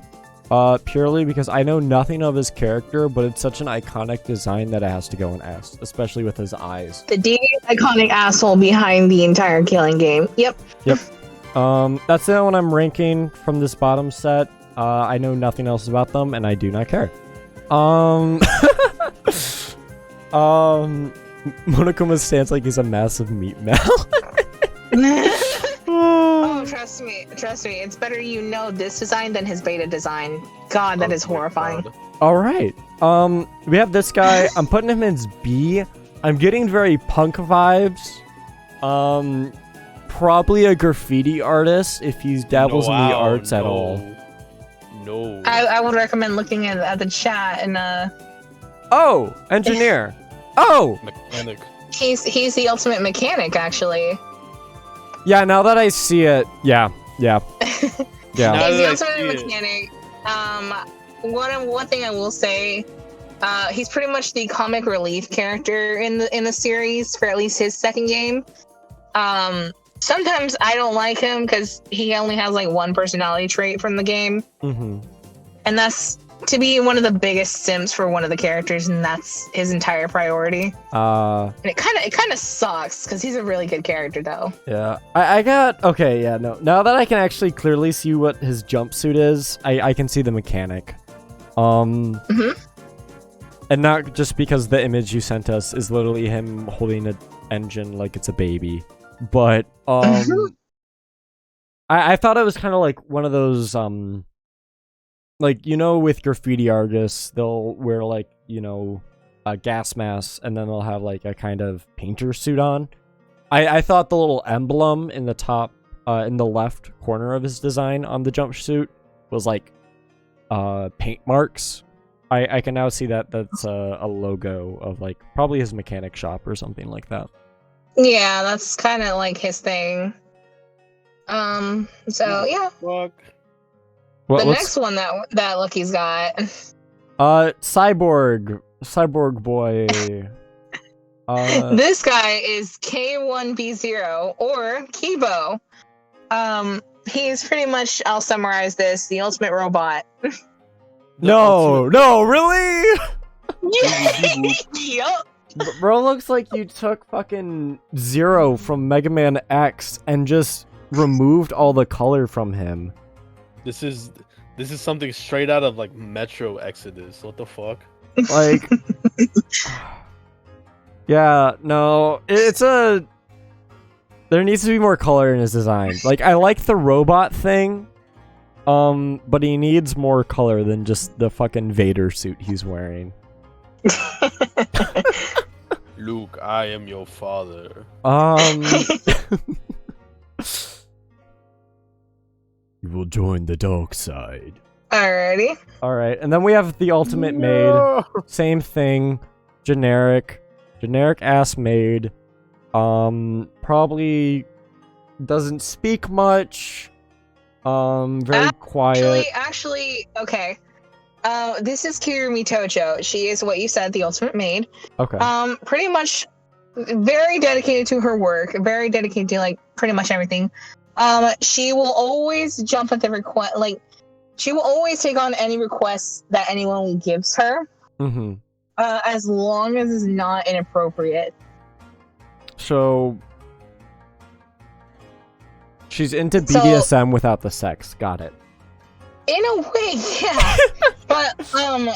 Purely because I know nothing of his character, but it's such an iconic design that it has to go in S, especially with his eyes. The iconic asshole behind the entire killing game. Yep. That's the one I'm ranking from this bottom set. I know nothing else about them, and I do not care. Monokuma stands like he's a massive meat mouth. Oh, trust me. It's better you know this design than his beta design. God, that is horrifying. All right. We have this guy. I'm putting him as B. I'm getting very punk vibes. Probably a graffiti artist if he dabbles in the arts at all. No. I would recommend looking at the chat, and Oh, engineer. Oh, Mechanic. he's the ultimate mechanic, actually. yeah. Now that I see it, yeah. Now He's that the I ultimate see it. mechanic. One thing I will say, he's pretty much the comic relief character in the series for at least his second game. Sometimes I don't like him because he only has like one personality trait from the game, Mm-hmm. and that's to be one of the biggest simps for one of the characters, and that's his entire priority. And it kind of sucks because he's a really good character, though. Yeah. I got okay. Yeah. No. Now that I can actually clearly see what his jumpsuit is, I can see the mechanic. And not just because the image you sent us is literally him holding an engine like it's a baby, but I thought it was kind of like one of those like, you know, with graffiti artists, they'll wear like, you know, a gas mask and then they'll have like a kind of painter suit on. I thought the little emblem in the top in the left corner of his design on the jumpsuit was like paint marks. I can now see that that's a logo of like probably his mechanic shop or something like that. Yeah, that's kind of like his thing. So yeah. Fuck. The next one that Lucky's got. Cyborg boy. This guy is K1B0 or Kibo. He's pretty much, I'll summarize this, the ultimate robot. No, really? Yup. Bro looks like you took fucking Zero from Mega Man X and just removed all the color from him. This is something straight out of like Metro Exodus. What the fuck? Like, yeah, no, it's a. There needs to be more color in his design. Like, I like the robot thing, but he needs more color than just the fucking Vader suit he's wearing. Luke, I am your father. You will join the dark side. Alrighty. All right, and then we have the ultimate maid. Same thing, generic ass maid. Probably doesn't speak much. Very quiet. Actually, okay. This is Kirumi Tojo. She is what you said, the ultimate maid. Okay. Pretty much very dedicated to her work, very dedicated to like pretty much everything. She will always jump at the request, like she will always take on any requests that anyone gives her. Mm-hmm. As long as it's not inappropriate. So she's into BDSM without the sex. Got it. In a way, yeah. But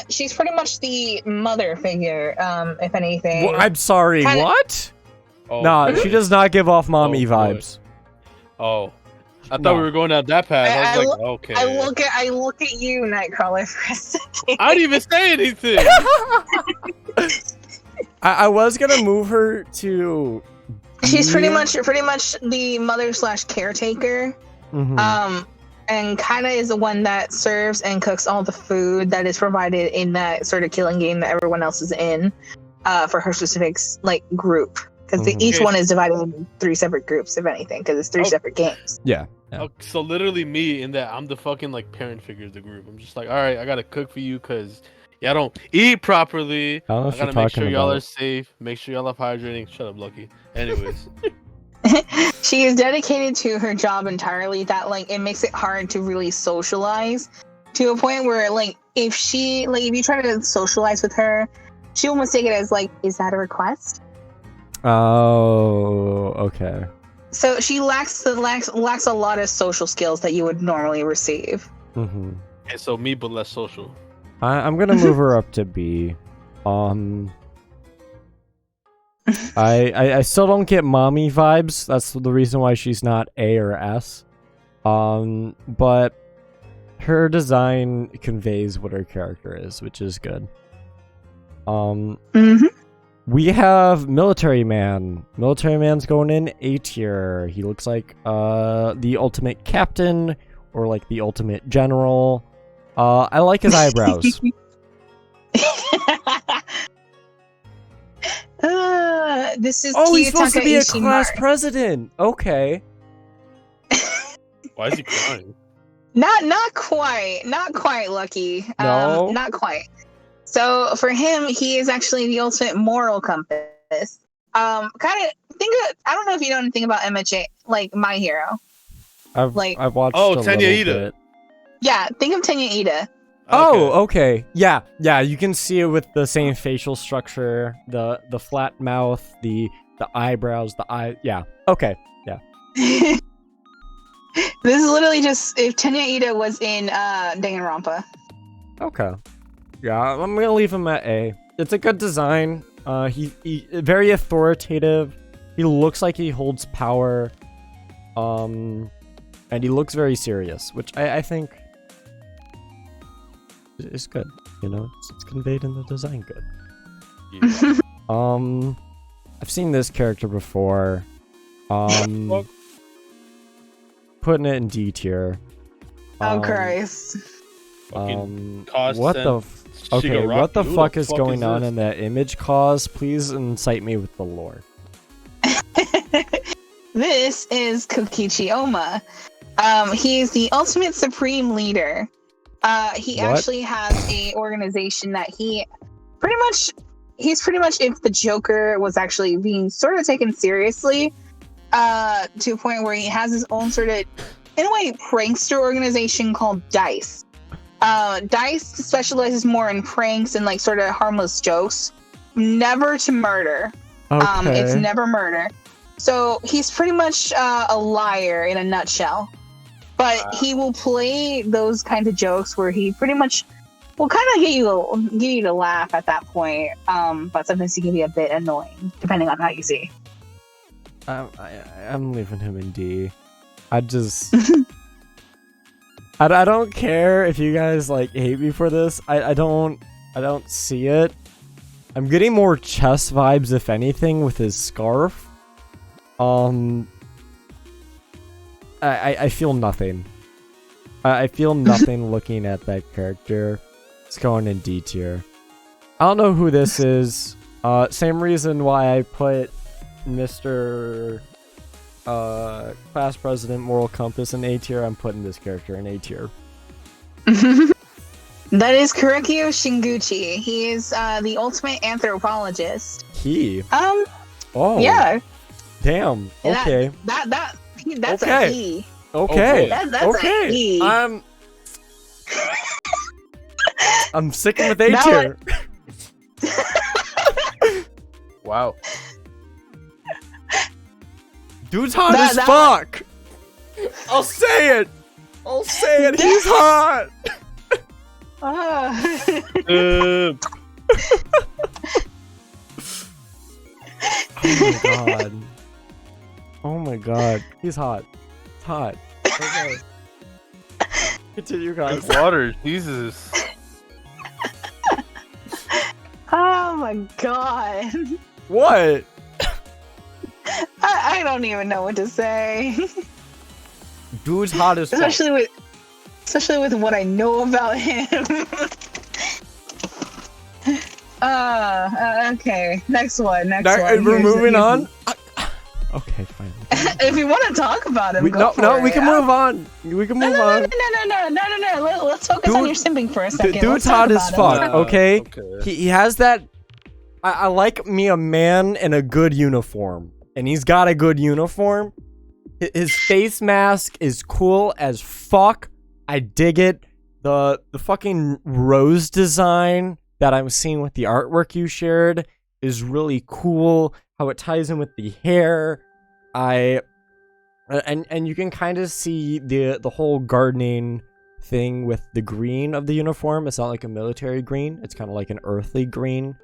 she's pretty much the mother figure, if anything. Well, I'm sorry, what? Oh, Nah, boy. she does not give off mommy Oh, boy. vibes. Oh, I thought No. we were going down that path. I was like, okay. I look at you, Nightcrawler, for a second. I didn't even say anything. I was gonna move her to. She's pretty much the mother / caretaker. Mhm. And kind of is the one that serves and cooks all the food that is provided in that sort of killing game that everyone else is in, for her specific like group, because each Okay. one is divided into 3 separate groups, if anything, because it's 3 separate games. Yeah. Oh, so literally me in that I'm the fucking like parent figure of the group. I'm just like, all right, I gotta cook for you because y'all don't eat properly. I don't know I what you're gotta make talking sure y'all about. are safe. Make sure y'all are hydrating. Shut up, Lucky. Anyways, She is dedicated to her job entirely, that like it makes it hard to really socialize, to a point where like if you try to socialize with her, she will mistake it as like, is that a request? Oh, okay. So she lacks a lot of social skills that you would normally receive. Mm-hmm. and so me, but less social. I'm gonna move her up to B. I still don't get mommy vibes. That's the reason why she's not A or S. But her design conveys what her character is, which is good. Mm-hmm. We have Military Man. Military Man's going in A tier. He looks like the ultimate captain or like the ultimate general. I like his eyebrows. This is Oh, he's supposed to be a Kiyotaka class Ishimori. president. Okay. Why is he crying? Not quite, Lucky. No? Not quite. So for him, he is actually the ultimate moral compass. I don't know if you know anything about MHA, like My Hero. I've watched. Oh, a Tenya little Ida. bit. Yeah, think of Tenya Ida. Oh, okay. Yeah. You can see it with the same facial structure, the flat mouth, the eyebrows, the eye. Yeah. Okay. Yeah. This is literally just if Tenya Ida was in Danganronpa. Okay. Yeah, I'm gonna leave him at A. It's a good design. He very authoritative. He looks like he holds power. And he looks very serious, which I think is good. You know, it's conveyed in the design good. Yeah. I've seen this character before. Fuck. Putting it in D tier. Oh Christ! Fucking What the? Okay, what the Shigaraki? Who fuck is going on this? in that image cause? Please incite me with the lore. This is Kokichi Oma. He's the ultimate supreme leader. He What? actually has a organization that he's pretty much if the Joker was actually being sort of taken seriously, to a point where he has his own sort of, in a way, prankster organization called Dice. Dice specializes more in pranks and like sort of harmless jokes, never to murder. Okay. It's never murder. So he's pretty much a liar in a nutshell. But he will play those kinds of jokes where he pretty much will kind of get you to laugh at that point. But sometimes he can be a bit annoying, depending on how you see. I'm leaving him in D. I just I don't care if you guys like hate me for this. I don't see it. I'm getting more chess vibes if anything with his scarf. I feel nothing. I feel nothing looking at that character. It's going in D tier. I don't know who this is. Same reason why I put Mr. Class President Moral Compass in A tier. I'm putting this character in A tier. That is Kurekyo Shinguchi. He is the ultimate anthropologist. Oh. Yeah. Damn. Okay. That's okay. a he. Okay. That's okay. a he. I'm sticking with A tier. Wow. Dude's hot as fuck. I'll say it. He's hot. Oh my god. He's hot. It's hot. Okay. Continue, guys. Water, Jesus. Oh my god. What? I don't even know what to say. Dude's hot as fuck. Especially with what I know about him. Okay. Next one. We're moving on. Okay, fine. If you want to talk about him, we can move on. We can move on. No. Let's focus on your simping for a second. Dude's hot as fuck. Okay? Okay. He has that. I like me a man in a good uniform, and he's got a good uniform. His face mask is cool as fuck. I dig it. The fucking rose design that I'm seeing with the artwork you shared is really cool. How it ties in with the hair. And you can kind of see the whole gardening thing with the green of the uniform. It's not like a military green. It's kind of like an earthly green.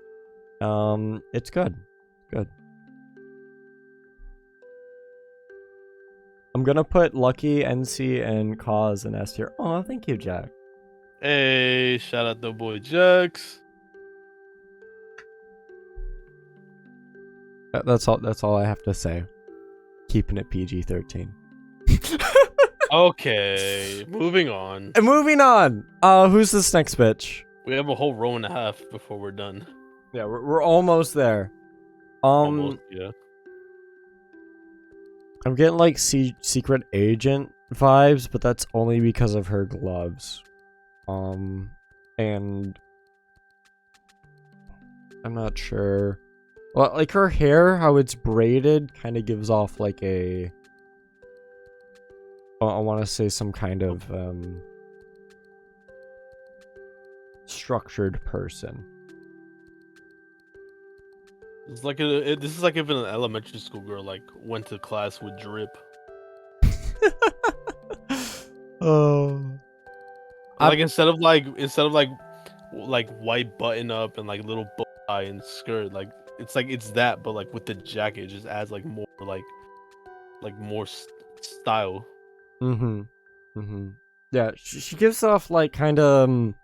It's good. Good. I'm gonna put Lucky, NC, and Cause in S tier. Oh, thank you, Jack. Hey, shout out the boy Jax. That's all I have to say. Keeping it PG-13. Okay, moving on. And moving on. Who's this next bitch? We have a whole row and a half before we're done. Yeah, we're almost there. Almost, yeah. I'm getting like secret agent vibes, but that's only because of her gloves. And I'm not sure. Well, like her hair, how it's braided, kind of gives off like a. I want to say some kind of structured person. It's like this is like if an elementary school girl like went to class with drip. Oh. Like instead of like white button up and like little bow tie and skirt, like it's that, but like with the jacket, it just adds like more style. Yeah, she gives off like kind of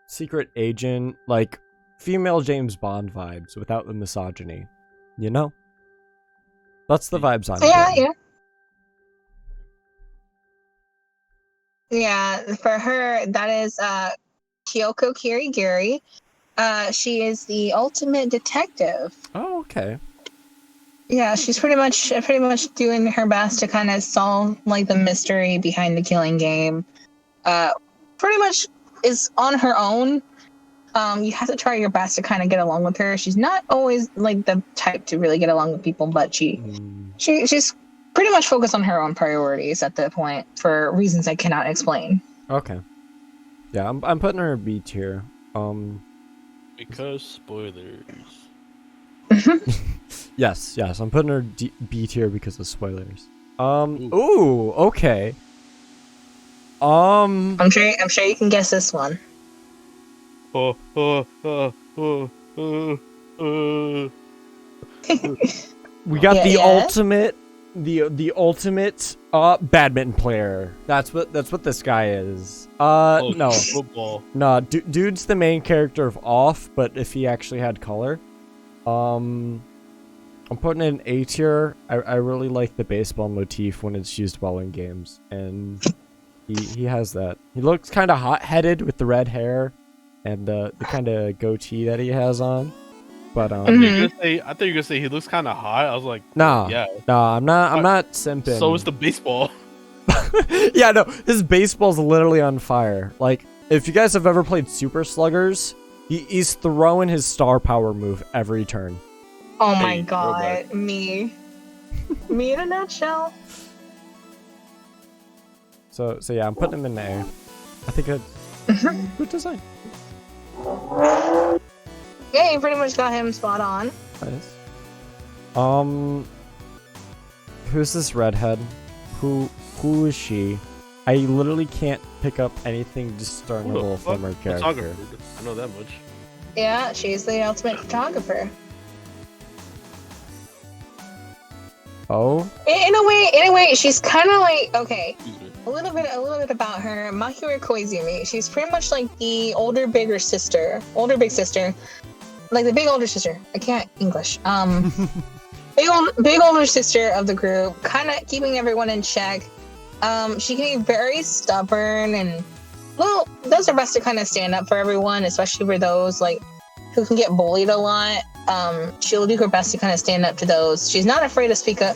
secret agent, like female James Bond vibes without the misogyny. You know? That's the vibes I'm getting. Yeah, for her, that is Kyoko Kirigiri. She is the ultimate detective. Oh, okay. Yeah, she's pretty much doing her best to kind of solve like the mystery behind the killing game. Pretty much is on her own. You have to try your best to kind of get along with her. She's not always like the type to really get along with people, but she's pretty much focused on her own priorities at the point for reasons I cannot explain. Okay. Yeah, I'm putting her B tier. Because spoilers. Yes, I'm putting her B tier because of spoilers. Ooh, okay. I'm sure you can guess this one. We got Yeah, the yeah. ultimate, the ultimate badminton player. That's what this guy is. Oh, No, football. no, dude's the main character of Off, but if he actually had color, I'm putting it in A tier. I really like the baseball motif when it's used well in games, and he has that. He looks kind of hot-headed with the red hair and the kind of goatee that he has on. But Mm-hmm. I thought you were gonna say he looks kind of hot. I was like, nah, yeah. nah, I'm not simping. So is the baseball. Yeah, no, his baseball's literally on fire. Like, if you guys have ever played Super Sluggers, he's throwing his star power move every turn. Oh my Hey, god, throwback. me in a nutshell. So yeah, I'm putting him in A. I think good design. Yeah, you pretty much got him spot on. Nice. Who's this redhead? Who is she? I literally can't pick up anything discernible from her character. Photographer. I know that much. Yeah, she's the ultimate photographer. Oh, In a way, she's kind of like, okay, Excuse me. a little bit about her. Mahiro Koizumi. She's pretty much like the older big sister, like the big older sister. I can't English. Big older sister of the group, kind of keeping everyone in check. She can be very stubborn and, well, does her best to kind of stand up for everyone, especially for those like who can get bullied a lot. She'll do her best to kind of stand up to those. She's not afraid to speak up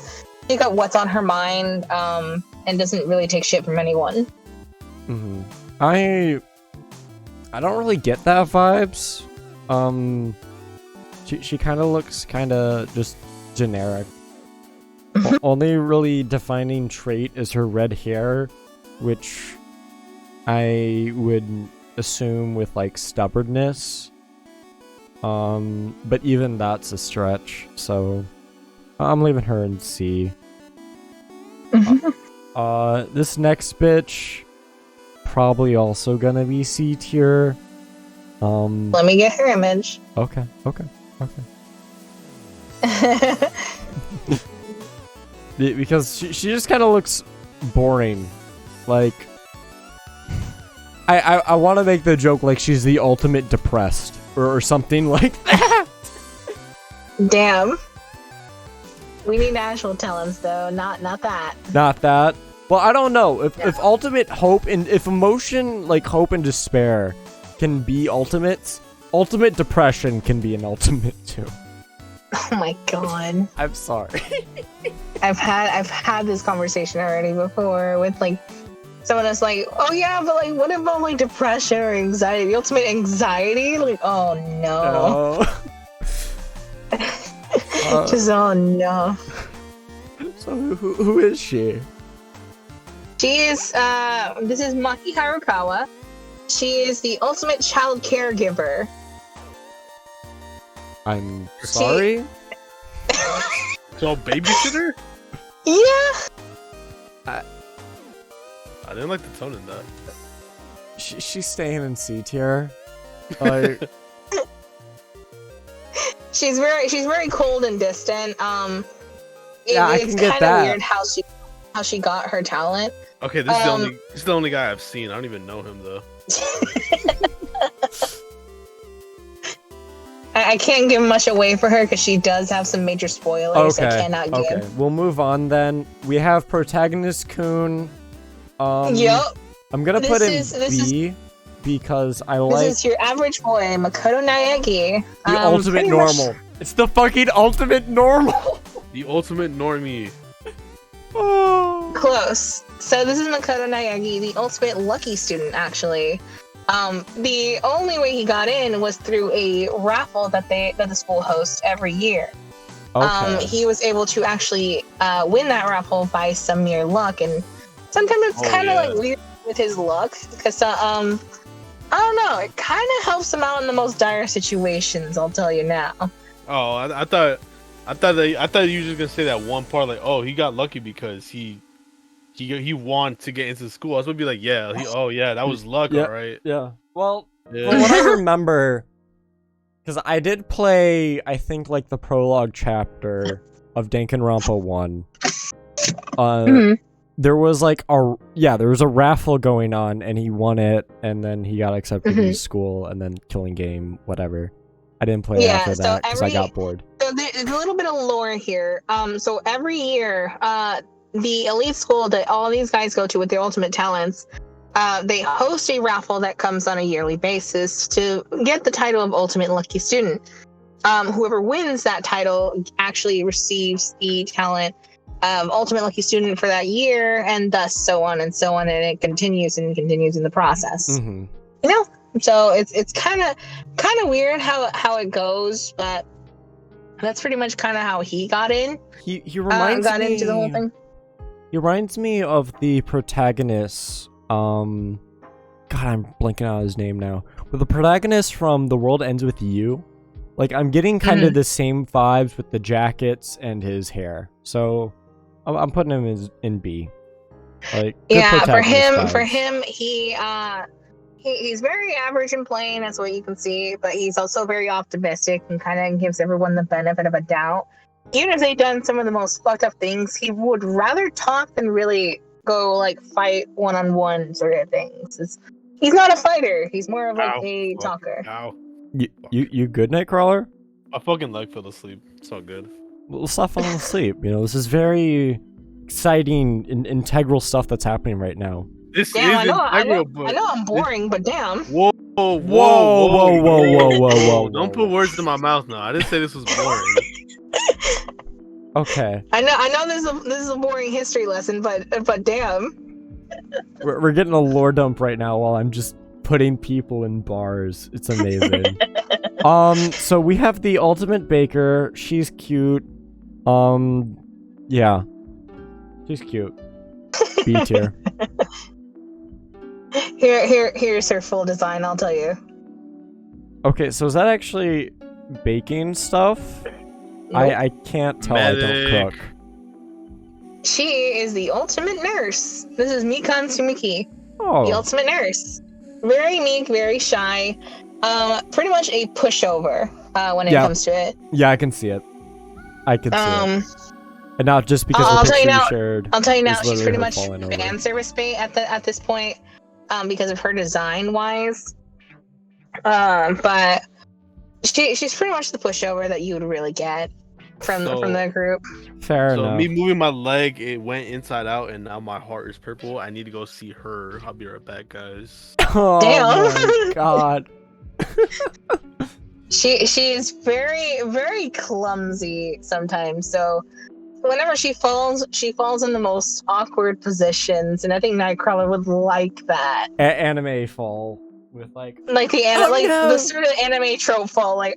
what's on her mind, and doesn't really take shit from anyone. mm-hmm. I don't really get that vibes. She kind of looks kind of just generic. Only really defining trait is her red hair, which I would assume with like stubbornness. But even that's a stretch, so I'm leaving her in C. This next bitch probably also gonna be C tier. Let me get her image. Okay. Because she just kind of looks boring. Like, I want to make the joke like she's the ultimate depressed or something like that. Damn. We need actual talents though, not that. Not that. Well, I don't know if ultimate hope and if emotion like hope and despair can be ultimates, ultimate depression can be an ultimate too. Oh my god. I'm sorry. I've had this conversation already before with like someone that's like, oh yeah, but like what about like depression or anxiety? The ultimate anxiety? Like, oh no. Just oh no. So who is she? She is this is Maki Harukawa. She is the ultimate child caregiver. I'm sorry? So babysitter? Yeah. I didn't like the tone in that. She's staying in C tier. Like, She's very cold and distant. Yeah, I it's can get kind that. of weird how she got her talent. Okay, this is the only guy I've seen. I don't even know him though. I can't give much away for her because she does have some major spoilers I cannot give. Okay, we'll move on then. We have protagonist Kun. Yup. I'm gonna put in B because I like This is your average boy, Makoto Naegi. the ultimate pretty much- normal. It's the fucking ultimate normal. The ultimate normie. Oh. Close. So this is Makoto Naegi, the ultimate lucky student, actually. The only way he got in was through a raffle that the school hosts every year. Okay. He was able to actually win that raffle by some mere luck, and sometimes it's kind of like weird with his luck because I don't know, it kind of helps him out in the most dire situations. I'll tell you now. Oh, I thought you were just gonna say that one part, like, oh, he got lucky because he wanted to get into school. I was gonna be like, yeah, that was luck, Yeah. all right. Yeah. Well, Yeah. from what I remember, because I did play, I think like the prologue chapter of Danganronpa 1, Mhm. there was like there was a raffle going on, and he won it, and then he got accepted to school, and then Killing Game, whatever. I didn't play it Yeah, after so that because I got bored. So there's a little bit of lore here. So every year, the elite school that all these guys go to with their ultimate talents, they host a raffle that comes on a yearly basis to get the title of Ultimate Lucky Student. Whoever wins that title actually receives the talent of Ultimate Lucky Student for that year, and thus so on and so on, and it continues and continues in the process. Mm-hmm. You know, so it's kind of weird how it goes, but that's pretty much kind of how he got in. He reminds got me into the whole thing. He reminds me of the protagonist. God, I'm blanking out his name now. But the protagonist from The World Ends With You. Like, I'm getting kind of the same vibes with the jackets and his hair. So I'm putting him in B. Like, good protagonist for vibes. him, he's very average in playing, that's what you can see, but he's also very optimistic and kind of gives everyone the benefit of a doubt. Even if they've done some of the most fucked up things, he would rather talk than really go like fight one-on-one sort of things. He's not a fighter. He's more of like a talker. Ow. You good, Nightcrawler? My fucking leg fell asleep. It's all good. Well, stop falling asleep. You know, this is very exciting and integral stuff that's happening right now. This Damn, is I know but I'm boring, but damn. Whoa, Whoa. Don't put words in my mouth now. I didn't say this was boring. Okay. I know this is a boring history lesson, but damn. We're getting a lore dump right now while I'm just putting people in bars. It's amazing. So we have the ultimate baker. She's cute. Yeah. She's cute. B tier. Here's her full design, I'll tell you. Okay, so is that actually baking stuff? Nope. I can't tell. I don't cook. She is the ultimate nurse. This is Mikan Sumiki, the Oh, ultimate nurse. Very meek, very shy. Pretty much a pushover when it comes to it. yeah, I can see it. I can see it. And not just because I'll the tell you picture now- you shared. I'll tell you now, is she's literally pretty her much falling over. fan service bait at this point, because of her design wise. But she's pretty much the pushover that you would really get from the group. Fair So enough. me moving my leg, it went inside out, and now my heart is purple. I need to go see her. I'll be right back, guys. Oh Damn. my god. She's very, very clumsy sometimes. So whenever she falls in the most awkward positions, and I think Nightcrawler would like that. Anime fall with like Like the no. the sort of anime trope fall, like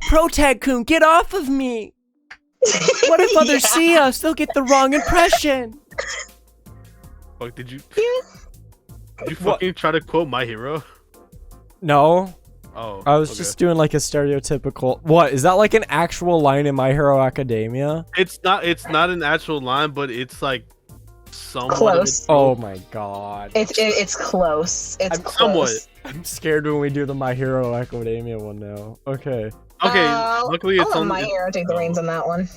Protag-kun, get off of me! What if others Yeah. see us? They'll get the wrong impression. Fuck, did you What? fucking try to quote My Hero? No, Oh, I was okay. just doing like a stereotypical. What is that like an actual line in My Hero Academia? It's not an actual line, but it's like somewhat. Close. Oh my god. it's close. It's I'm close. somewhat. I'm scared when we do the My Hero Academia one now. Okay. Okay, luckily I'll it's let on my hero take the reins on that one.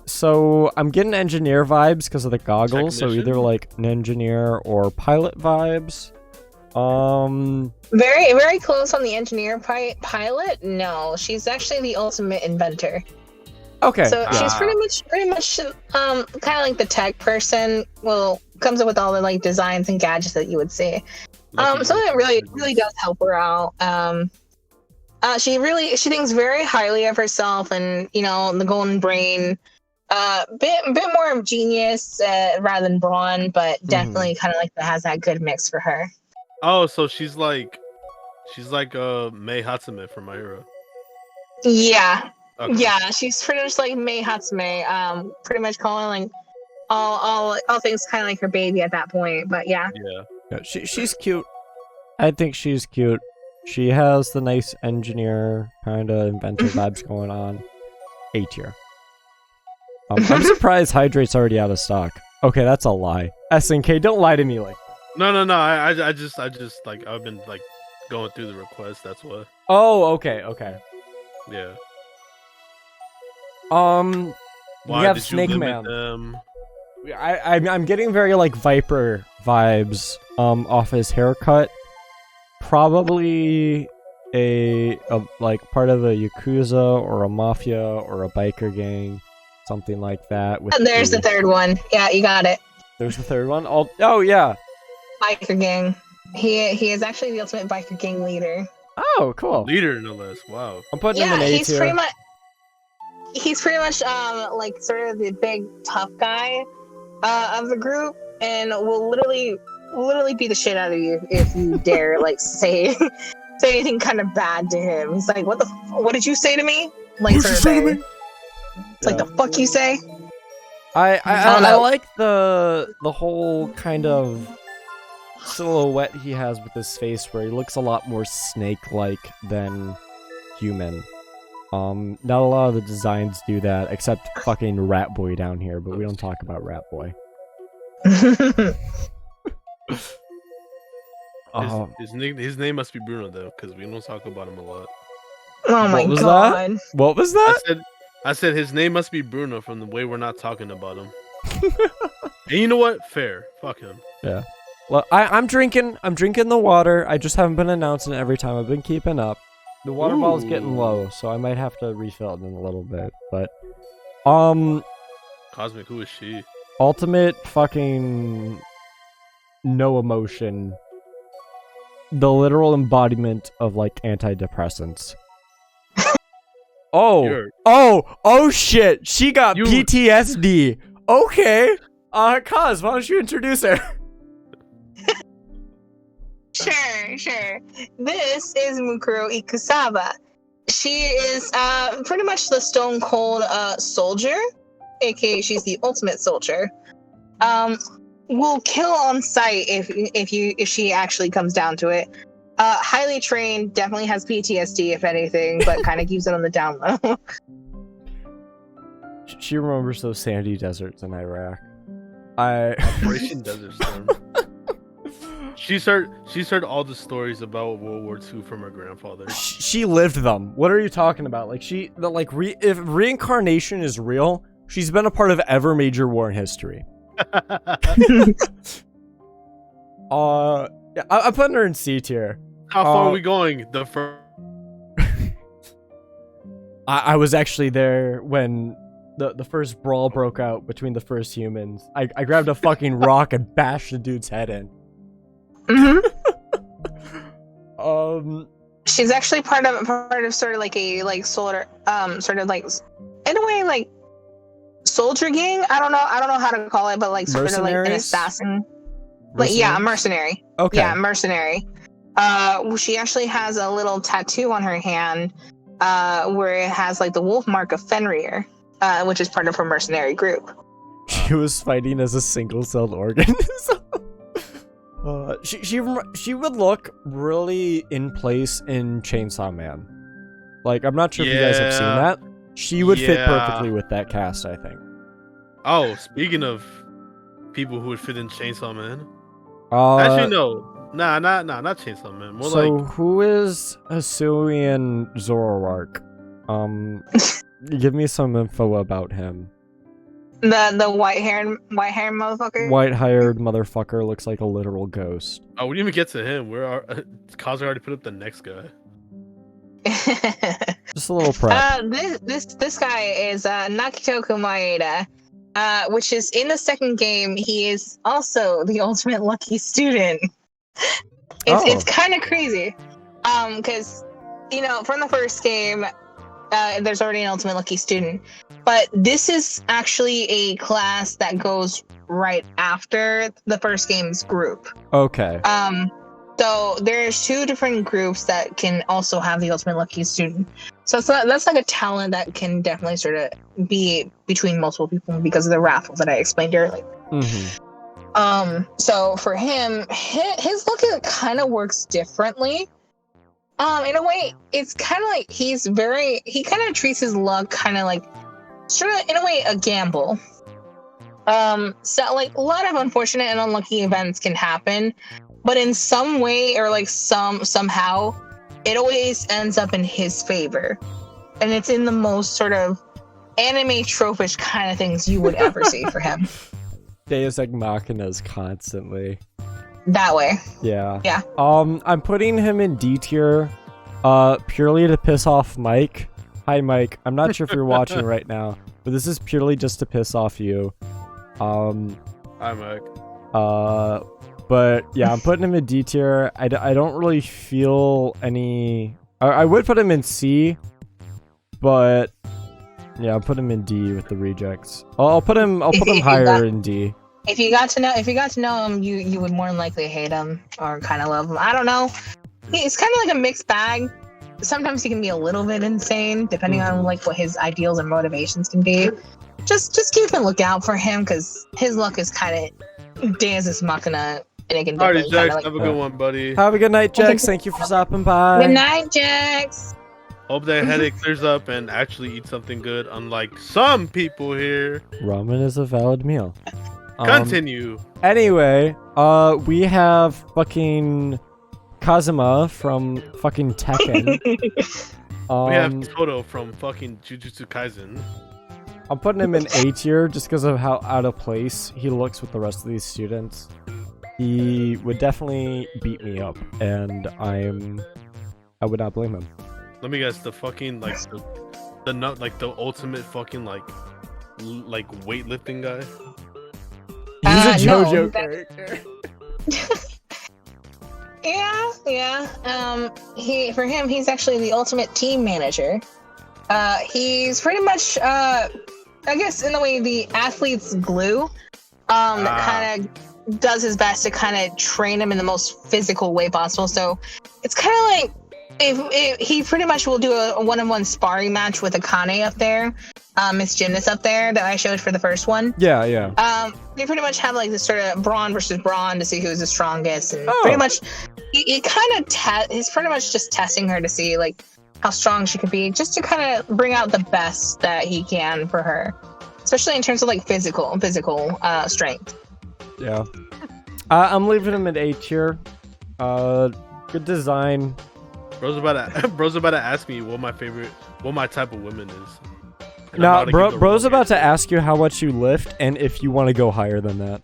So I'm getting engineer vibes because of the goggles. So Technician? either like an engineer or pilot vibes. Very, very close on the engineer pilot. No, she's actually the ultimate inventor. Okay. So yeah. she's pretty much kind of like the tech person. Well, comes up with all the like designs and gadgets that you would see. So it really does help her out. She thinks very highly of herself, and you know, the golden brain. Bit more of genius rather than brawn, but definitely kind of like that has that good mix for her. Oh, so she's like Mei Hatsume from My Hero. Yeah, Okay. yeah, she's pretty much like Mei Hatsume. Pretty much calling like all things kind of like her baby at that point. But yeah. Yeah. Yeah, she's cute. I think she's cute. She has the nice engineer kind of inventor vibes going on. A tier. I'm surprised Hydrate's already out of stock. Okay, that's a lie. SNK, don't lie to me like. No. I just like I've been like going through the requests. That's what. Oh, okay. Yeah. Why we have did Snake you Man. limit them? I'm getting very like Viper vibes off his haircut. Probably a like part of a yakuza or a mafia or a biker gang, something like that. With There's the third one. Yeah, you got it. There's the third one. Oh yeah. Biker gang. He is actually the ultimate biker gang leader. Oh, cool. Leader, no less. Wow. I'm putting him in Yeah, A he's tier. pretty much like sort of the big tough guy of the group, and will literally beat the shit out of you if you dare like say anything kind of bad to him. He's like, what did you say to me? Like What'd sort you of say to thing. me? It's like the fuck you say. I like the whole kind of silhouette he has with his face, where he looks a lot more snake-like than human. Not a lot of the designs do that, except fucking Rat Boy down here, but we don't talk about Rat Boy. His name must be Bruno though, because we don't talk about him a lot. Oh my What was god. What was that? I said his name must be Bruno from the way we're not talking about him. And you know what? Fair. Fuck him. Yeah. Well, I'm drinking the water. I just haven't been announcing it every time. I've been keeping up. The water bottle's getting low, so I might have to refill it in a little bit. But, Cosmic, who is she? ultimate fucking no emotion. The literal embodiment of like antidepressants. Oh shit! She got PTSD. Okay. Kaz, why don't you introduce her? Sure. This is Mukuro Ikusaba. She is pretty much the stone cold soldier, aka she's the ultimate soldier. Will kill on sight if she actually comes down to it. Highly trained, definitely has PTSD if anything, but kind of keeps it on the down low. She remembers those sandy deserts in Iraq. Operation Desert Storm. She's heard all the stories about World War II from her grandfather. She lived them. What are you talking about? Like if reincarnation is real, she's been a part of every major war in history. Yeah, I'm putting her in C tier. How far are we going? The first. I was actually there when the first brawl broke out between the first humans. I grabbed a fucking rock and bashed the dude's head in. She's actually part of sort of like a like soldier sort of like in a way like soldier gang. I don't know how to call it, but like sort of like an assassin. Like yeah, a mercenary. Okay. Yeah, mercenary. She actually has a little tattoo on her hand, where it has like the wolf mark of Fenrir, which is part of her mercenary group. She was fighting as a single-celled organism. She would look really in place in Chainsaw Man. Like, I'm not sure if you guys have seen that. She would fit perfectly with that cast, I think. Oh, speaking of people who would fit in Chainsaw Man. Actually, no. Nah, not Chainsaw Man. More so like... who is Hisuian Zoroark? Give me some info about him. The white-haired motherfucker. White-haired motherfucker looks like a literal ghost. Oh, we didn't even get to him. Kaza already put up the next guy. Just a little prep. This guy is Nakitoku Maeda, which is in the second game. He is also the ultimate lucky student. It's kind of crazy, because from the first game, there's already an ultimate lucky student, but this is actually a class that goes right after the first game's group. Okay. So there's two different groups that can also have the ultimate lucky student. So that's like a talent that can definitely sort of be between multiple people because of the raffle that I explained earlier. Mm-hmm. So for him, his look kind of works differently. In a way, it's kind of like he kind of treats his luck kind of like sort of in a way a gamble. So like a lot of unfortunate and unlucky events can happen, but in some way or like somehow it always ends up in his favor, and it's in the most sort of anime tropish kind of things you would ever see for him. Deus Ex Machinas constantly. That way. Yeah. Yeah. I'm putting him in D tier, purely to piss off Mike. Hi, Mike. I'm not sure if you're watching right now, but this is purely just to piss off you. Hi, Mike. But yeah, I'm putting him in D tier. I don't really feel any. I would put him in C, but yeah, I'll put him in D with the rejects. I'll put him higher in D. If you got to know him, you would more than likely hate him or kind of love him. I don't know. He's kind of like a mixed bag. Sometimes he can be a little bit insane, depending on like what his ideals and motivations can be. Just keep a lookout for him, because his luck is kind of Deus Ex Machina, and it can Alrighty, definitely Jax, like, have a good one, buddy. Have a good night, Jax. Thank you for stopping by. Good night, Jax. Hope that headache clears up and actually eat something good, unlike some people here. Ramen is a valid meal. Continue. Anyway, we have fucking Kazuma from fucking Tekken. We have Toto from fucking Jujutsu Kaisen. I'm putting him in A tier just because of how out of place he looks with the rest of these students. He would definitely beat me up, and I would not blame him. Let me guess, the fucking like the ultimate fucking like weightlifting guy. He's a No, JoJo character. Yeah. He's actually the ultimate team manager. He's pretty much, I guess, in the way the athlete's glue. That kind of does his best to kind of train him in the most physical way possible. So it's kind of like if he pretty much will do a one-on-one sparring match with Akane up there, Miss Gymnast up there that I showed for the first one. Yeah. They pretty much have like this sort of brawn versus brawn to see who's the strongest, and pretty much he's pretty much just testing her to see like how strong she could be, just to kind of bring out the best that he can for her, especially in terms of like physical strength. Yeah. I'm leaving him at A tier. Good design. Bro's about to ask me what my type of woman is. And Now, I'm about to give the bro's wrong about to answer. ask you how much you lift and if you want to go higher than that.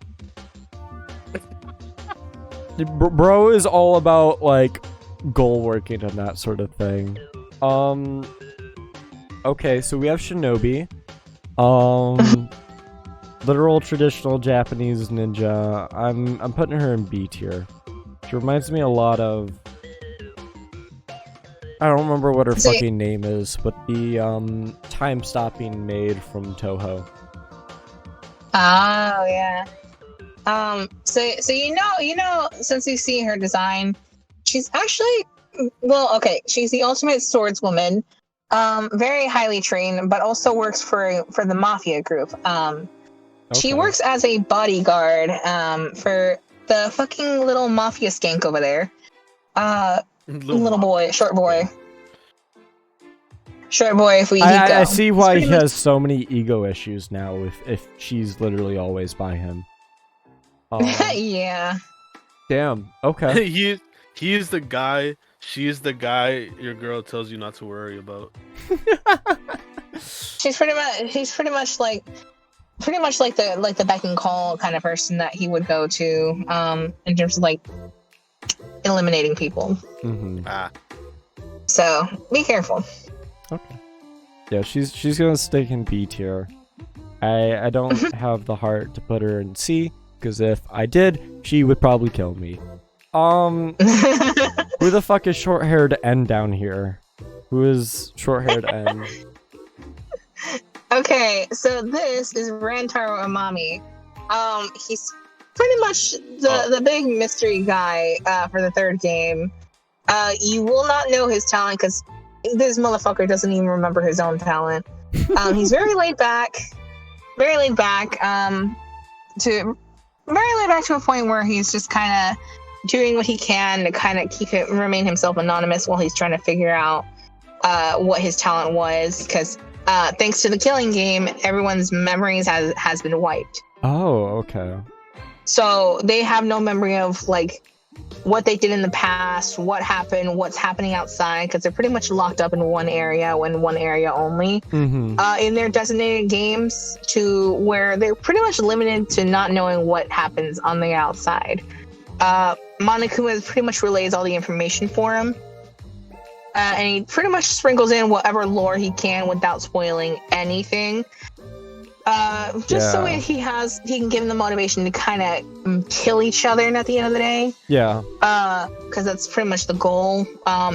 Bro is all about like goal working and that sort of thing. Okay, so we have Shinobi. Literal traditional Japanese ninja. I'm putting her in B tier. She reminds me a lot of, I don't remember what her fucking name is, but the time-stopping maid from Toho. Oh yeah. So you know, since you see her design, she's actually she's the ultimate swordswoman. Very highly trained, but also works for the mafia group. She works as a bodyguard for the fucking little mafia skank over there. Little boy, short boy. If we I see why he has so many ego issues now if she's literally always by him. Yeah. Damn. Okay. he is the guy. She is the guy your girl tells you not to worry about. He's pretty much like the beck and call kind of person that he would go to in terms of like eliminating people. Mm-hmm. So be careful. Okay. Yeah, she's gonna stick in B tier. I don't have the heart to put her in C, because if I did, she would probably kill me. Who the fuck is short-haired N down here? Who is short-haired N? Okay, so this is Rantaro Amami. He's pretty much the big mystery guy for the third game. You will not know his talent because this motherfucker doesn't even remember his own talent. He's very laid back to a point where he's just kind of doing what he can to kind of remain himself anonymous while he's trying to figure out what his talent was, because thanks to the killing game, everyone's memories has been wiped. Oh, okay. So they have no memory of like what they did in the past, what happened, what's happening outside, because they're pretty much locked up in one area only in their designated games, to where they're pretty much limited to not knowing what happens on the outside. Monokuma pretty much relays all the information for him. And he pretty much sprinkles in whatever lore he can without spoiling anything. So he can give them the motivation to kind of kill each other at the end of the day. Yeah. Because that's pretty much the goal.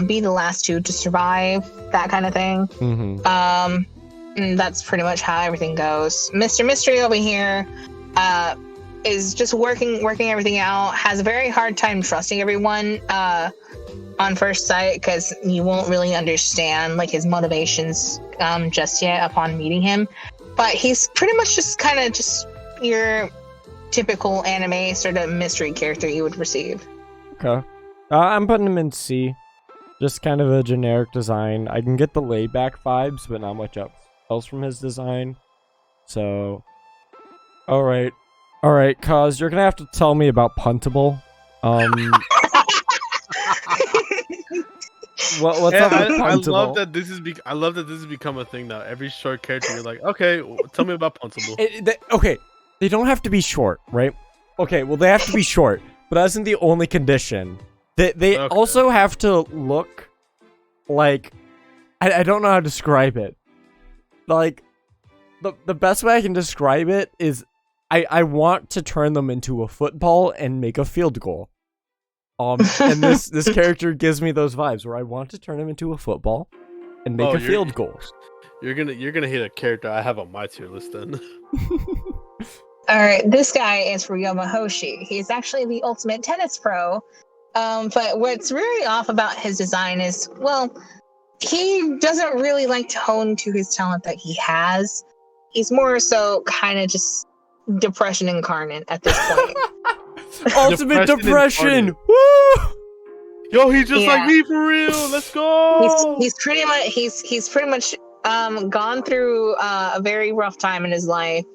Be the last two to survive, that kind of thing. And that's pretty much how everything goes. Mr. Mystery over here is just working everything out. Has a very hard time trusting everyone on first sight, because you won't really understand like his motivations just yet upon meeting him. But he's pretty much just kind of just your typical anime sort of mystery character you would receive. Okay. I'm putting him in C. Just kind of a generic design. I can get the laid back vibes, but not much else from his design. So, alright, Cause, you're gonna have to tell me about Puntable. What's up with Puntable? I love that this has become a thing now. Every short character, you're like, okay, tell me about Puntable. Okay, they don't have to be short, right? Okay, well, they have to be short, but that isn't the only condition. They also have to look like... I don't know how to describe it. Like, the best way I can describe it is I want to turn them into a football and make a field goal. And this character gives me those vibes where I want to turn him into a football and make a field goal. You're gonna hit a character I have on my tier list then. All right, this guy is Ryoma Hoshi. He's actually the ultimate tennis pro. But what's really off about his design is, well, he doesn't really like to hone to his talent that he has. He's more so kind of just depression incarnate at this point. Ultimate depression! Woo! Yo, he's just like me for real. Let's go. He's pretty much gone through a very rough time in his life.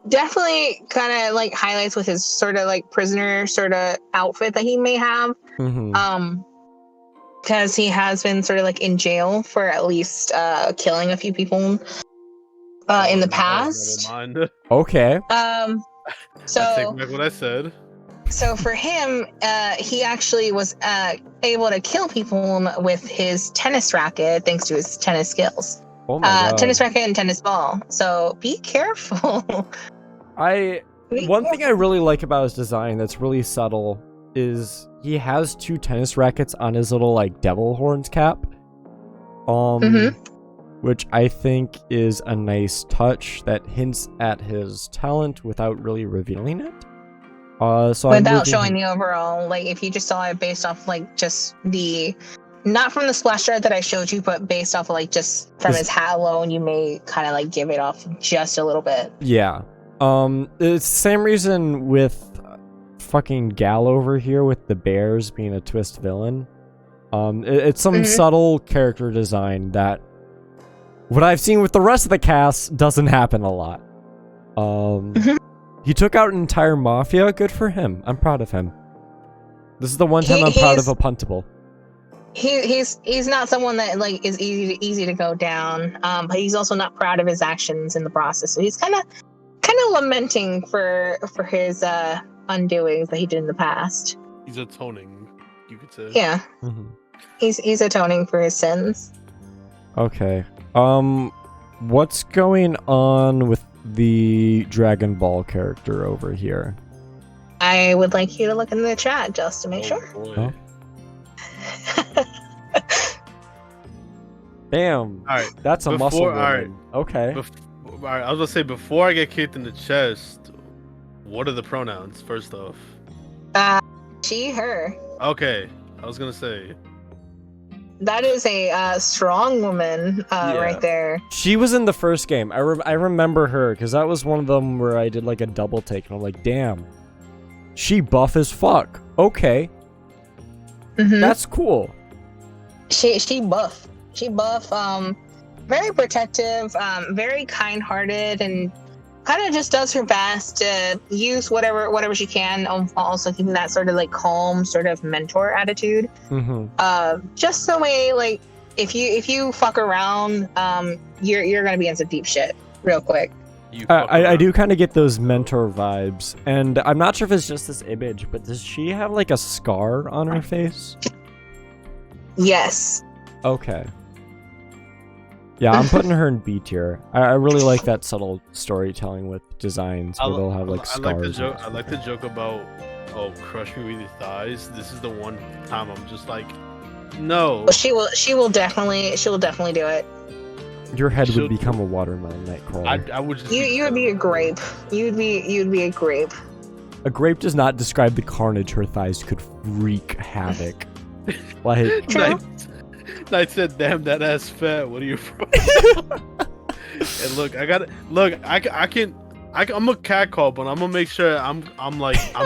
Definitely kind of like highlights with his sort of like prisoner sort of outfit that he may have. Because he has been sort of like in jail for at least killing a few people in the past. Okay. So I take back what I said. So for him, he actually was able to kill people with his tennis racket thanks to his tennis skills. Oh my God. Tennis racket and tennis ball. So be careful. One thing I really like about his design that's really subtle is he has 2 tennis rackets on his little like devil horns cap. Which I think is a nice touch that hints at his talent without really revealing it. Without showing the overall, like if you just saw it based off like just the, not from the splash art that I showed you, but based off of like just from his hat alone, you may kind of like give it off just a little bit. Yeah. It's the same reason with fucking Gal over here with the bears being a twist villain. It's some subtle character design that what I've seen with the rest of the cast doesn't happen a lot. He took out an entire mafia. Good for him. I'm proud of him. This is the one time I'm proud of a Puntable. He's not someone that like is easy to go down. But he's also not proud of his actions in the process. So he's kind of lamenting for his undoings that he did in the past. He's atoning, you could say. Yeah. He's atoning for his sins. Okay. What's going on with the Dragon Ball character over here? I would like you to look in the chat just to make sure. Boy. Oh. Damn. All right. That's a muscle woman. All right. Okay. All right. I was gonna say, before I get kicked in the chest, what are the pronouns? First off. She, her. Okay. I was gonna say. That is a strong woman right there. She was in the first game. I remember her because that was one of them where I did like a double take and I'm like, damn, she buff as fuck. Okay, that's cool. She buff. Very protective, very kind-hearted, and kind of just does her best to use whatever she can, also keeping that sort of like calm sort of mentor attitude. Just the way, like, if you fuck around, you're gonna be in some deep shit real quick. I do kind of get those mentor vibes, and I'm not sure if it's just this image, but does she have like a scar on her face? Yes. Okay. Yeah, I'm putting her in B tier. I really like that subtle storytelling with designs where they'll have like scars. I like the joke about, oh, crush me with your thighs. This is the one time I'm just like, no. She will definitely do it. Your head would become a watermelon, Nightcrawler. I would just. You would be a grape. You'd be a grape. A grape does not describe the carnage her thighs could wreak havoc. Like, Knight said, "Damn, that ass fat. What are you from?" And look, I'm a cat call, but I'm gonna make sure I'm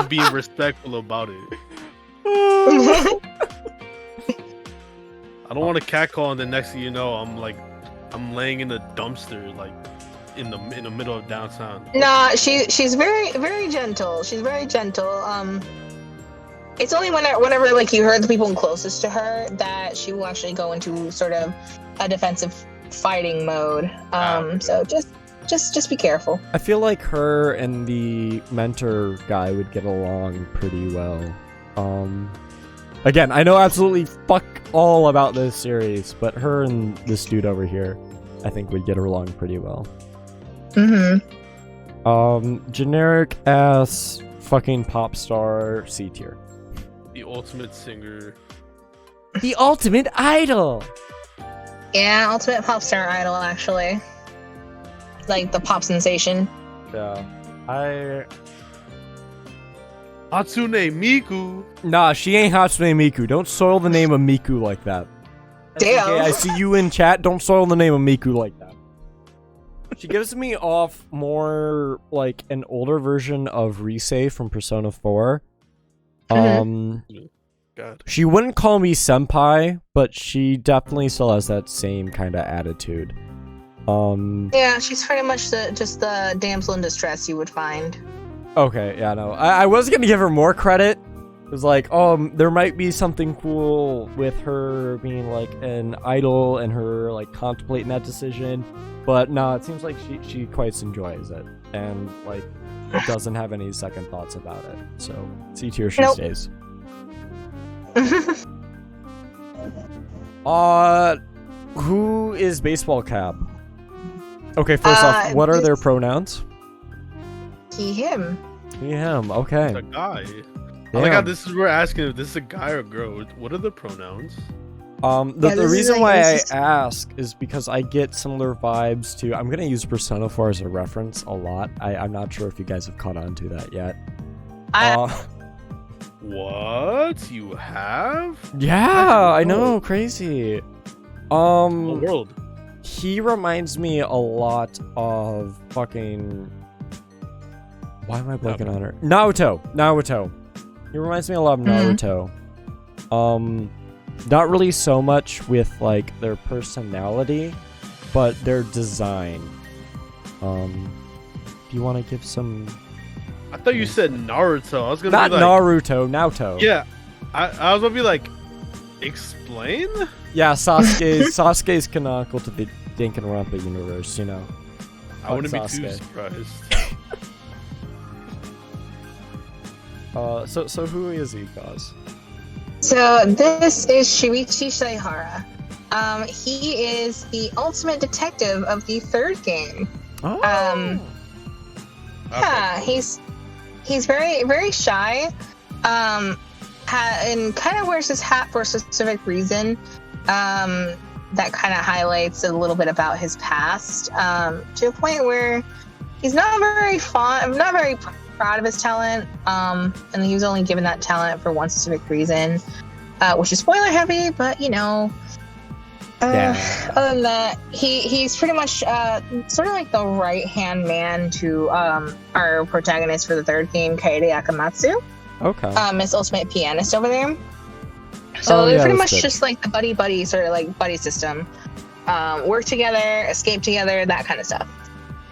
being respectful about it. I don't want to cat call, and the next thing you know, I'm laying in a dumpster, like in the middle of downtown. Nah, she's very, very gentle. She's very gentle. It's only whenever like you hurt the people closest to her that she will actually go into sort of a defensive fighting mode. So just be careful. I feel like her and the mentor guy would get along pretty well. Again, I know absolutely fuck all about this series, but her and this dude over here, I think would get along pretty well. Generic ass fucking pop star C tier. The ultimate singer. The ultimate idol. Yeah, ultimate pop star idol, actually. Like the pop sensation. Yeah. Hatsune Miku. Nah, she ain't Hatsune Miku. Don't soil the name of Miku like that. Damn. Okay, I see you in chat. Don't soil the name of Miku like that. She gives me off more like an older version of Rise from Persona 4. God. She wouldn't call me senpai, but she definitely still has that same kind of attitude. Yeah, she's pretty much just the damsel in distress you would find. Okay, yeah, no. I was gonna give her more credit. It was like, there might be something cool with her being like an idol and her like contemplating that decision. But no, it seems like she quite enjoys it. And like doesn't have any second thoughts about it. So C tier she stays. Who is Baseball Cap? Okay, first off, what are their pronouns? He, him. He, him, okay. It's a guy. I like how this is we're asking if this is a guy or girl. What are the pronouns? The reason why I ask is because I get similar vibes to. I'm gonna use Persona 4 as a reference a lot. I'm not sure if you guys have caught on to that yet. What? You have? Yeah, I know, crazy. The world. He reminds me a lot of fucking. Why am I blanking on her? Naruto. He reminds me a lot of Naruto. Not really so much with like their personality, but their design. If you want to give some. I thought you said Naruto. I was gonna not be like, Naruto. Yeah, I was gonna be like, explain. Yeah, Sasuke's canonical to the Danganronpa universe. You know. I wouldn't Sasuke. be too surprised. So who is he, Cause? So this is Shinichi Saihara. He is the ultimate detective of the third game. Oh. Yeah, he's very, very shy. And kind of wears his hat for a specific reason. That kind of highlights a little bit about his past. To a point where he's not very proud of his talent, and he was only given that talent for one specific reason, which is spoiler heavy, but you know. Other than that, he's pretty much sort of like the right hand man to our protagonist for the third game, Kaede Akamatsu. Okay. His ultimate pianist over there. So they're pretty much just like the buddy sort of like buddy system. Work together, escape together, that kind of stuff.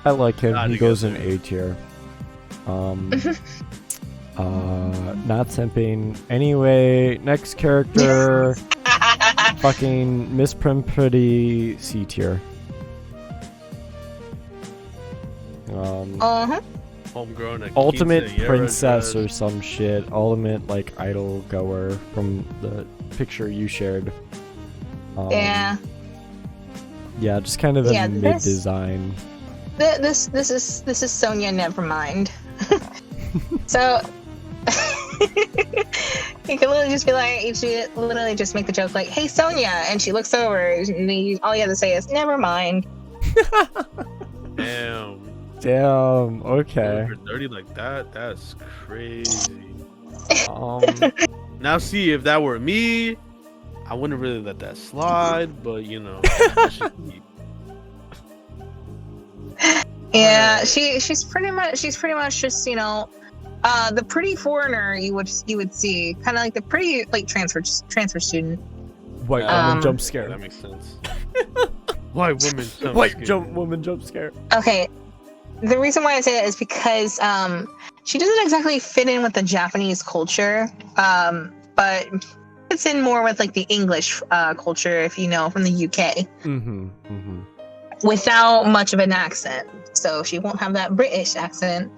I like him. Not He goes in together. A tier. Not simping. Anyway, next character. Fucking Miss Pretty C tier. Homegrown. a Ultimate quinceañera princess dress. or some shit. Ultimate like idol goer from the picture you shared. Yeah. Yeah, just kind of a Yeah, mid this- design. This is Sonia. Never mind. So you can literally just be like, you should literally just make the joke like, "Hey Sonia," and she looks over, and all you have to say is, "Never mind." Damn. Damn. Okay. For 30 like that, that's crazy. Um. Now, see, if that were me, I wouldn't really let that slide, but you know. That's just me. Yeah, she's pretty much just the pretty foreigner you would see, kind of like the pretty like transfer student. White Um, woman jump Yeah, scare. that makes sense. White woman. Woman jump scare. Okay, the reason why I say that is because she doesn't exactly fit in with the Japanese culture, but fits in more with like the English culture, if you know, from the UK, without much of an accent. So she won't have that British accent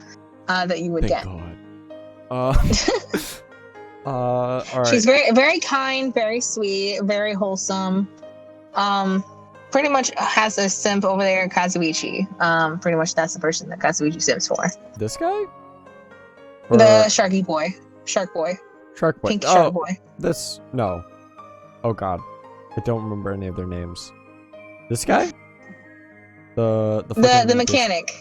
that you would Thank get. God. All right. She's very, very kind, very sweet, very wholesome. Pretty much has a simp over there, Kazuichi. Pretty much that's the person that Kazuichi simps for. This guy? The Sharky boy, Shark boy, Shark Boy. Pink Oh, Shark boy. this no. Oh God, I don't remember any of their names. This guy? The The mechanic.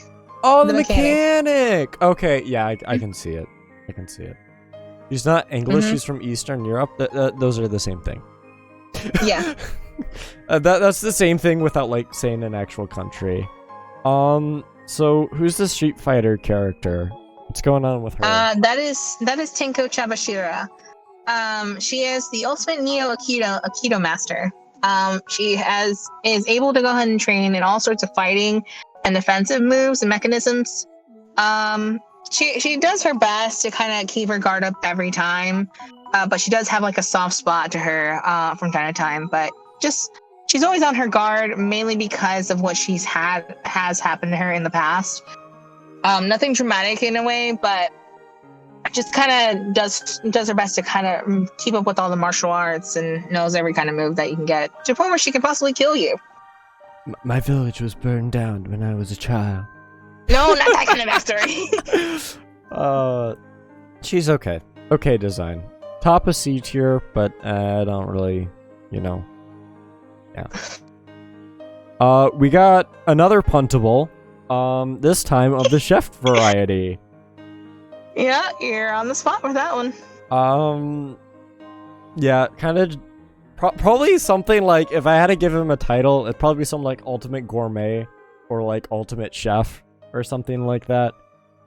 Oh, the the mechanic. mechanic. Okay, yeah, I can see it. I can see it. She's not English. Mhm. She's from Eastern Europe. Those are the same thing. Yeah. That's the same thing without like saying an actual country. So who's the Street Fighter character? What's going on with her? That is Tenko Chabashira. She is the ultimate Neo Aikido master. She is able to go ahead and train in all sorts of fighting and defensive moves and mechanisms. She does her best to kind of keep her guard up every time, but she does have like a soft spot to her from time to time. But she's always on her guard, mainly because of what has happened to her in the past. Nothing dramatic in a way, but just kind of does her best to kind of keep up with all the martial arts and knows every kind of move that you can get to the point where she can possibly kill you. My village was burned down when I was a child. No, not that kind of backstory. She's okay. Okay design. Top of C tier, but I don't really, yeah. We got another puntable. This time of the chef variety. Yeah, you're on the spot with that one. Yeah, kind of. Probably something like, if I had to give him a title, it'd probably be something like Ultimate Gourmet or like Ultimate Chef or something like that.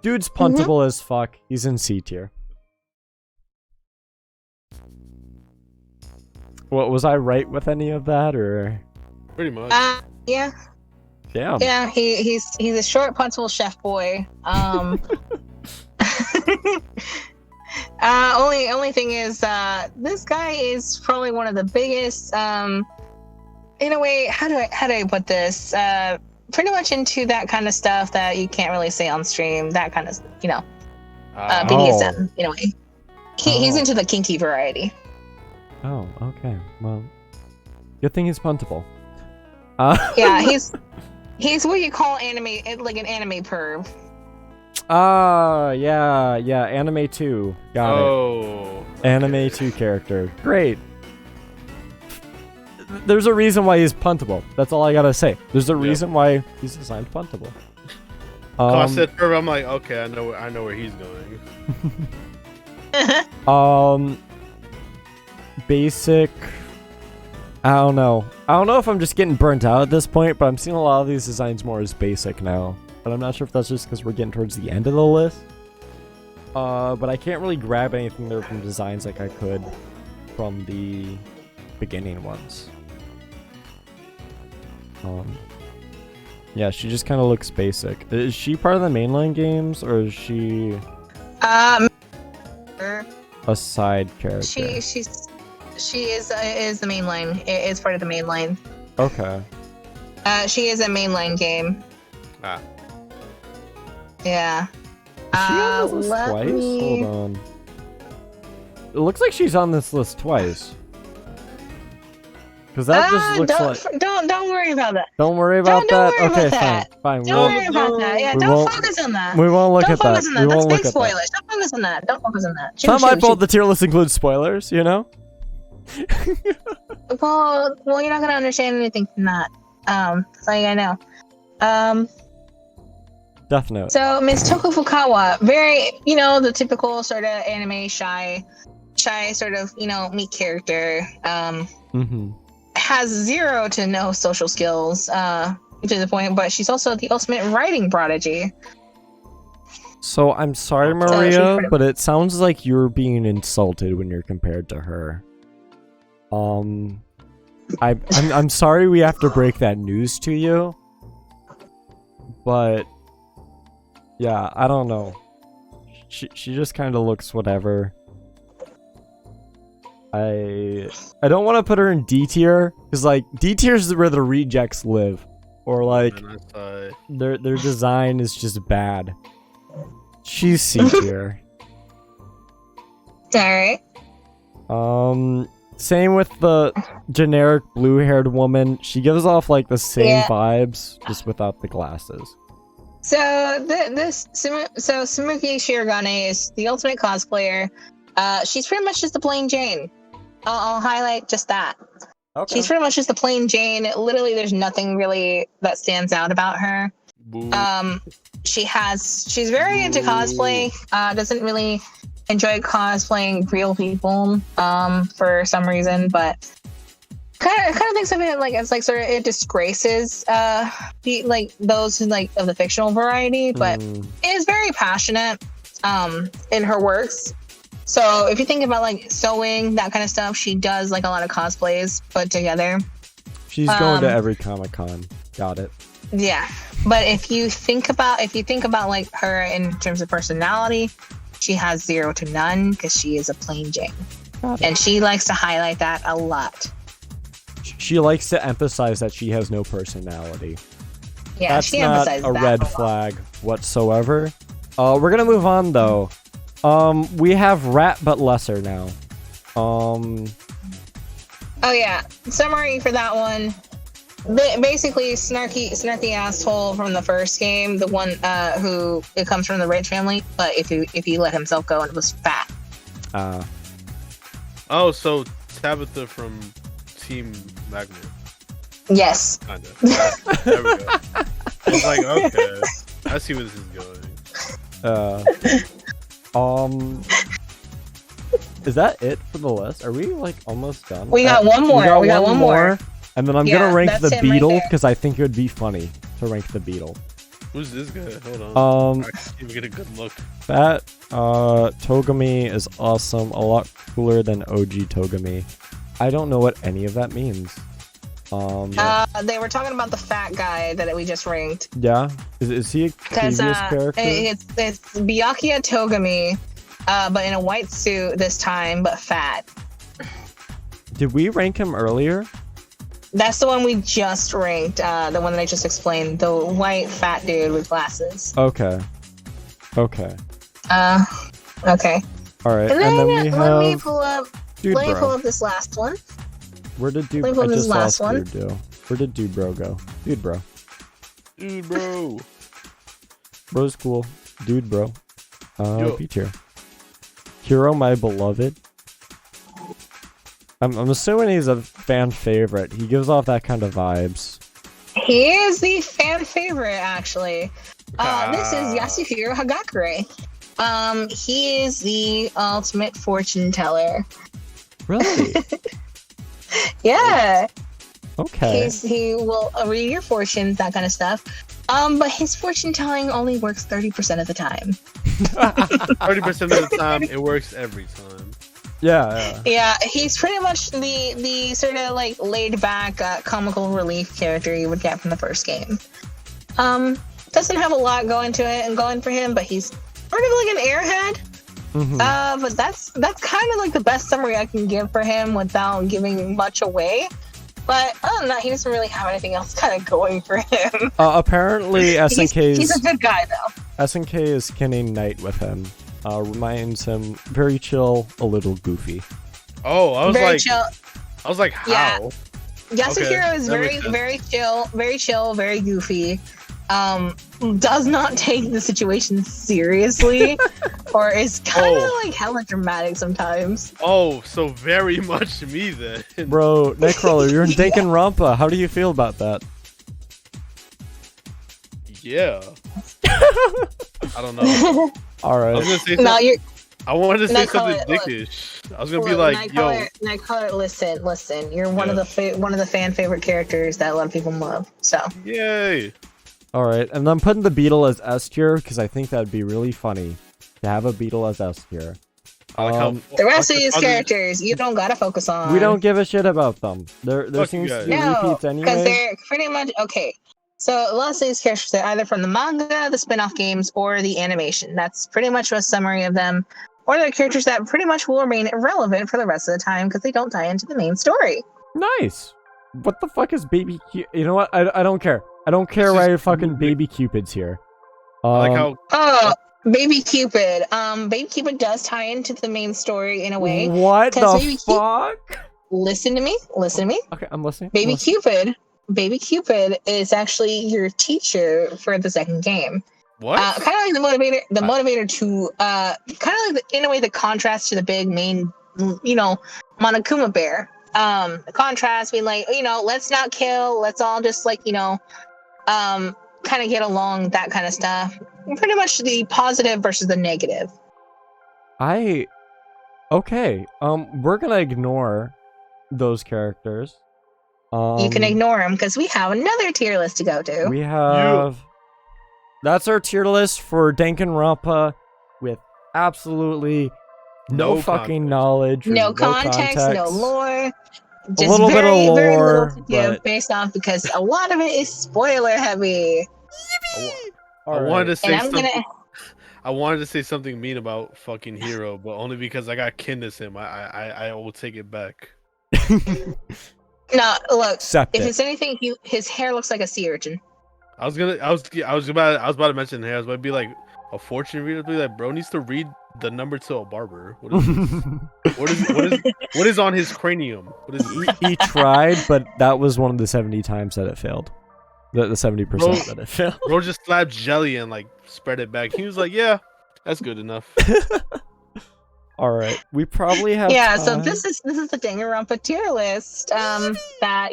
Dude's puntable as fuck. He's in C tier. What, was I right with any of that, or? Pretty much. Yeah. Damn. Yeah, he's a short puntable chef boy. Only thing is, this guy is probably one of the biggest. In a way, how do I put this? Pretty much into that kind of stuff that you can't really say on stream. That kind of, BDSM in a way. He's into the kinky variety. Oh, okay. Well, good thing he's puntable. Yeah, he's what you call like an anime perv. Yeah, Anime 2. Got it. Anime 2 character. Great. There's a reason why he's puntable. That's all I gotta say. There's a reason why he's assigned puntable. I said perv, I'm like, okay, I know where he's going. Basic. I don't know if I'm just getting burnt out at this point, but I'm seeing a lot of these designs more as basic now. But I'm not sure if that's just because we're getting towards the end of the list. But I can't really grab anything there from designs like I could from the beginning ones. Yeah, she just kind of looks basic. Is she part of the mainline games, or is she a side character? She is the mainline. It is part of the mainline. Okay. She is a mainline game. Ah. Yeah. Is she on this list twice? Hold on. It looks like she's on this list twice. Because that just looks like. Don't worry about that. Don't worry about that. Don't worry Okay, about that. fine. Don't worry about that. Yeah, don't focus on that. We won't look at that. Don't focus on that. We That's won't look big at spoilers. that. Don't focus on that. Don't focus on that. It's not my fault the tier list includes spoilers, you know? Well, you're not gonna understand anything from that. Like I know. Death Note. So Miss Toko Fukawa, very, the typical sort of anime shy sort of, meek character. Has 0 to no social skills, to the point, but she's also the ultimate writing prodigy. So I'm sorry, Maria, but it sounds like you're being insulted when you're compared to her. I'm sorry we have to break that news to you, but yeah, I don't know. She just kind of looks whatever. I don't want to put her in D tier because like D tier is where the rejects live, or like their design is just bad. She's C tier. Alright. Same with the generic blue-haired woman. She gives off like the same vibes, just without the glasses. So Sumuki Shirogane is the ultimate cosplayer. She's pretty much just a plain Jane. I'll highlight just that. Okay. She's pretty much just a plain Jane. Literally, there's nothing really that stands out about her. Boo. She's very into cosplay. Doesn't really enjoy cosplaying real people for some reason, but kind of thinks of it like it's like sort of it disgraces those like of the fictional variety, but is very passionate in her works. So if you think about like sewing, that kind of stuff, she does like a lot of cosplays put together. She's going to every Comic-Con. Got it. Yeah, but if you think about like her in terms of personality, she has 0 to none because she is a plain Jane, and she likes to highlight that a lot. She likes to emphasize that she has no personality. Yeah, that's she not emphasizes a that red flag whatsoever. We're gonna move on though. We have Rat but Lesser now. Oh yeah, summary for that one. Basically, snarky asshole from the first game, the one who it comes from the rich family, but if he let himself go and was fat. Oh, so Tabitha from Team Magnet. Yes. Kinda. There we go. I was like, okay, I see where this is going. Is that it for the list? Are we like almost done? We got one more. We got one more. And then I'm gonna rank the Beetle because I think it would be funny to rank the Beetle. Who's this guy? Hold on. I can't get a good look. That Togami is awesome. A lot cooler than OG Togami. I don't know what any of that means. They were talking about the fat guy that we just ranked. Yeah, is he a previous character? It's Byakuya Togami, but in a white suit this time, but fat. Did we rank him earlier? That's the one we just ranked. The one that I just explained. The white fat dude with glasses. Okay. Okay. All right. And then we have. Let me pull up this last one. Where did Dude? Let me pull this last one. Where did Dude Bro go? Dude Bro. Dude Bro. Bro's cool. Dude Bro. B tier. Hero, my beloved. I'm assuming he's a fan favorite. He gives off that kind of vibes. He is the fan favorite, actually. This is Yasuhiro Hagakure. He is the ultimate fortune teller. Really? Yeah. Okay. He will read your fortunes, that kind of stuff. But his fortune telling only works 30% of the time. 30% of the time, it works every time. Yeah, he's pretty much the sort of like laid back comical relief character you would get from the first game. Doesn't have a lot going to it and going for him, but he's sort of like an airhead. Mhm. But that's kind of like the best summary I can give for him without giving much away. But other than that, he doesn't really have anything else kind of going for him. Apparently, He's a good guy though. SNK is skinning Knight with him. Reminds him very chill, a little goofy. Oh, I was Very like, chill. I was like, how? Yeah. Yasuhiro Okay, is that makes very, sense. very chill, very goofy. Does not take the situation seriously, or is kind of like hella dramatic sometimes. Oh, so very much me then. Bro, Nightcrawler, you're in Danganronpa. How do you feel about that? Yeah. I don't know. All I right. was gonna say No, something. you're I wanted to say something Nightcrawler, look. dickish. I was gonna be look, like, yo, Nightcrawler, listen. You're one of Yeah. one of the fan favorite characters that a lot of people love. So yay. All right, and I'm putting the beetle as S tier because I think that'd be really funny to have a beetle as S tier. I like how the rest of these I'll do- characters, you don't gotta focus on. We don't give a shit about them. There Fuck you seems to guys. be No, repeats because anyway. they're pretty much okay. So a lot of these characters are either from the manga, the spin-off games, or the animation. That's pretty much a summary of them. Or they're characters that pretty much will remain irrelevant for the rest of the time because they don't tie into the main story. Nice. What the fuck is baby? You know what? I don't care. I don't care It's why just- fucking baby Cupid's here. I like how Oh, Baby Cupid. Baby Cupid does tie into the main story in a way. What 'cause the Baby fuck? Listen to me. Okay, I'm listening. Baby Cupid is actually your teacher for the second game. what? Kind of like the motivator to kind of like in a way the contrast to the big main, Monokuma bear. The contrast being like, let's not kill, let's all just like, kind of get along, that kind of stuff. Pretty much the positive versus the negative. Okay. We're gonna ignore those characters. You can ignore them because we have another tier list to go to. We have. That's our tier list for Danganronpa with absolutely no fucking context. knowledge. Or No context, no context. lore. Just little bit of very, very little lore, to give but- based off because a lot of it is spoiler heavy. All I wanted to say And I'm something. gonna I wanted to say something mean about fucking Hero, but only because I got kin as him. I will take it back. no look. Accept If it. it's anything, his hair looks like a sea urchin. I was about to mention hair. I was about to be like a fortune reader. Be like, bro needs to read the number to a barber. What is this? what is on his cranium? What is this? He tried, but that was one of the 70 times that it failed. The 70% Bro. that it failed. Bro just slapped jelly and like spread it back. He was like, yeah, that's good enough. All right, we probably have. Yeah, so time. this is the Danganronpa tier list. That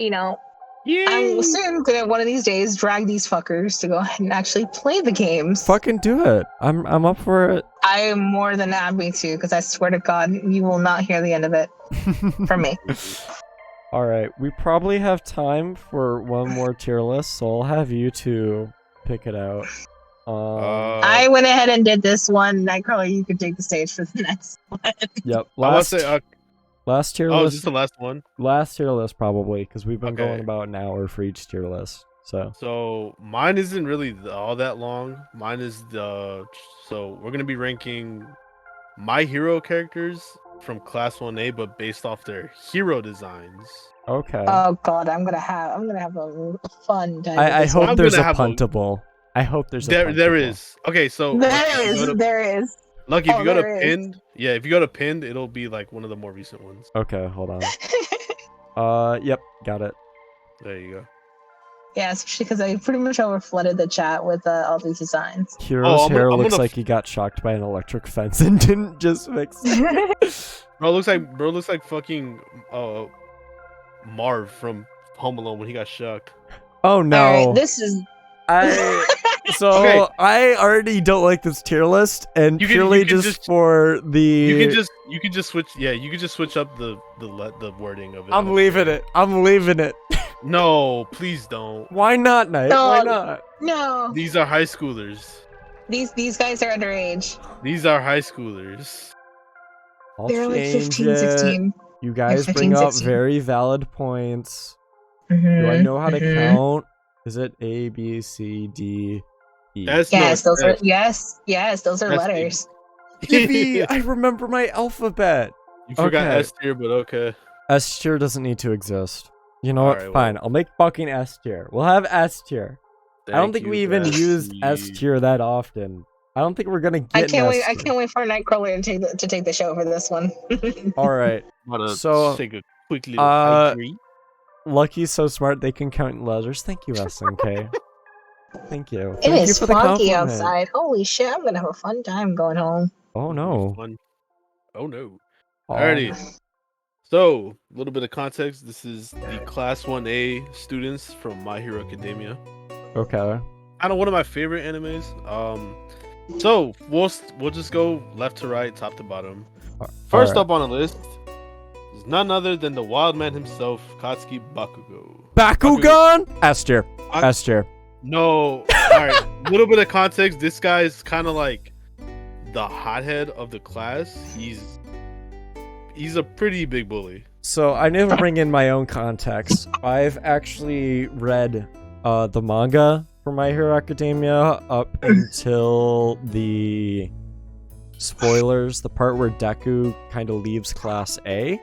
Yeah. I'm soon gonna one of these days drag these fuckers to go ahead and actually play the games. Fucking do it. I'm up for it. I am more than happy to because I swear to God, you will not hear the end of it from me. All right, we probably have time for one more tier list, so I'll have you two pick it out. I went ahead and did this one. Nightcrawler, you could take the stage for the next one. Yep. I want to Last say, last tier oh, is list. this the last one? Last tier list probably because we've been Okay. going about an hour for each tier list. So So mine isn't really all that long. Mine is so we're gonna be ranking my hero characters from class 1A, but based off their hero designs. okay. Oh God, I'm gonna have a fun time. I with this hope I'm there's a gonna have a- puntable. I hope there's a There puntable. is. Okay, so one. Lucky, There is. Lucky, if Oh, you go to there is. pinned, yeah, if you go to pinned, it'll be like one of the more recent ones. Okay, hold on. Yep, got it. There you go. Yeah, especially because I pretty much overflooded the chat with all these designs. Hero's I'm hair gonna- looks I'm like he got shocked by an electric fence and didn't just fix it. Bro looks like fucking Marv from Home Alone when he got shocked. Oh no. All right, this is. So I already don't like this tier list, and You can- purely you can just just- for the. You can just switch. Yeah, you can just switch up the wording of it. I'm leaving it. I'm leaving it. No, please don't. Why not, Knight? No. Why not? No, These are high schoolers. these guys are underage. These are high schoolers. I'll They're like change 15, it. 16. You guys 15, bring up 16. very valid points. Mhm, Do I know how to mhm. count? Is it A, B, C, D, E? That's Yes, no, those are those are That's letters. Yippee! I remember my alphabet. You forgot Okay. S tier, but okay. S tier doesn't need to exist. You know what? Alright, Fine. I'll make fucking S tier. We'll have S tier. I don't think we even used S tier that often. I don't think we're gonna get. I can't an wait. S I tier. can't wait for Nightcrawler to take the show for this one. All right. So, take a quick little uh, hydrate. Lucky's so smart they can count in letters. Thank you, SNK. Thank you. It Thank you is for the foggy compliment. outside. Holy shit! I'm gonna have a fun time going home. Oh no. Fun. Oh no. Um, Alrighty. So, a little bit of context. This is the Class 1A students from My Hero Academia. Okay. Kind of one of my favorite animes. So we'll just go left to right, top to bottom. First up on the list is none other than the wild man himself, Katsuki Bakugo. Bakugan. S tier. I- S tier. No, all right. A little bit of context. This guy's kind of like the hothead of the class. He's a pretty big bully. So I need to bring in my own context. I've actually read the manga for My Hero Academia up until the spoilers, the part where Deku kind of leaves Class A.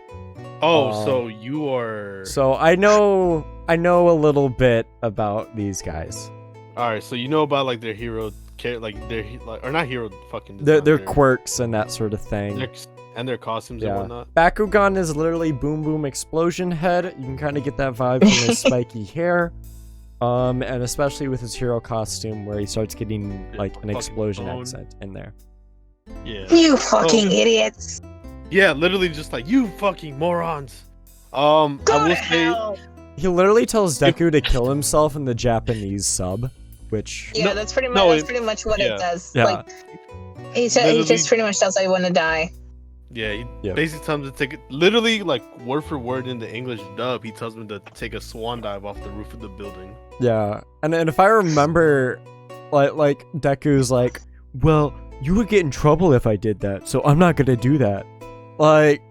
Oh, so you are. So I know a little bit about these guys. All right, so you know about like their hero, like their or not hero, fucking. Their design, quirks and that sort of thing. their costumes and whatnot. Bakugan is literally Boom Boom Explosion Head. You can kind of get that vibe from his spiky hair. And especially with his hero costume where he starts getting like an Fucking explosion bone. accent in there. Yeah. You fucking idiots! Yeah, literally just like you fucking morons. I Go will to say hell! He literally tells Deku to kill himself in the Japanese sub, which Yeah, No, that's pretty much no, what yeah. it does. Yeah. Like he Literally- just pretty much tells I want to die. yeah, he Yep. basically tells him to take it literally like word for word in the English dub, he tells him to take a swan dive off the roof of the building. yeah. And if I remember, like Deku's like, well, you would get in trouble if I did that, so I'm not gonna do that. Like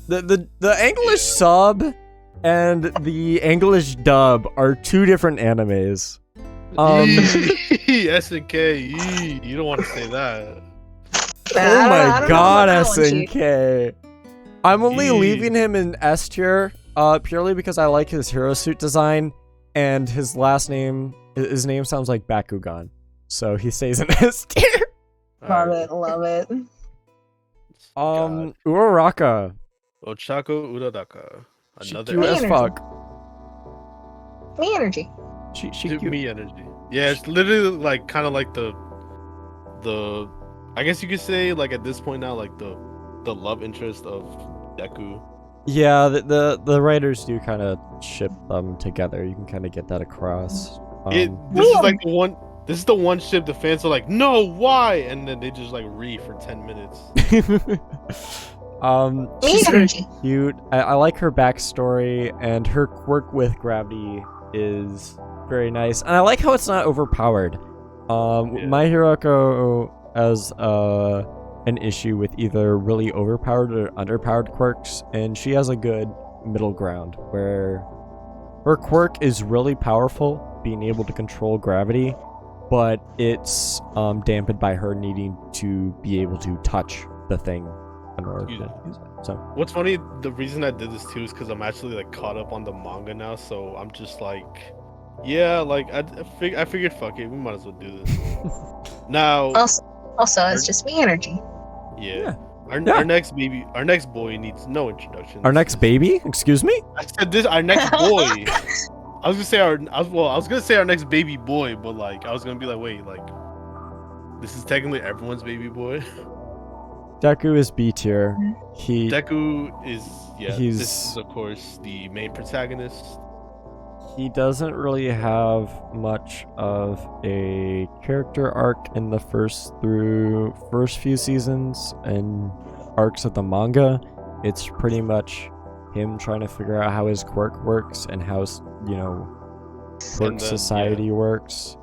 the English sub and the English dub are two different animes. SNK, you don't want to say that. Oh my god, know about that one, Chief. SNK. I'm only Yee. leaving him in S tier, purely because I like his hero suit design, and his name sounds like Bakugan, so he stays in S tier. Love it. Uraraka, Ochako Uradaka. she Another cute as energy. fuck. Me energy. She Give cute. me energy. Yeah, it's literally like kind of like the I guess you could say like at this point now like the love interest of Deku. Yeah, the writers do kind of ship them together. You can kind of get that across. This is like the one. This is the one ship the fans are like, no, why? And then they just like read for 10 minutes. Me She's very energy. cute. I like her backstory, and her quirk with gravity is very nice. And I like how it's not overpowered. Yeah. My Hiroko has an issue with either really overpowered or underpowered quirks, and she has a good middle ground where her quirk is really powerful, being able to control gravity, but it's dampened by her needing to be able to touch the thing in order to use it. So What's funny, the reason I did this too is because I'm actually like caught up on the manga now, so I'm just like, yeah, like I figured, fuck it, we might as well do this. Now, Also, it's just me energy. yeah. Yeah. Our next boy needs no introduction. our next baby, excuse me? I said this, our next boy. I was gonna say our next baby boy, but like I was gonna be like, wait, like this is technically everyone's baby boy. Deku is B tier. Deku is He's- this is of course the main protagonist. He doesn't really have much of a character arc in the first few seasons and arcs of the manga. It's pretty much him trying to figure out how his quirk works and how quirk then, society works.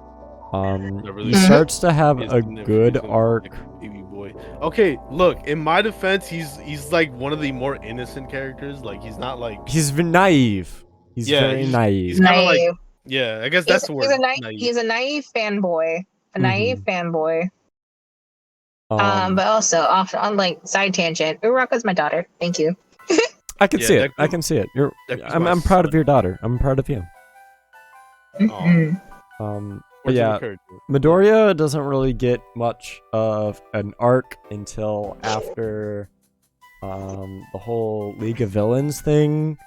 Really He starts to have is a in the good season, arc. like, baby boy. Okay, look, in my defense, he's like one of the more innocent characters. Like he's not like He's naive. He's Yeah, very naive. he's kinda like- Yeah, I guess that's the word. Naive. He's a naive fanboy. A naive fanboy. Um, But also on like side tangent. Uraka's my daughter. Thank you. I can Yeah, see it. Deku's- I can see it. Deku's I'm my proud of son. your daughter. I'm proud of you. Mhm. But Words of yeah, encouragement. Midoriya doesn't really get much of an arc until after the whole League of Villains thing.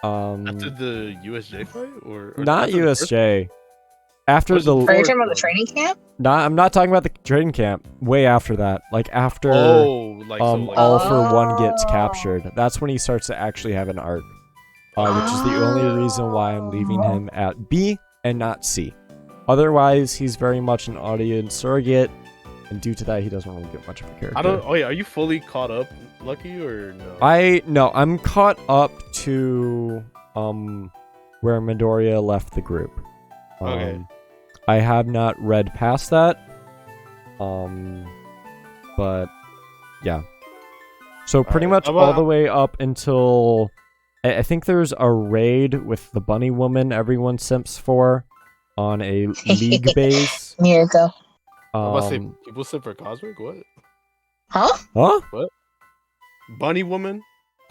After the USJ fight, or Not after the first- USJ. After Was it the Are you Or- talking about the training camp? I'm not talking about the training camp. Way after that, like after Oh, like so, like All for One gets Oh. captured. That's when he starts to actually have an arc, which is the only reason why I'm leaving him at B and not C. Otherwise, he's very much an audience surrogate, and due to that, he doesn't really get much of a character. I don't. Oh wait, are you fully caught up, Lucky, or no? No, I'm caught up to where Midoriya left the group. Okay. I have not read past that. But yeah. So pretty Alright, much all the way up until I think there's a raid with the bunny woman everyone simps for on a league base. Mirko. I was about to say Um, people sit for Cosmic. What? Huh? huh? Bunny woman,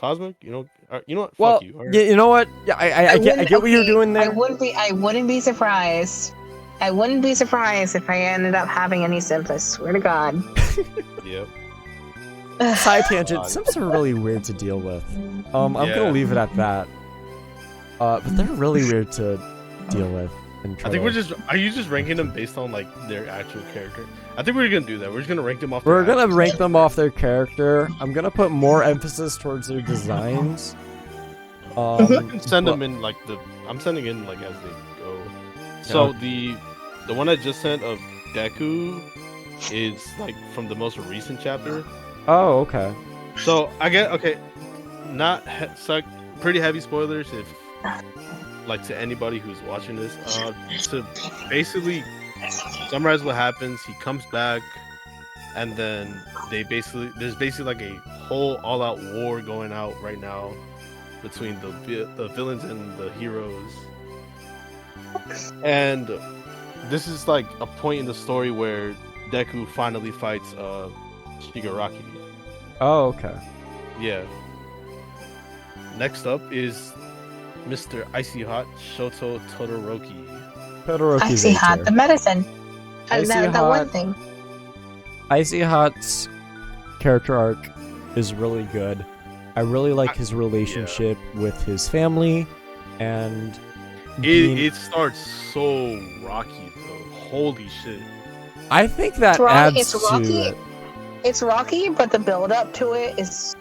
Cosmic. You know. You know what? Well, Fuck you. All right. yeah, you know what? Yeah, I get what you're doing there. I wouldn't be surprised. I wouldn't be surprised if I ended up having any simps. I swear to God. Yep. Side tangent. Simps are really weird to deal with. I'm Yeah. gonna leave it at that. But they're really weird to deal with. And I try think to- we're just. Are you just ranking them based on like their actual character? I think we're gonna do that. We're just gonna rank them off. We're their gonna actual rank them off their character. I'm gonna put more emphasis towards their designs. I can send but- them in like the. I'm sending in like as they go. So the one I just sent of Deku is like from the most recent chapter. Oh, okay. So I get okay, not suck pretty heavy spoilers if like to anybody who's watching this. To basically summarize what happens, he comes back, and then there's basically like a whole all-out war going out right now between the villains and the heroes. And this is like a point in the story where Deku finally fights Shigaraki. Oh, okay. Yeah. Next up is Mr. Icy Hot Shoto Todoroki. Todoroki's Icy hot, A-tier. the medicine. Icy That hot. one thing. Icy Hot's character arc is really good. I really like his relationship with his family, and It starts so rocky though. Holy shit. I think that adds It's rocky. to it. It's rocky, but the build up to it is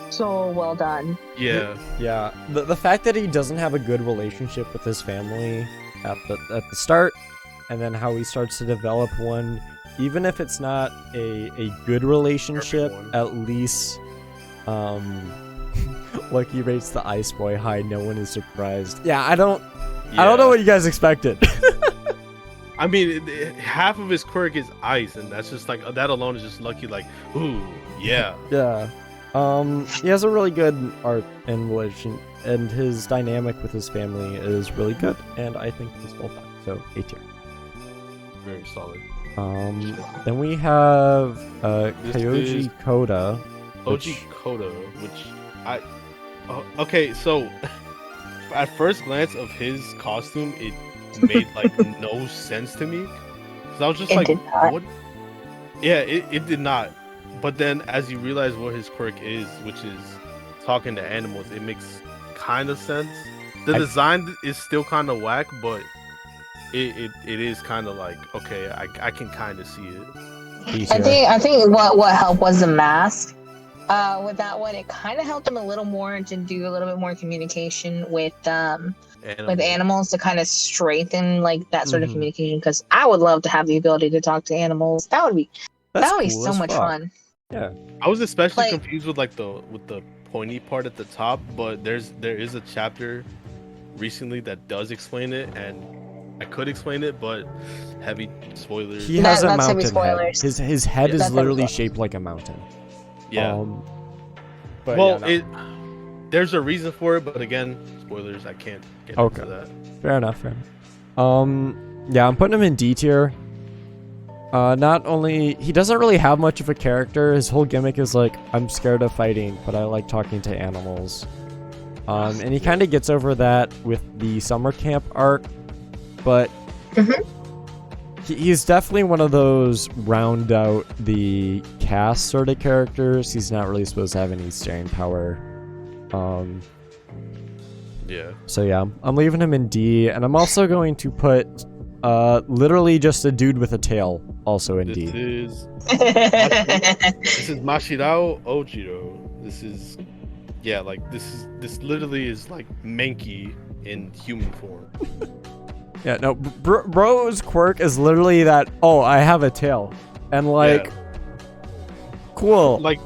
so well done. Yeah. Yeah, the fact that he doesn't have a good relationship with his family at the start, and then how he starts to develop one, even if it's not a good relationship, Perfect one. at least like he rates the Ice Boy high. No one is surprised. Yeah, I don't know what you guys expected. I mean, half of his quirk is ice, and that's just like that alone is just lucky. Like, ooh, yeah. Yeah. He has a really good arc and relation, and his dynamic with his family is really good, and I think he's well done. So A-tier. Very solid. Then we have This Kyoji is- Koda. Oji Koda, which okay, so at first glance of his costume, it made like no sense to me. Cause I was just It like, did not. what? Yeah, it did not. But then as you realize what his quirk is, which is talking to animals, it makes kind of sense. The design is still kind of whack, but it is kind of like, okay, I can kind of see it. I think what helped was the mask. With that one, it kind of helped him a little more to do a little bit more communication with animals to kind of strengthen like that sort of Mhm. communication. Because I would love to have the ability to talk to animals. That would be That's that would be cool so as much fuck. fun. Yeah. I was especially Like- confused with the pointy part at the top, but there is a chapter recently that does explain it, and I could explain it, but heavy spoilers. He has a That's heavy mountain head. spoilers. His head is That's heavy literally spoilers. shaped like a mountain. Yeah. But well, yeah, no. there's a reason for it, but again, spoilers. I can't get Okay. into that. Fair enough. Yeah, I'm putting him in D tier. Not only he doesn't really have much of a character. His whole gimmick is like, I'm scared of fighting, but I like talking to animals. And he kind of gets over that with the summer camp arc, but he's definitely one of those round out the cast sort of characters. He's not really supposed to have any staying power. Yeah. So yeah, I'm leaving him in D, and I'm also going to put literally just a dude with a tail also in D. This is Mashirao Ojiro. This is this literally is like Mankey in human form. Yeah, no, bro's quirk is literally that, oh, I have a tail. And like, cool. Like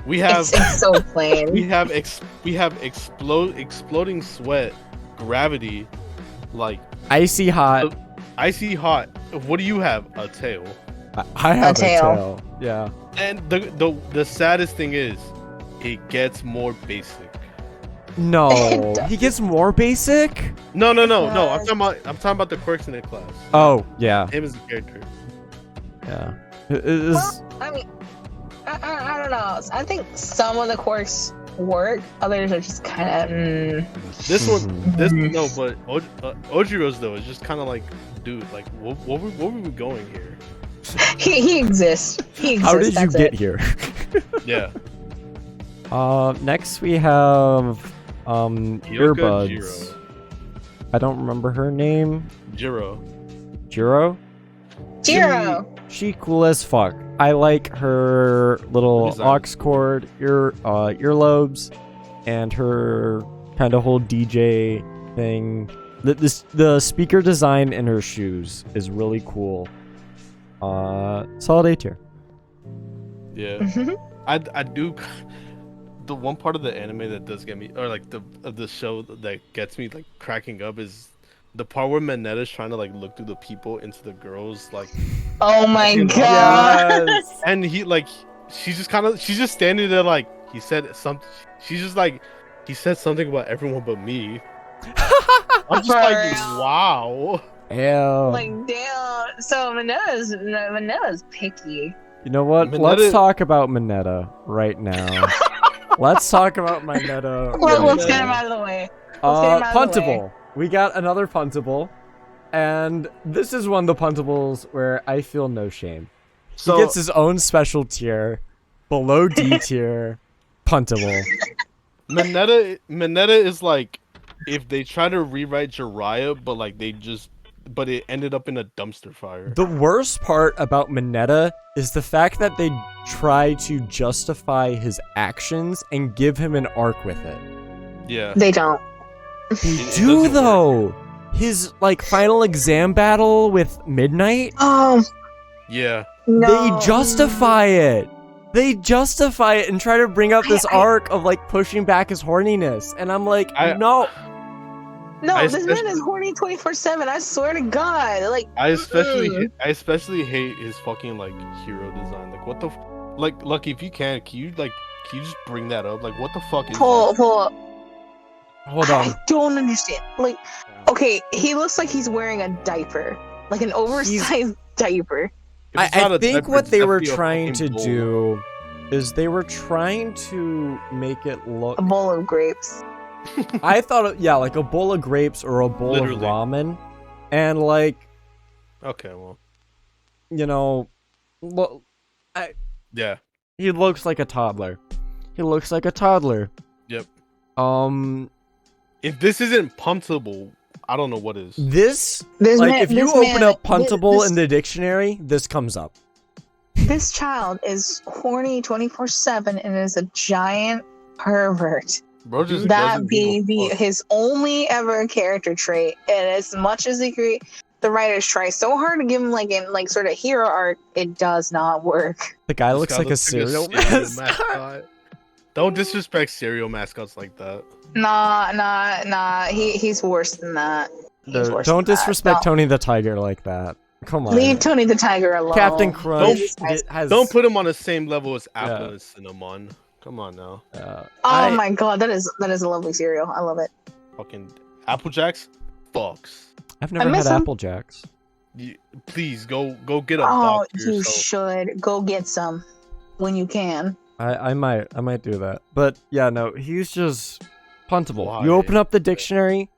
we have it's so plain. we have exploding sweat, gravity, like Icy hot. icy hot. What do you have? A tail. I have a tail. tail. Yeah. And the saddest thing is, it gets more basic. No, he gets more basic? No. I'm talking about the quirks in the class. Oh, yeah. Him as a character. Yeah. Well, I mean, I don't know. I think some of the quirks work. Others are just kind of. But Ojiro's though is just kind of like, dude, like, what were we going here? He exists. He exists. How did you that's get it. here? Yeah. Next we have earbuds. Jiro. I don't remember her name. Jiro. Jiro? Jiro. She cool as fuck. I like her little Design. aux cord earlobes and her kind of whole DJ thing. The speaker design in her shoes is really cool. Solid A tier. Yeah. Mhm. I do. The one part of the anime that does get me, or like the show that gets me like cracking up, is the part where Minetta's trying to like look through the people into the girls, like, Oh my Yeah. god. Yes. and she's just standing there like, he said something. She's just like, he said something about everyone but me. I'm just For like, real. wow. Ew. Like damn. So Manetta's picky. You know what? Mineta- Let's talk about Mineta right now. Let's talk about Mineta. Let's get him out of the way. Let's get him out of the way. Puntable. We got another puntable, and this is one of the puntables where I feel no shame. So He gets his own special tier, below D tier, puntable. Mineta is like, if they try to rewrite Jiraiya, but it ended up in a dumpster fire. The worst part about Mineta is the fact that they try to justify his actions and give him an arc with it. Yeah. They don't. They It do doesn't though. His like final exam battle with Midnight, Oh Yeah. no. they justify it. They justify it and try to bring up this arc of like pushing back his horniness, and I'm like, no. No, I this man especially- is horny 24/7. I swear to God. Like I especially hate his fucking like hero design. Like, what the like, Lucky, if you can you just bring that up? Like, what the fuck is pull that? up. Hold on. I don't understand. Like, okay, he looks like he's wearing a diaper, like an oversized diaper. If it's I not a think diaper, what it's they were definitely a trying to fucking bowl. do is they were trying to make it look. A bowl of grapes. I thought, yeah, like a bowl of grapes or a bowl Literally. of ramen, and like, Okay, well, you know, look, yeah. he looks like a toddler. He looks like a toddler. Yep. If If this isn't puntable, I don't know what is. this, This like, man, if you this open man- up puntable this, in the dictionary, this comes up. this child is horny 24/7 and is a giant pervert. Bro just That doesn't be give a fuck. his only ever character trait, and as much as the writers try so hard to give him like an like sort of hero arc, it does not work. The guy This looks guy like a looks cereal cereal mascot. Don't disrespect cereal mascots like that. Nah. He's worse than that. He's worse Don't than that. disrespect No. Tony the Tiger like that. Come on. Leave Tony the Tiger alone. Captain Crunch This guy's- has. Don't put him on the same level as Apple Yeah. and Cinnamon. Come on now. Oh my god, that is a lovely cereal. I love it. Fucking Apple Jacks, fucks. I've never miss had them. Apple Jacks. Please go get a Oh, box for you yourself. should go get some when you can. I might do that. But yeah, no, he's just puntable. Why? You open up the dictionary,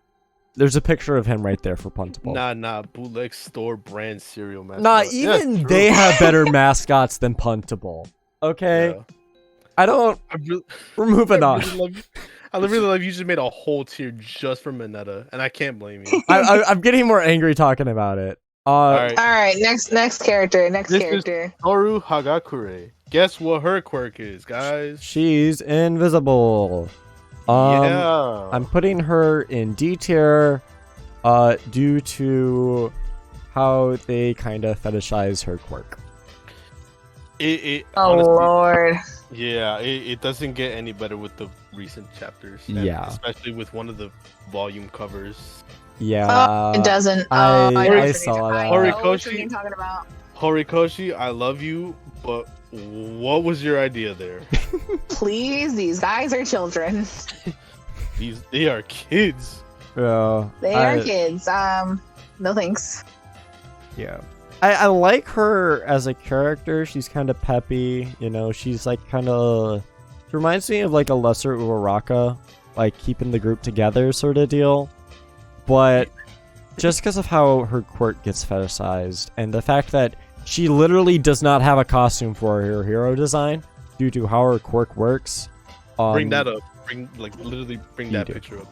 there's a picture of him right there for puntable. Nah, bootleg store brand cereal mascot. Nah, Yeah, even true. they have better mascots than puntable. Okay, Yeah. I don't. We're moving on. I really love you just made a whole tier just for Mineta, and I can't blame you. I'm getting more angry talking about it. All right, All right, next character. This is- Toru Hagakure. Guess what her quirk is, guys? She's invisible. Yeah. I'm putting her in D tier, due to how they kind of fetishize her quirk. It Oh honestly, lord. yeah, it doesn't get any better with the recent chapters. and Yeah. especially with one of the volume covers. Yeah, It doesn't. I know what saw you're- that. I know what Horikoshi. you're talking about. Horikoshi, I love you, but what was your idea there? Please, these guys are children. They are kids. Yeah, They are kids. No thanks. Yeah. I like her as a character. She's kind of peppy, you know. She's like kind of. She reminds me of like a lesser Uraraka, like keeping the group together sort of deal. But just because of how her quirk gets fetishized and the fact that she literally does not have a costume for her hero design due to how her quirk works. Bring that up. Literally bring You that do. picture up.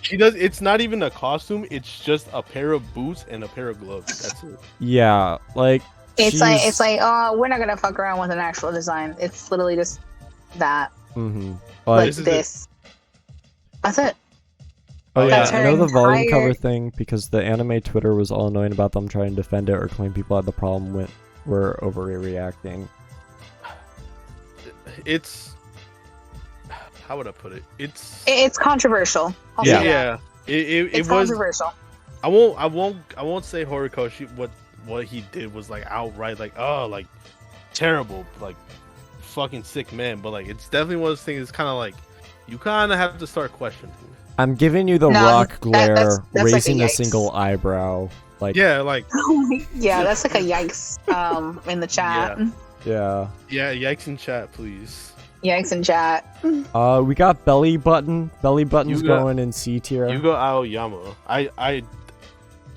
She does. It's not even a costume. It's just a pair of boots and a pair of gloves. That's it. Yeah, like It's like oh, we're not gonna fuck around with an actual design. It's literally just that, Mm-hmm. like This is this. That's it. Oh yeah, That's I her know the volume entire- cover thing because the anime Twitter was all annoying about them trying to defend it or claim people had the problem with were overreacting. It's. How would I put it? It's controversial. I'll Yeah. say that. Yeah. It It's was. controversial. I won't say Horikoshi. What he did was like outright like terrible, like fucking sick man. But like it's definitely one of those things. It's kind of like you kind of have to start questioning. I'm giving you the No, rock glare, that's like a raising a yikes. single eyebrow. Like Yeah, like Yeah, that's like a yikes. In the chat. yeah. yikes in chat, please. Yikes in chat. We got belly button. Belly button's You got- going in C tier. Yugo Aoyama.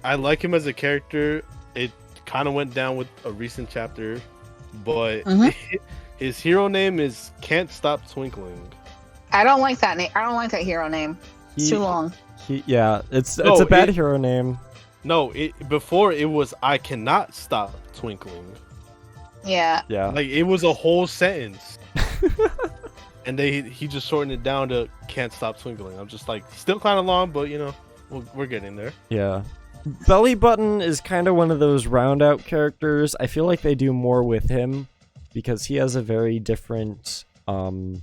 I like him as a character. It kind of went down with a recent chapter, but Mhm. his hero name is Can't Stop Twinkling. I don't like that name. I don't like that hero name. It's too long. It's No, a bad it- hero name. No, before it was I cannot stop twinkling. Yeah. Yeah. Like it was a whole sentence. And he just shortened it down to Can't Stop Twinkling. I'm just like still kind of long, but you know, we're getting there. Yeah. Belly button is kind of one of those round out characters. I feel like they do more with him because he has a very different kind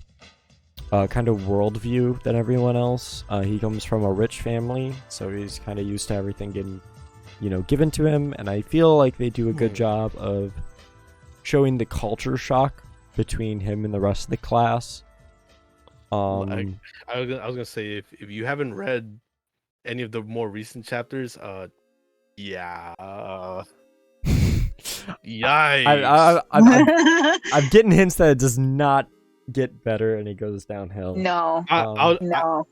of worldview than everyone else. He comes from a rich family, so he's kind of used to everything getting, given to him. And I feel like they do a good job of showing the culture shock between him and the rest of the class. I was gonna say if you haven't read any of the more recent chapters, yeah, yikes. I'm getting hints that it does not get better and it goes downhill. No. No.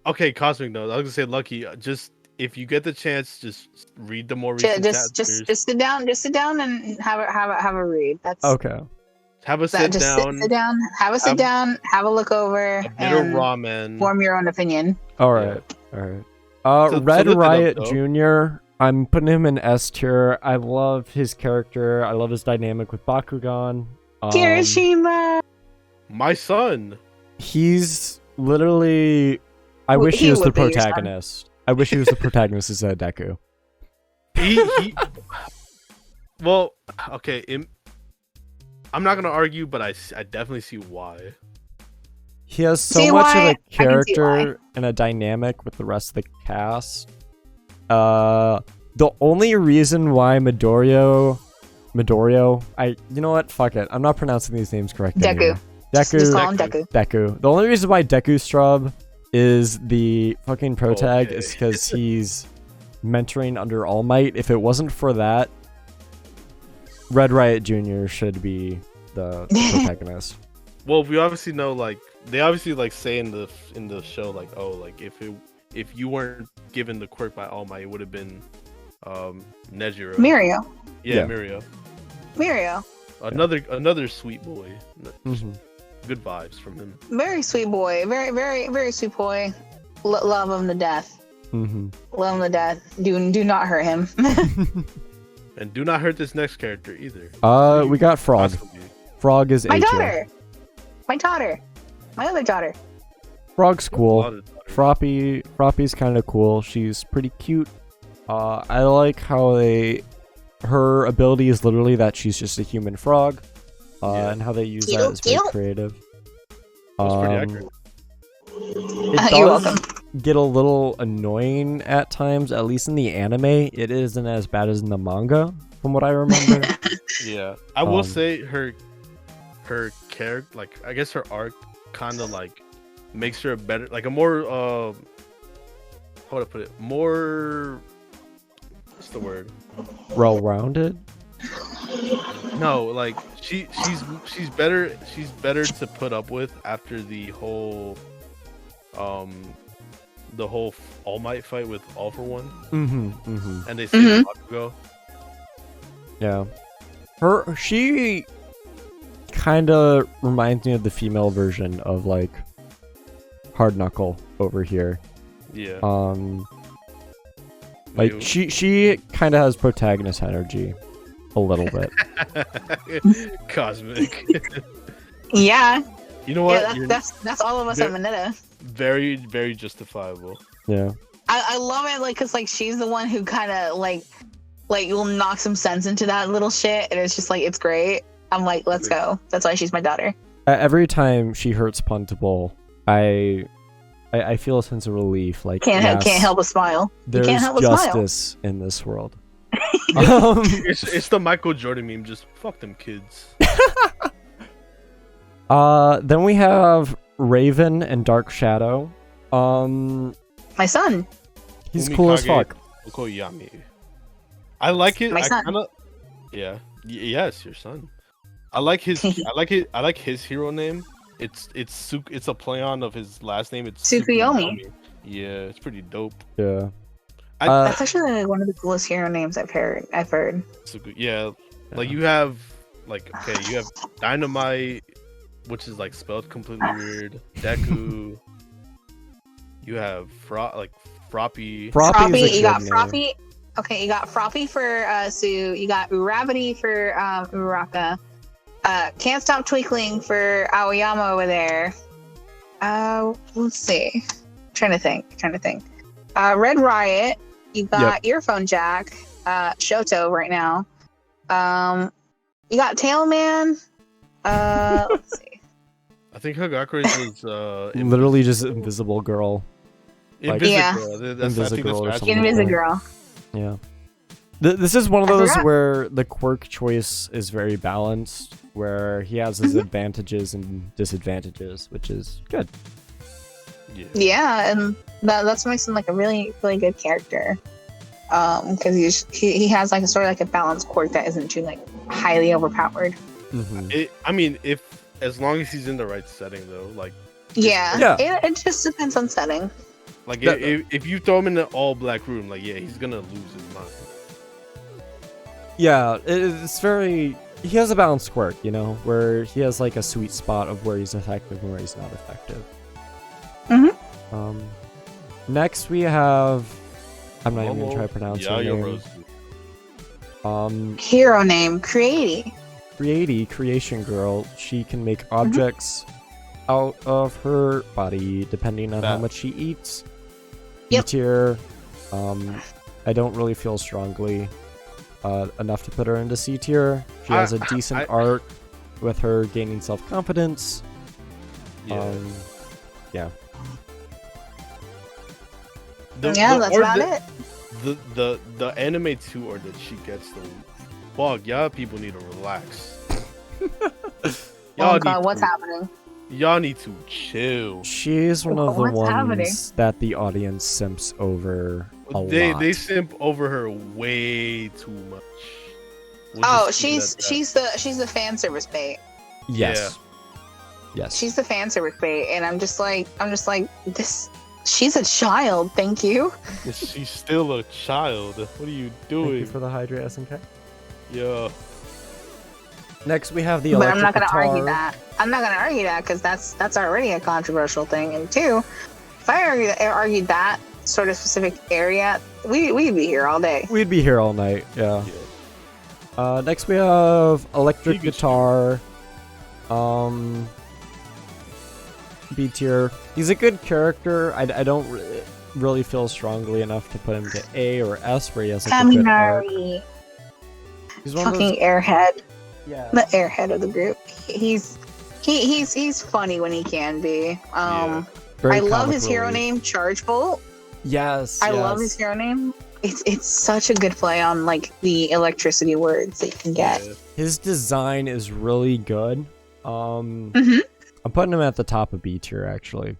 Okay, Cosmic Nose. I was gonna say, Lucky. Just if you get the chance, just read the more recent chapters. Just sit down and have a read. That's Okay. Have a that. sit Just down. sit down. Have a sit down. Have a look over A bit of and ramen. form your own opinion. All right. All right. So Red look it up, Riot though. Jr. I'm putting him in S tier. I love his character. I love his dynamic with Bakugan. Kirishima. My son. He's literally. I Well, wish he he was the would be your son. protagonist. I wish he was the protagonist instead of Deku. He well, okay. I'm not gonna argue, but I definitely see why. He has so See much why? of I a can see why. character and a dynamic with the rest of the cast. The only reason why Midoriya, you know what? Fuck it. I'm not pronouncing these names correctly. Deku. Just call him Deku. Deku. The only reason why Deku Strub is the fucking pro tag Okay. is because he's mentoring under All Might. If it wasn't for that, Red Riot Jr. should be the protagonist. Well, we obviously know, like, they obviously like say in the show, like, oh, like if you weren't given the quirk by All Might, it would have been Nejiro. Mirio. Yeah, Mirio. Mirio. Another sweet boy. Mhm. Good vibes from him. Very sweet boy. Very, very, very sweet boy. Love him to death. Mhm. Love him to death. Do not hurt him. And do not hurt this next character either. We got Frog. Possibly. Frog is My A tier. daughter. My daughter. My other daughter. Frog's A lot cool. of daughters. Froppy's kind of cool. She's pretty cute. I like how her ability is literally that she's just a human frog, Yeah. and how they use Cute, that is very cute. creative. That's pretty accurate. It You're does welcome. get a little annoying at times, at least in the anime. It isn't as bad as in the manga, from what I remember. Yeah, I will Um, say her character, like, I guess her arc, kind of like makes her a better, like a more how would I put it? More, what's the word? Well-rounded. No, like she's better to put up with after the whole All Might fight with All for One, and they say Mhm. Bakugo. Yeah. She kind of reminds me of the female version of, like, Hard Knuckle over here. Yeah. Like, Wait, she kind of has protagonist energy. A little bit. Cosmic. Yeah. You know what? Yeah, You're that's all of us at Mineta. very, very justifiable. Yeah. I love it, like, cause like she's the one who kind of like will knock some sense into that little shit, and it's just like it's great. I'm like, let's go. That's why she's my daughter. Every time she hurts Puntable, I feel a sense of relief. Like, Can't yes, help but smile. there's can't help but smile. justice in this world. It's the Michael Jordan meme. Just fuck them kids. Then we have Raven and Dark Shadow. My son. He's cool as Umikage fuck. Okoyami. I like it. My I son. kinda, yeah. Yes, your son. I like his. I like his hero name. It's a play on of his last name. It's Tsukuyomi. Yeah, it's pretty dope. Yeah. That's actually like, one of the coolest hero names I've heard. Yeah, like you have, like, okay, you have Dynamite, which is like spelled completely weird. Deku. You have Froppy. Froppy is a Froppy, you got good name. Froppy. Okay, you got Froppy for Sue. You got Uravity for Uraka. Can't Stop Twinkling for Aoyama over there. Let's see. Trying to think. Red Riot. You got Earphone Jack. Shoto right now. You got Tailman. Let's see. I think Hagakure's is Literally just Invisible Girl. like- Yeah. Invisigirl or something. Invisigirl. Yeah. This is one of I those forgot. where the quirk choice is very balanced, where he has his advantages and disadvantages, which is good. Yeah, and that's what makes him like a really, really good character. Because he has like a sort of like a balanced quirk that isn't too like highly overpowered. I mean, as long as he's in the right setting, though, like Yeah. It just depends on setting. Like if you throw him in an all black room, like, yeah, he's gonna lose his mind. Yeah, it's very... He has a balanced quirk, you know, where he has like a sweet spot of where he's effective and where he's not effective. Next we have... I'm not even gonna try to pronounce her name. Hero name, Creati. Creation Girl. She can make objects out of her body depending on how much she eats. Yep. E-tier. I don't really feel strongly enough to put her into C tier. She has a decent arc with her gaining self-confidence. Yeah. Yeah. That's about it. The anime 2 or that she gets the fuck, y'all people need to relax. Oh god, what's happening? Y'all need to chill. She's one of the What's ones happening? that the audience simps over a lot. They simp over her way too much. We'll Oh, just leave it she's at that. the fan service bait. Yes. Yes. She's the fan service bait, and I'm just like this. She's a child. Thank you. She's still a child. What are you Thank doing? you for the Hydra SNK. Yeah. Next, we have the But electric I'm not gonna guitar. argue that. I'm not gonna argue that because that's already a controversial thing. And two, if I argued that sort of specific area, we'd be here all day. We'd be here all night. Yeah. Yeah. Next, we have electric Pikachu. guitar. B tier. He's a good character. I don't really feel strongly enough to put him to A or S, where he has like a good arc. Kaminari, He's one of those. fucking airhead, Yeah. the airhead of the group. He's funny when he can be. Very I love comic his hero relief. name, Charge Bolt. Yes. I love his hero name. It's such a good play on like the electricity words that you can get. Yeah. His design is really good. Mhm. I'm putting him at the top of B tier, actually.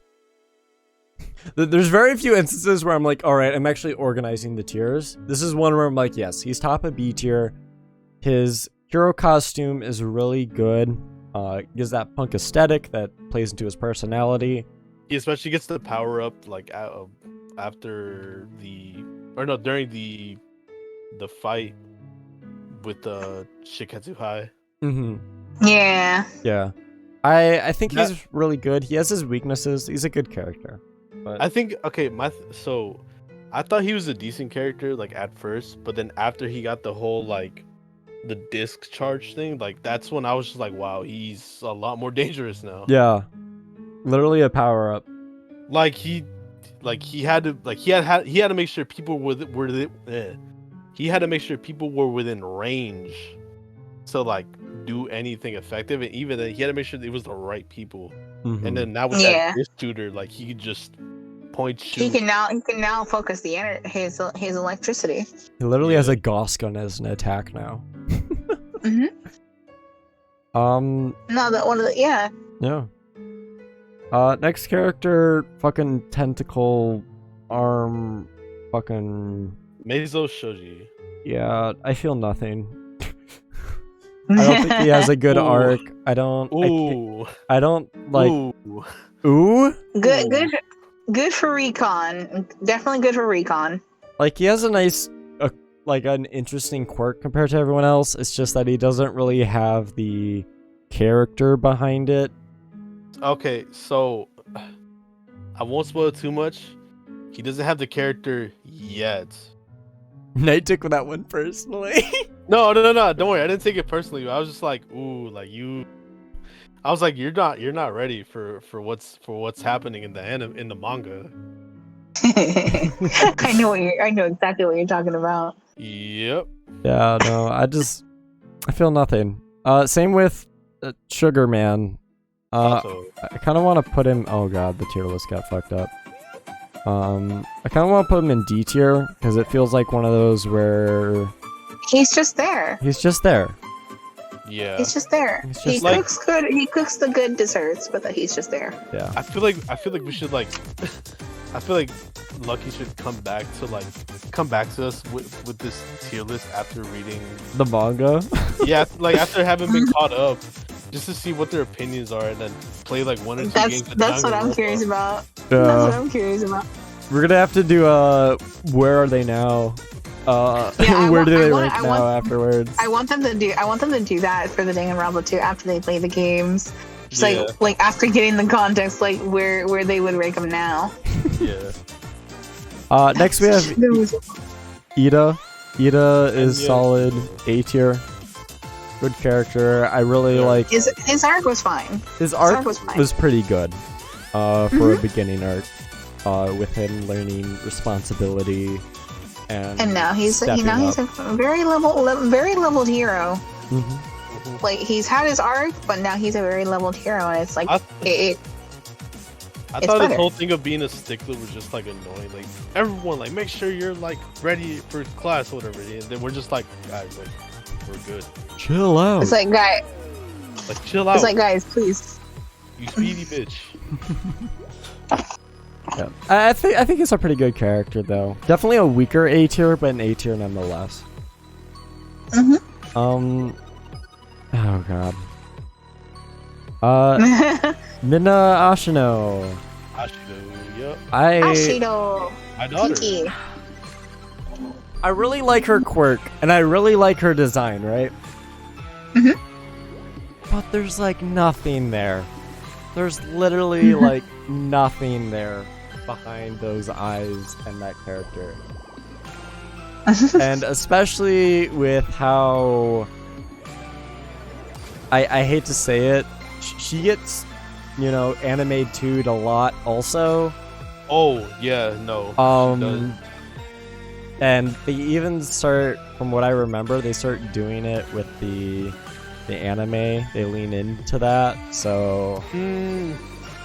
There's very few instances where I'm like, all right, I'm actually organizing the tiers. This is one where I'm like, yes, he's top of B tier. His hero costume is really good. Gives that punk aesthetic that plays into his personality. He especially gets the power up like after during the fight with the Shiketsu High. Mm-hmm. Yeah. Yeah. I think That- he's really good. He has his weaknesses. He's a good character. But I think so I thought he was a decent character like at first, but then after he got the whole like the disc charge thing, like that's when I was just like, wow, he's a lot more dangerous now. yeah. Literally a power up. Like he had to make sure people he had to make sure people were within range to like do anything effective, and even then he had to make sure it was the right people. Mhm. And then now with Yeah. that disc shooter, like he could just point shoot. He can now focus his electricity. He literally has Yeah. a Gauss gun as an attack now. Mm-hmm. No, that one of the Yeah. Next character, fucking tentacle arm, fucking Meizo Shoji. yeah. I feel nothing. I don't think he has a good Ooh. arc. I don't. Ooh. I don't like. Ooh. Ooh. Good for recon. Definitely good for recon. Like he has a nice, like an interesting quirk compared to everyone else. It's just that he doesn't really have the character behind it. Okay, so I won't spoil too much. He doesn't have the character yet. I took that one personally. No. Don't worry. I didn't take it personally. I was just like, ooh, like you. I was like, you're not ready for what's happening in the manga. I know exactly what you're talking about. Yep. Yeah, no, I feel nothing. Same with Sugar Man. Also, I kind of want to put him. Oh god, the tier list got fucked up. I kind of want to put him in D tier because it feels like one of those where He's just there. he's just there. yeah. He's just there. He's He just like- cooks good. He cooks the good desserts, but he's just there. Yeah. I feel like we should like. I feel like Lucky should come back to us with this tier list after reading. The manga. Yeah, like after having been caught up, just to see what their opinions are, and then play like one or two games. That's what I'm curious about. That's what I'm curious about. We're gonna have to do where are they now? I Where want- do they I want- rank I now want- afterwards? I want them to do that for the Danganronpa 2 after they play the games. Just Yeah. like after getting the context, like where they would rank them now. Yeah. Next we have Ida. Ida is Yeah. solid A tier. Good character. I really Yeah. like His arc was fine. his arc arc was fine. was pretty good. For a beginning arc. With him learning responsibility And now he's stepping he's up. a very leveled hero. Mhm. Like he's had his arc, but now he's a very leveled hero, and it's like I it I It's thought better. his whole thing of being a stickler was just like annoying. Like everyone, like make sure you're like ready for class or whatever. And then we're just like, guys, like we're good. Chill out. it's like guys, Like chill out. it's like guys, please. You speedy bitch. Yeah. I think he's a pretty good character though. Definitely a weaker A tier, but an A tier nonetheless. Oh god. Mina Ashino. Ashido, yep. Ashido. My daughter. Pinky. I really like her quirk, and I really like her design, right? But there's like nothing there. There's literally like nothing there behind those eyes and that character. And especially with how I hate to say it, she gets, you know, anime 2'd a lot also. Oh yeah, no. she does. And they even start, from what I remember, they start doing it with the anime. They lean into that. So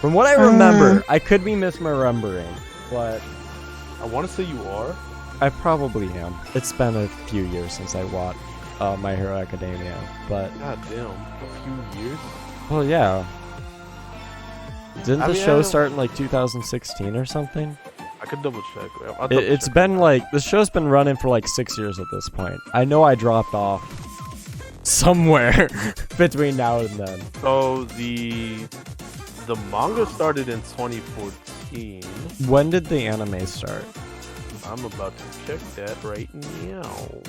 from what I remember, I could be misremembering, but I want to say you are. I probably am. It's been a few years since I watched My Hero Academia, but God damn, a few years. well, yeah. Didn't I the mean, I show don't- start in like 2016 or something? I could double check. I'll It's double-check. been like, the show's been running for like 6 years at this point. I know I dropped off somewhere between now and then. So the manga started in 2014. When did the anime start? I'm about to check that right now.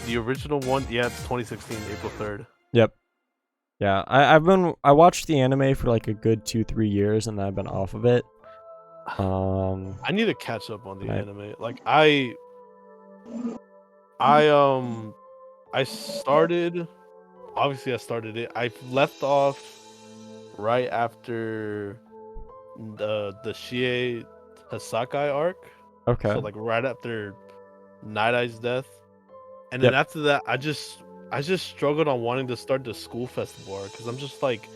The original one, yeah, it's 2016, April 3rd. Yep. Yeah, I watched the anime for like a good 2-3 years, and then I've been off of it. I need to catch up on the Right. anime. Like I started. Obviously, I started it. I left off right after the Shie Hasakai arc. Okay. So like right after Night Eye's death, and then Yep. after that, I just struggled on wanting to start the school festival arc because I'm just like,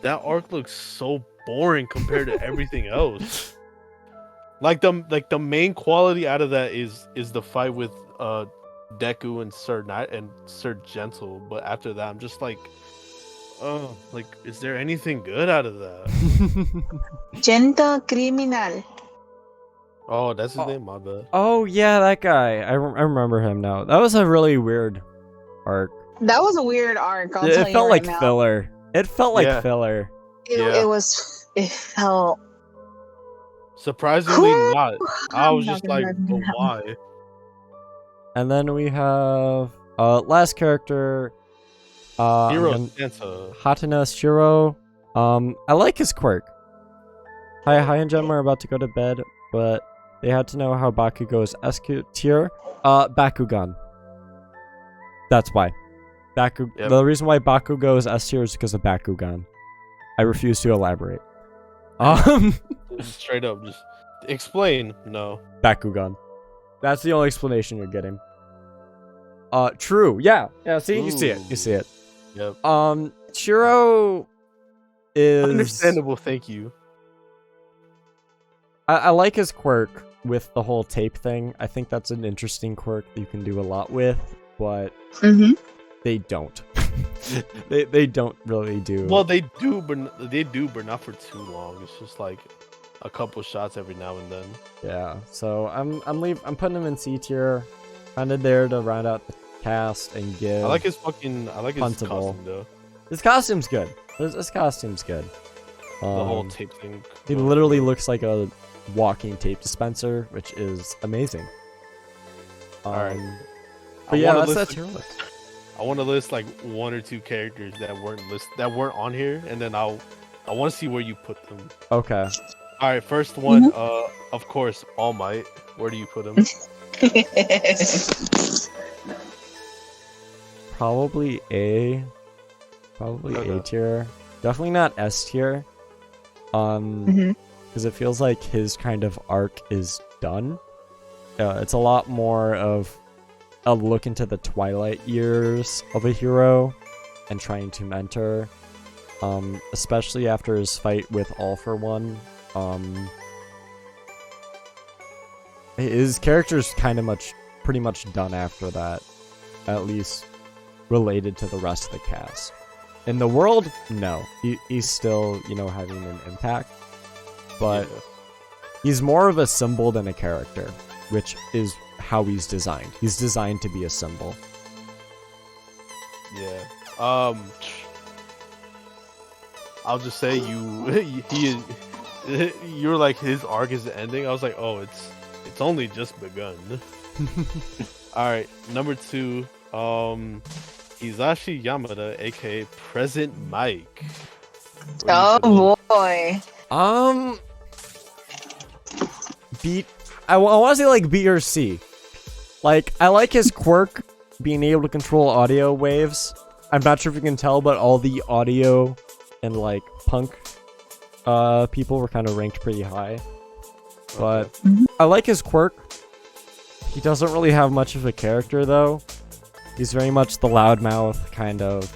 that arc looks so boring compared to everything else. Like the main quality out of that is the fight with Deku and Sir Knight and Sir Gentle, but after that, I'm just like, oh, like, is there anything good out of that? Genta Criminal. Oh, that's his name, my bad. Oh yeah, that guy. I remember him now. That was a really weird arc. That was a weird arc. I'll It tell you felt right like now. filler. It felt like Yeah. filler. Yeah. It was. It felt. Surprisingly not. I I'm was not just gonna like, argue but that one. why? And then we have last character, Hero I'm Santa. Hatena Shiro. I like his quirk. Hi and Gem are about to go to bed, but they had to know how Bakugo's S tier. Bakugan. That's why. Yep. The reason why Bakugo is S tier is because of Bakugan. I refuse to elaborate. Just straight up, just explain. No. Bakugan. That's the only explanation you're getting. True. Yeah. Yeah, see? You see it. You see it. Yep. Shiro is... Understandable. Thank you. I like his quirk with the whole tape thing. I think that's an interesting quirk that you can do a lot with, but they don't. they don't really do. Well, they do, but not for too long. It's just like a couple shots every now and then. Yeah. So I'm putting him in C tier, kind of there to round out the cast and give. I like his Puntable. costume though. His costume's good. His costume's good. The whole tape thing. He literally looks like a walking tape dispenser, which is amazing. Alright. But yeah, that's your list. I want to list like one or two characters that weren't on here, and then I want to see where you put them. Okay. All right, first one, of course, All Might. Where do you put him? Probably A. Probably A tier. Definitely not S tier. Because it feels like his kind of arc is done. It's a lot more of a look into the twilight years of a hero and trying to mentor. Especially after his fight with All for One. His character's pretty much done after that. At least related to the rest of the cast. In the world, no. He's still, having an impact. But he's more of a symbol than a character, which is how he's designed. He's designed to be a symbol. Yeah. I'll just say you're like his arc is ending. I was like, oh, it's only just begun. All right, number 2, Hisashi Yamada, aka Present Mike. Oh boy. I want to say like B or C. Like, I like his quirk, being able to control audio waves. I'm not sure if you can tell, but all the audio and like punk people were kind of ranked pretty high. But I like his quirk. He doesn't really have much of a character though. He's very much the loudmouth kind of,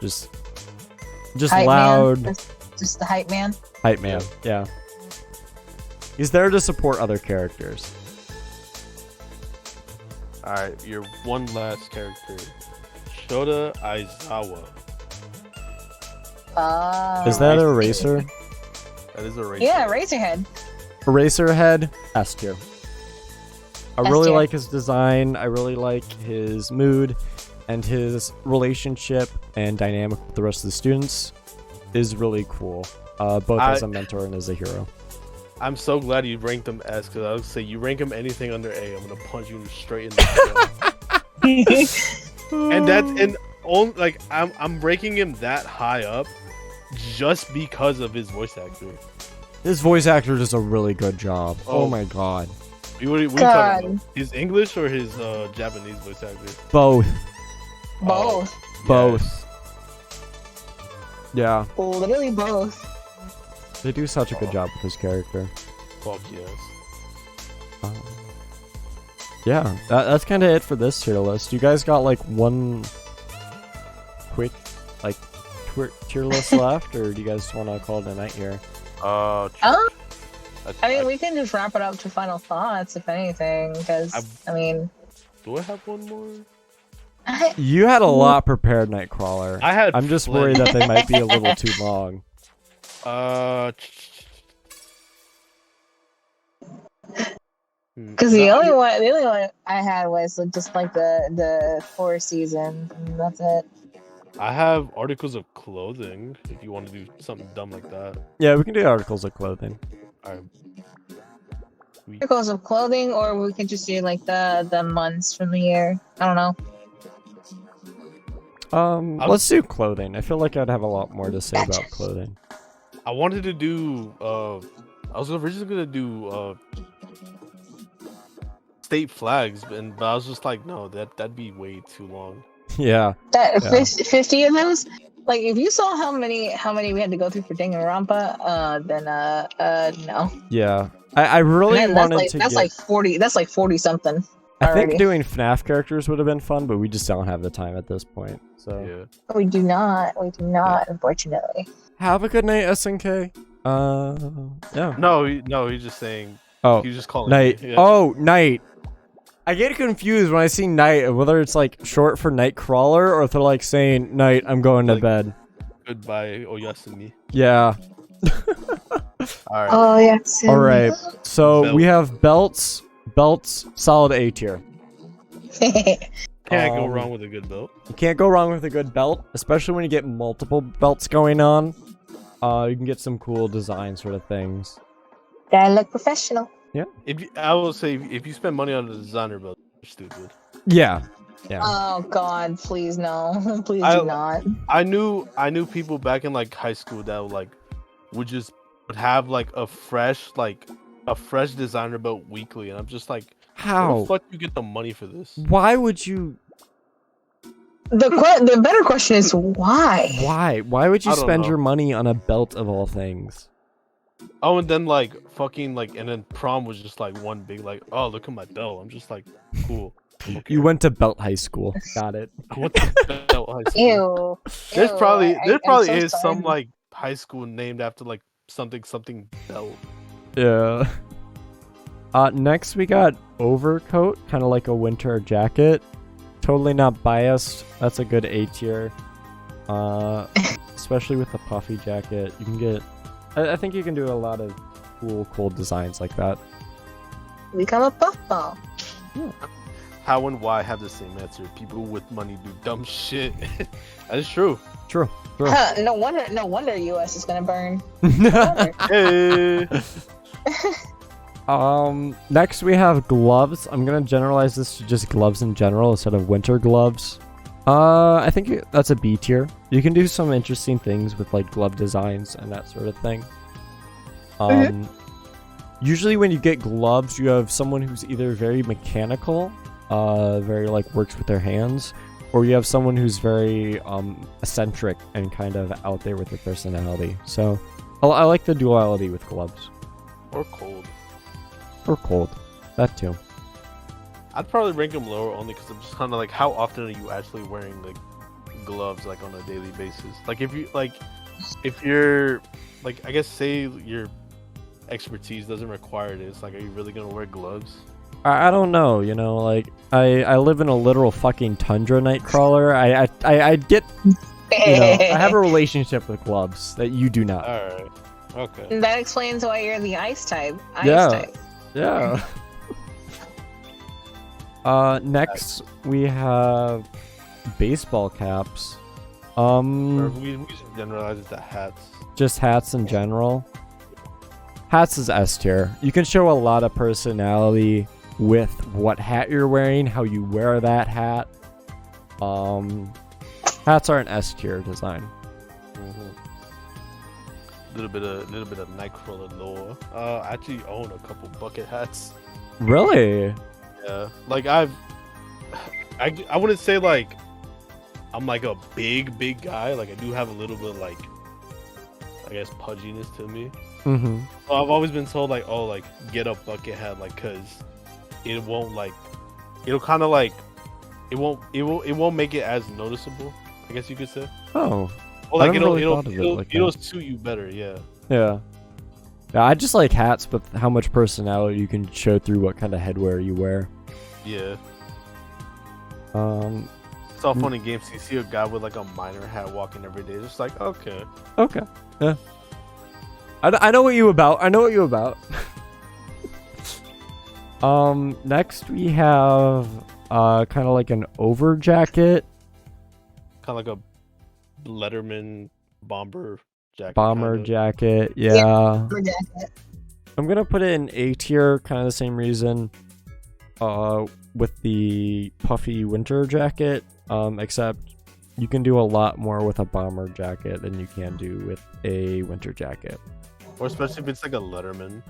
just Hype loud. Man. Just the hype man. Hype man, yeah. He's there to support other characters. All right, your one last character, Shota Aizawa. Is that a racer? That is a racer. Yeah, Razorhead. Eraserhead, S tier. I S really tier. like his design. I really like his mood, and his relationship and dynamic with the rest of the students is really cool. Both as a mentor and as a hero. I'm so glad you ranked him S, because I would say you rank him anything under A, I'm gonna punch you straight in the jaw. I'm ranking him that high up just because of his voice actor. His voice actor does a really good job. Oh, Oh. my god. What are you talking about? His English or his Japanese voice actor? Both. Both. Both. Yes. Yeah. Literally both. They do such a good job with his character. Fuck yes. Yeah, that's kind of it for this tier list. You guys got like one quick tier list left, or do you guys want to call it a night here? I mean, we can just wrap it up to final thoughts, if anything, because, I mean... Do I have one more? You had a lot prepared, Nightcrawler. I'm just plenty. worried that they might be a little too long. Because the only one I had was just like the 4 season, and that's it. I have articles of clothing if you want to do something dumb like that. Yeah, we can do articles of clothing. Alright. Articles of clothing, or we can just do like the months from the year. I don't know. Let's do clothing. I feel like I'd have a lot more to say about clothing. I wanted to do I was originally gonna do state flags, but I was just like, no, that'd be way too long. Yeah. 50 of those. Like, if you saw how many we had to go through for Danganronpa, then no. Yeah. I really wanted to. That's like 40. That's like 40 something. I already. think doing FNAF characters would have been fun, but we just don't have the time at this point. So Yeah. We do not, unfortunately. have a good night, SNK. Yeah. No, he's just saying. Oh, He's just calling night. me. Yeah. Oh, night. I get confused when I see night, whether it's like short for Nightcrawler or if they're like saying night, I'm going to Like- bed. Goodbye, Oyasumi. Yeah. Alright. Oh yes. All right. So Belt. we have belts. Belts, solid A tier. Can't go Um, wrong with a good belt. You can't go wrong with a good belt, especially when you get multiple belts going on. You can get some cool design sort of things. Gotta look professional. I will say, if you spend money on a designer belt, you're stupid. Yeah. Yeah. Oh God, please no, please I- do not. I knew people back in like high school that would have like a fresh designer belt weekly, and I'm just like, where How? the fuck you get the money for this? Why would you? The better question is why? Why? Why would you I don't spend know. your money on a belt of all things? Oh, and then and then prom was just like one big like, oh, look at my belt. I'm just like, cool. Okay. You went to belt high school. Got it. I went to belt high school. Ew. There Ew, probably I'm so is some sorry. like high school named after like something belt. Yeah. Next we got overcoat, kind of like a winter jacket. totally not biased. That's a good A tier. Especially with the puffy jacket, you can get. I think you can do a lot of cool designs like that. Become a puffball. Yeah. How and why have the same answer. People with money do dumb shit. That is true. True. Huh, no wonder US is gonna burn. Hey. Next we have gloves. I'm gonna generalize this to just gloves in general instead of winter gloves. I think that's a B tier. You can do some interesting things with like glove designs and that sort of thing. Usually when you get gloves, you have someone who's either very mechanical, very like works with their hands, or you have someone who's very eccentric and kind of out there with their personality. So I like the duality with gloves. Or cold. Or cold. That too. I'd probably rank them lower only because I'm just kind of like, how often are you actually wearing like gloves like on a daily basis? Like if you're like, I guess say your expertise doesn't require this, like, are you really gonna wear gloves? I don't know, you know, like I live in a literal fucking tundra, Nightcrawler. I get, you know, I have a relationship with gloves that you do not. All right. Okay. That explains why you're the ice type. Yeah. Next we have baseball caps. Or we should generalize it to hats. Just hats in general. Hats is S tier. You can show a lot of personality with what hat you're wearing, how you wear that hat. Hats are an S tier design. Little bit of Nightcrawler lore. I actually own a couple bucket hats. Really? Yeah. Like I wouldn't say like I'm like a big guy. Like I do have a little bit of like, I guess, pudginess to me. Mm-hmm. So I've always been told like, oh, like get a bucket hat, like, cause it won't like, it'll kind of like, it won't make it as noticeable, I guess you could say. Oh. Or like it'll suit you better, yeah. Yeah. Yeah, I just like hats, but how much personality you can show through what kind of headwear you wear. Yeah. It's all fun and games. You see a guy with like a miner hat walking every day, just like, okay. Okay. Yeah. I know what you about. Next we have kind of like an over jacket. Kind of like a Letterman bomber jacket. Jacket, yeah. I'm gonna put it in A tier, kind of the same reason. With the puffy winter jacket, except you can do a lot more with a bomber jacket than you can do with a winter jacket. Or especially if it's like a Letterman.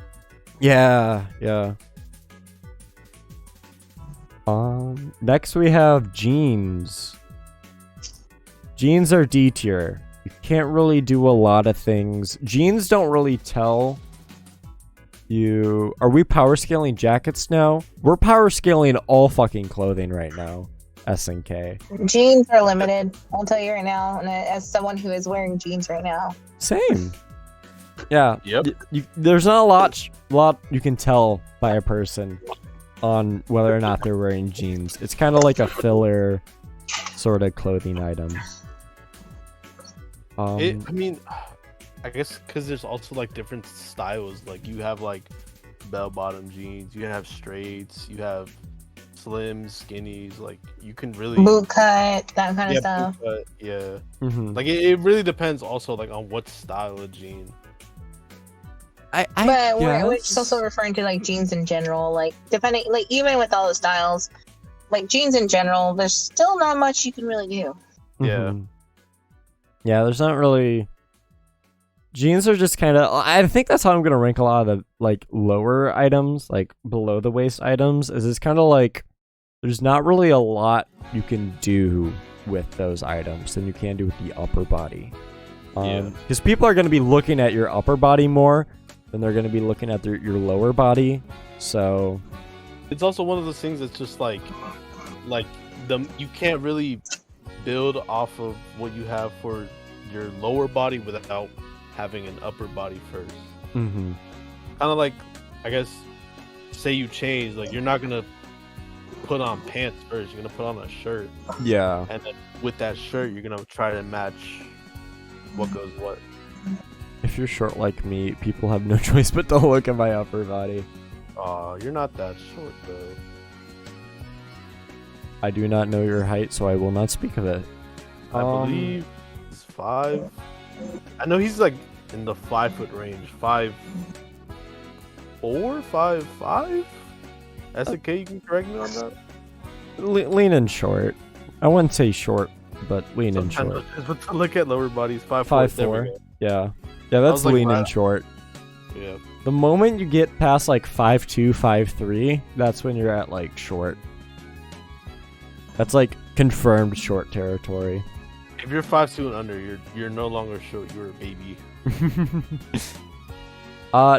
Yeah. Next we have jeans. Jeans are D tier. You can't really do a lot of things. Jeans don't really tell you. Are we power scaling jackets now? We're power scaling all fucking clothing right now. SNK. Jeans are limited. I'll tell you right now, and as someone who is wearing jeans right now. Same. Yeah. Yep. There's not a lot you can tell by a person on whether or not they're wearing jeans. It's kind of like a filler sort of clothing item. I mean, I guess because there's also like different styles. Like you have like bell-bottom jeans, you have straights, you have slims, skinnies. Like you can really boot cut, that kind of stuff. Boot cut, yeah. Mm-hmm. Like it really depends also like on what style of jean. But we're just also referring to like jeans in general. Like depending, like even with all the styles, like jeans in general, there's still not much you can really do. Yeah. Yeah, there's not really. Jeans are just kind of. I think that's how I'm gonna rank a lot of the like lower items, like below the waist items. Is it's kind of like there's not really a lot you can do with those items than you can do with the upper body. Because people are gonna be looking at your upper body more than they're gonna be looking at your lower body. So it's also one of those things that's just like you can't really build off of what you have for your lower body without having an upper body first. Mm-hmm. Kind of like, I guess, say you change, like you're not gonna put on pants first. You're gonna put on a shirt, Yeah. and then with that shirt, you're gonna try to match what goes what. If you're short like me, people have no choice but to look at my upper body. You're not that short though. I do not know your height, so I will not speak of it. I believe it's 5. I know he's like in the 5-foot range. 5'4", 5'5". SK, you can correct me on that. Leaning short. I wouldn't say short, but leaning short. But look at lower bodies, 5'4". 5'4". Yeah. Yeah, that's was like, leaning wow. short. Yeah. The moment you get past like 5'2", 5'3", that's when you're at like short. That's like confirmed short territory. If you're 5'2" and under, you're no longer short. You're a baby.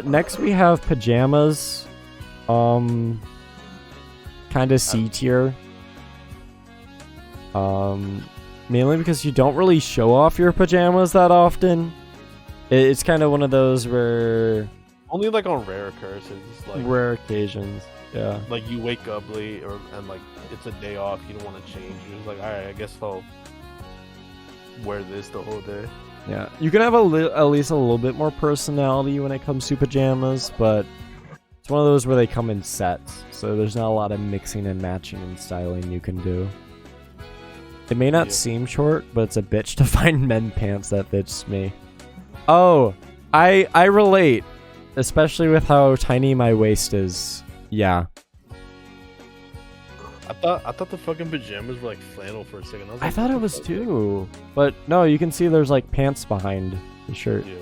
Next we have pajamas. Kind of C tier. Mainly because you don't really show off your pajamas that often. It's kind of one of those where Only like on rare occurrences, like rare occasions. Yeah. like you wake up late and like it's a day off. You don't want to change. You're just like, all right, I guess I'll wear this the whole day. Yeah, you can have at least a little bit more personality when it comes to pajamas, but it's one of those where they come in sets, so there's not a lot of mixing and matching and styling you can do. It may not seem short, but it's a bitch to find men pants that fits me. Oh, I relate, especially with how tiny my waist is. Yeah. I thought the fucking pajamas were like flannel for a second. I thought it was too, but no, you can see there's like pants behind the shirt. Yeah.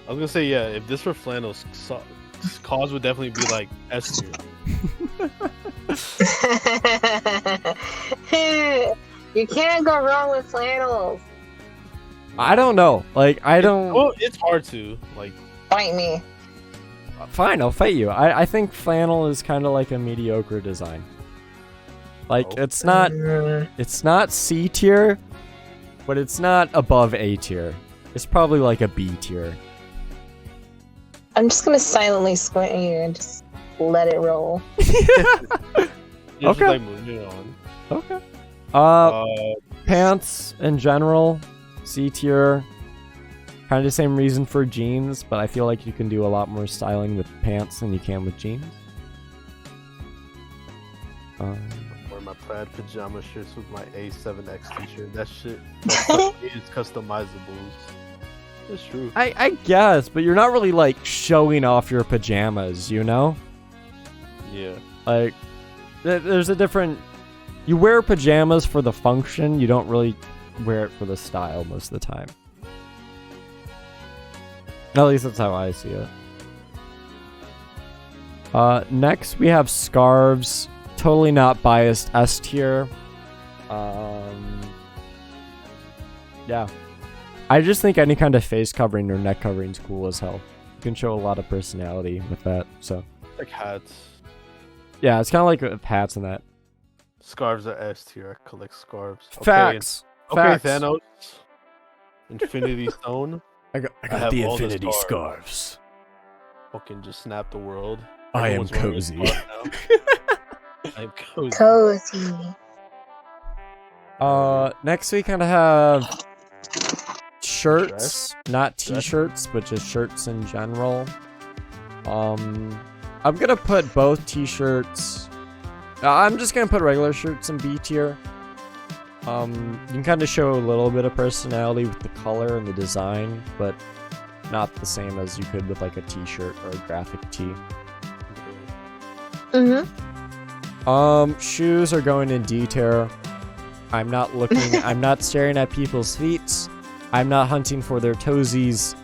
I was gonna say, yeah, if this were flannel, cause would definitely be like S tier. You can't go wrong with flannels. I don't know. Like, I don't... Well, it's hard to. Like, Fight me. Fine, I'll fight you. I think flannel is kind of like a mediocre design. Like, it's not C tier, but it's not above A tier. It's probably like a B tier. I'm just gonna silently squint at you and just let it roll. you're just Okay. like moving on. Okay. Pants in general, C tier. Kind of the same reason for jeans, but I feel like you can do a lot more styling with pants than you can with jeans. Wear my plaid pajama shirts with my A7X t-shirt. That shit is customizable. It's true. I guess, but you're not really like showing off your pajamas, you know? Yeah. Like, there's a different... You wear pajamas for the function, you don't really wear it for the style most of the time. At least that's how I see it. Next we have scarves. Totally not biased, S tier. Yeah. I just think any kind of face covering or neck covering is cool as hell. You can show a lot of personality with that, so. Like hats. Yeah, it's kind of like with hats and that. Scarves are S tier. I collect scarves. Facts. Okay, Facts. Thanos. Infinity Stone. I got have the all the infinity stars. scarves. Fucking just snap the world. I am Everyone's wearing a cozy. scarf now. I am cozy. Cozy. Next we kind of have shirts, not t-shirts, but just shirts in general. I'm gonna put both t-shirts. I'm just gonna put regular shirts in B tier. You can kind of show a little bit of personality with the color and the design, but not the same as you could with like a t-shirt or a graphic tee. Shoes are going in D tier. I'm not looking, I'm not staring at people's feet. I'm not hunting for their toesies.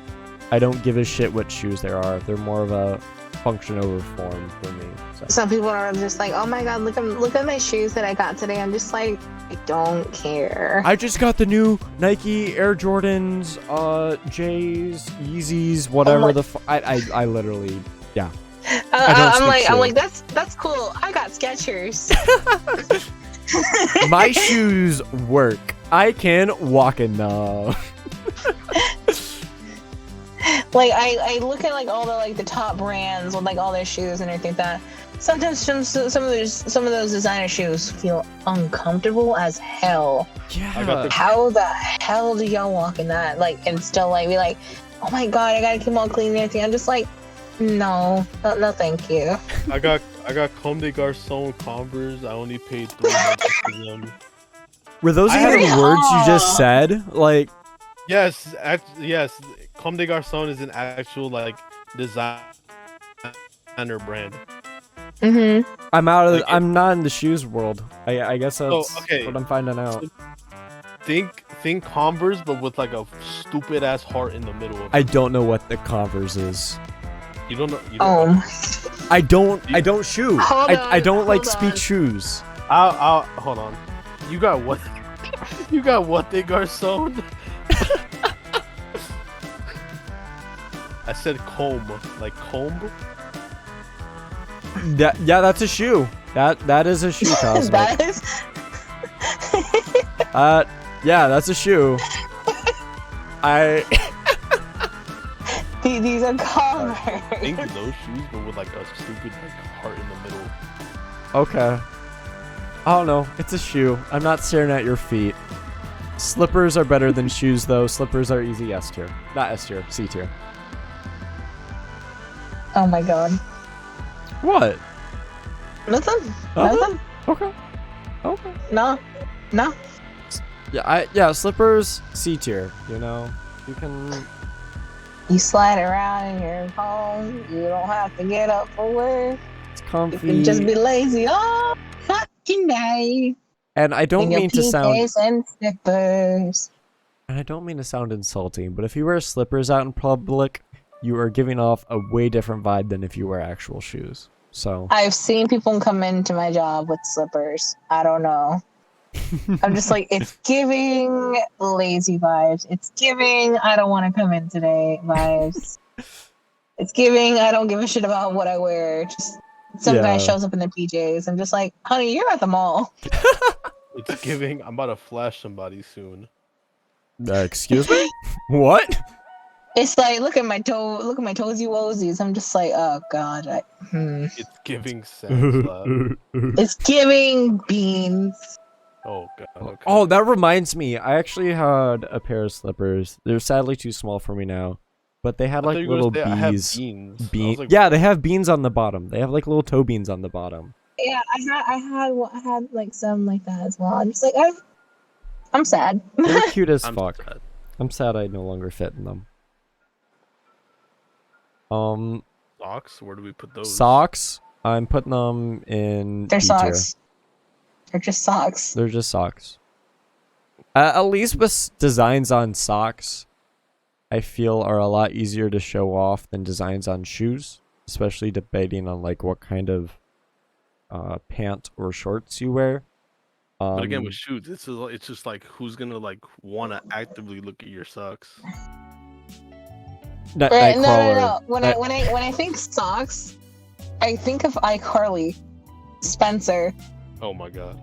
I don't give a shit what shoes there are. They're more of a function over form for me. So. Some people are just like, oh my god, look at my shoes that I got today. I'm just like, I don't care. I just got the new Nike Air Jordans, J's, Yeezys, whatever I literally, yeah. I'm like, that's cool. I got Skechers. My shoes work. I can walk in them. Like I look at like all the top brands with like all their shoes and everything like that. Sometimes some of those designer shoes feel uncomfortable as hell. Yeah. How the hell do y'all walk in that? Like, and still like be like, oh my god, I gotta keep them all clean and everything. I'm just like, no, thank you. I got Comme des Garçons Converse. I only paid $300 for them. Were those I even have- words you just said? Like, Yes, yes. Comme des Garçons is an actual like designer brand. Mm-hmm. I'm not in the shoes world. I guess that's okay. what I'm finding out. Think Converse, but with like a stupid ass heart in the middle of it. I don't know what the Converse is. You don't know. You don't know. I don't shoe. Hold I don't on, like hold speak on. shoes. I'll hold on. You got what? You got what they Garçon? I said comb, like comb. Yeah, that's a shoe. That is a shoe, Cosmic. That is. Yeah, that's a shoe. These are Converse. Think those shoes, but with like a stupid like heart in the middle. Okay. I don't know. It's a shoe. I'm not staring at your feet. Slippers are better than shoes, though. Slippers are easy S tier. Not S tier, C tier. Oh my god. What? Nothing. Uh-huh. Nothing. Okay. Okay. No. Yeah, slippers, C tier. You know, you can. You slide around in your home. You don't have to get up for work. It's You comfy. can just be lazy all fucking day. And I don't In your mean to sound. PJs and slippers. And I don't mean to sound insulting, but if you wear slippers out in public, you are giving off a way different vibe than if you wear actual shoes. So. I've seen people come into my job with slippers. I don't know. I'm just like, it's giving lazy vibes. It's giving I don't want to come in today vibes. It's giving I don't give a shit about what I wear. Just some guy Yeah. shows up in their PJs. I'm just like, honey, you're at the mall. It's giving. I'm about to flash somebody soon. Excuse me? What? It's like, look at my toesy woesies. I'm just like, oh god. It's giving Sam slap. It's giving beans. Oh god. Okay. Oh, that reminds me. I actually had a pair of slippers. They're sadly too small for me now, but they had I like thought you were little gonna say I have bees. beans. I Bean. was like, Yeah, they have beans on the bottom. They have like little toe beans on the bottom. Yeah, I had like some like that as well. I'm just like, I'm sad. They're cute as I'm fuck. sad. I'm sad I no longer fit in them. Socks? Where do we put those? Socks. I'm putting them in They're B tier. socks. They're just socks. They're just socks. At least with designs on socks, I feel are a lot easier to show off than designs on shoes, especially debating on like what kind of pant or shorts you wear. But again, with shoes, it's just like who's gonna like want to actively look at your socks? Right, no. Nightcrawler. When I think socks, I think of iCarly, Spencer, Oh my god,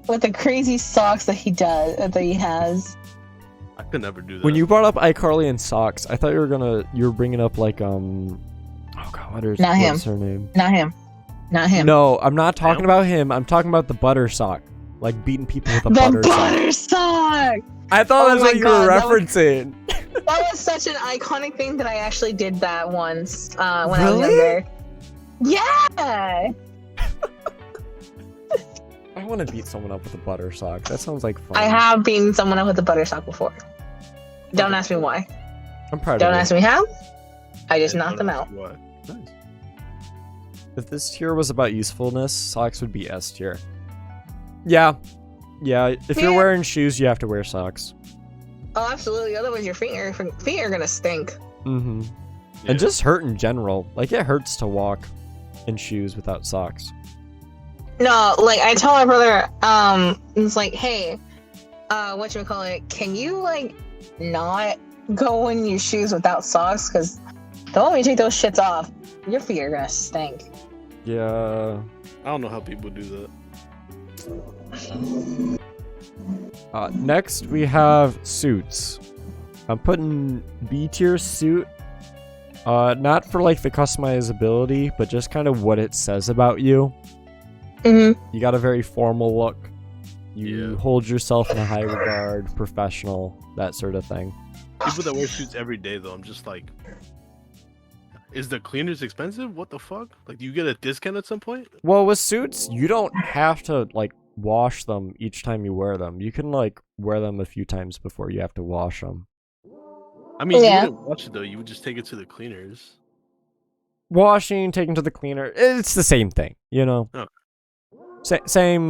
with the crazy socks that he has. I could never do that. When you brought up iCarly and socks, I thought you were bringing up like oh god, Not him. what's her name? Not him. No, I'm not talking Sam? about him. I'm talking about the butter sock, like beating people with a The butter sock. butter sock. I thought Oh that's my what you God, were that was- referencing. That was such an iconic thing that I actually did that once when I was Really? younger. Yeah. I want to beat someone up with a butter sock. That sounds like fun. I have beaten someone up with a butter sock before. Don't ask me why. I'm proud Don't of ask me how. I just I knocked them don't out. know why. you. Nice. If this tier was about usefulness, socks would be S tier. Yeah. Yeah, if you're Yeah. wearing shoes, you have to wear socks. Oh, absolutely. Otherwise, your feet are gonna stink. Mm-hmm. Yeah. And just hurt in general. Like, it hurts to walk in shoes without socks. No, like I tell my brother, it's like, hey, whatchamacallit, can you like not go in your shoes without socks? Because the moment you take those shits off, your feet are gonna stink. Yeah. I don't know how people do that. Next, we have suits. I'm putting B tier suit Not for like the customizability, but just kind of what it says about you. Mm-hmm. You got a very formal look. You Yeah. hold yourself in a high regard, professional, that sort of thing. People that wear suits every day, though, I'm just like, is the cleaners expensive? What the fuck? Like, do you get a discount at some point? Well, with suits, you don't have to like wash them each time you wear them. You can like wear them a few times before you have to wash them. I mean, you Yeah. wouldn't wash it though. You would just take it to the cleaners. Washing, taking to the cleaner, it's the same thing, you know. Okay. Same.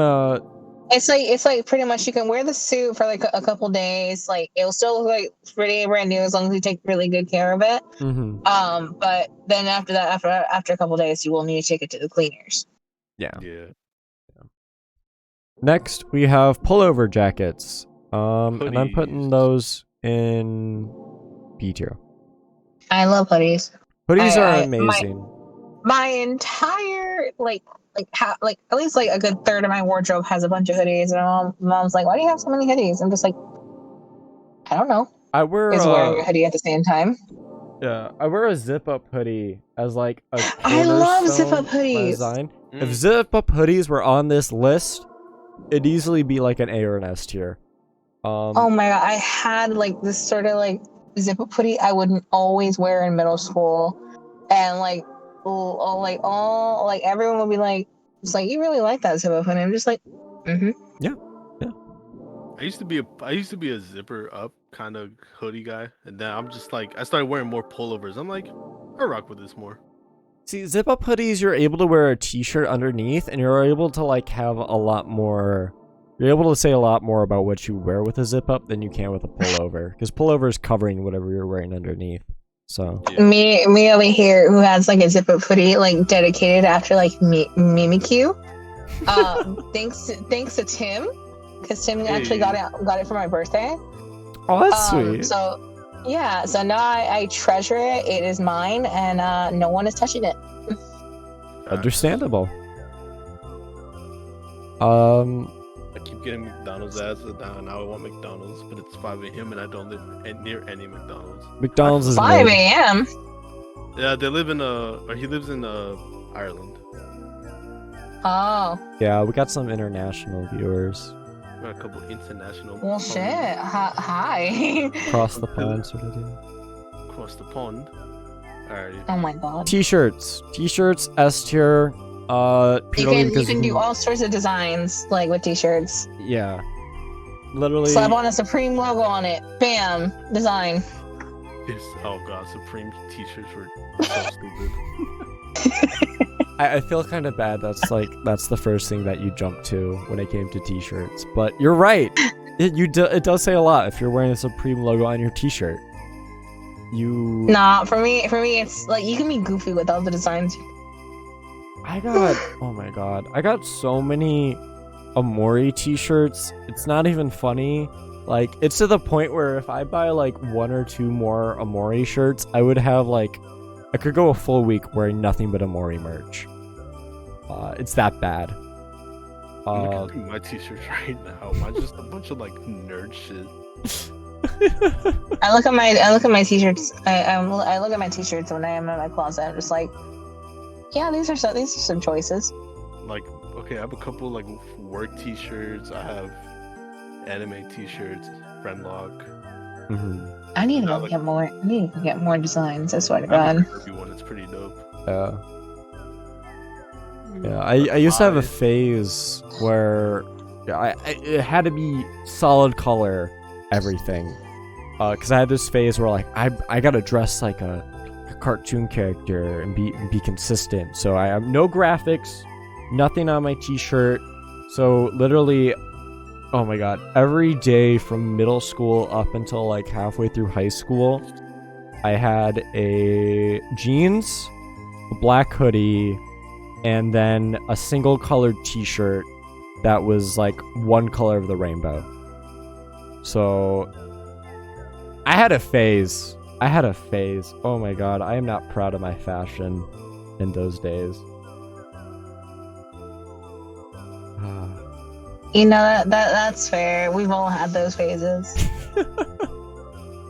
It's like pretty much you can wear the suit for like a couple days. Like it'll still look like pretty brand new as long as you take really good care of it. Mhm. But then after that, after a couple days, you will need to take it to the cleaners. Yeah. Yeah. Next, we have pullover jackets. And I'm putting Hoodies. those in B tier. I love hoodies. Hoodies are I- amazing. My entire like at least like a good third of my wardrobe has a bunch of hoodies, and mom's like, "Why do you have so many hoodies?" I'm just like, I don't know. I wear Is wearing a hoodie at the same time. I wear a zip up hoodie as like a I love zip up cornerstone hoodies. design. Mm. If zip up hoodies were on this list, it'd easily be like an A or an S tier. Oh my god, I had like this sort of like zip up hoodie I wouldn't always wear in middle school, and like everyone would be like, "It's like you really like that zip up hoodie." I'm just like, mm-hmm. I used to be a zipper up kind of hoodie guy, and then I'm just like, I started wearing more pullovers. I'm like, I rock with this more. See, zip up hoodies, you're able to wear a t-shirt underneath, and you're able to like have a lot more. You're able to say a lot more about what you wear with a zip up than you can with a pullover, because pullover is covering whatever you're wearing underneath. So Yeah. Me over here who has like a zip up hoodie like dedicated after like Mimikyu. Thanks to Tim, because Tim actually got it for my birthday. oh, that's sweet. So yeah, so now I treasure it. It is mine, and no one is touching it. Understandable. I keep getting McDonald's ads, and now I want McDonald's, but it's 5 a.m. and I don't live near any McDonald's. McDonald's is 5 mid. a.m. Yeah, they live in or he lives in Ireland. Oh, Yeah, we got some international viewers Got a couple international. well, shit. Hi. across the pond, sort of deal. Across the pond. Alrighty. Oh my god. T-shirts, S tier. Purely You because can do all sorts of designs like with t-shirts. yeah, literally. Slap on a Supreme logo on it. Bam, design. Oh god, Supreme t-shirts were so stupid. I feel kind of bad. That's the first thing that you jump to when it came to t-shirts. But you're right. It does say a lot if you're wearing a Supreme logo on your t-shirt. You. Nah, for me, it's like you can be goofy with all the designs. Oh my god. I got so many Amori t-shirts. It's not even funny. Like, it's to the point where if I buy like one or two more Amori shirts, I would have like, I could go a full week wearing nothing but Amori merch. It's that bad. I'm looking at my t-shirts right now. Mine's just a bunch of like nerd shit. I look at my t-shirts. I look at my t-shirts when I am in my closet. I'm just like, yeah, these are some choices. Like, okay, I have a couple like work t-shirts. I have anime t-shirts, friendlock. I need to Yeah, go like- get more. I need to get more designs. I swear to I have God. a Kirby one. It's pretty dope. Yeah, I used to have a phase where it had to be solid color everything. Because I had this phase where like I gotta dress like a cartoon character and be consistent. So I have no graphics, nothing on my t-shirt. So literally, oh my god, every day from middle school up until like halfway through high school, I had a jeans, a black hoodie, and then a single colored t-shirt that was like one color of the rainbow. So I had a phase. Oh my god, I am not proud of my fashion in those days. You know that's fair. We've all had those phases.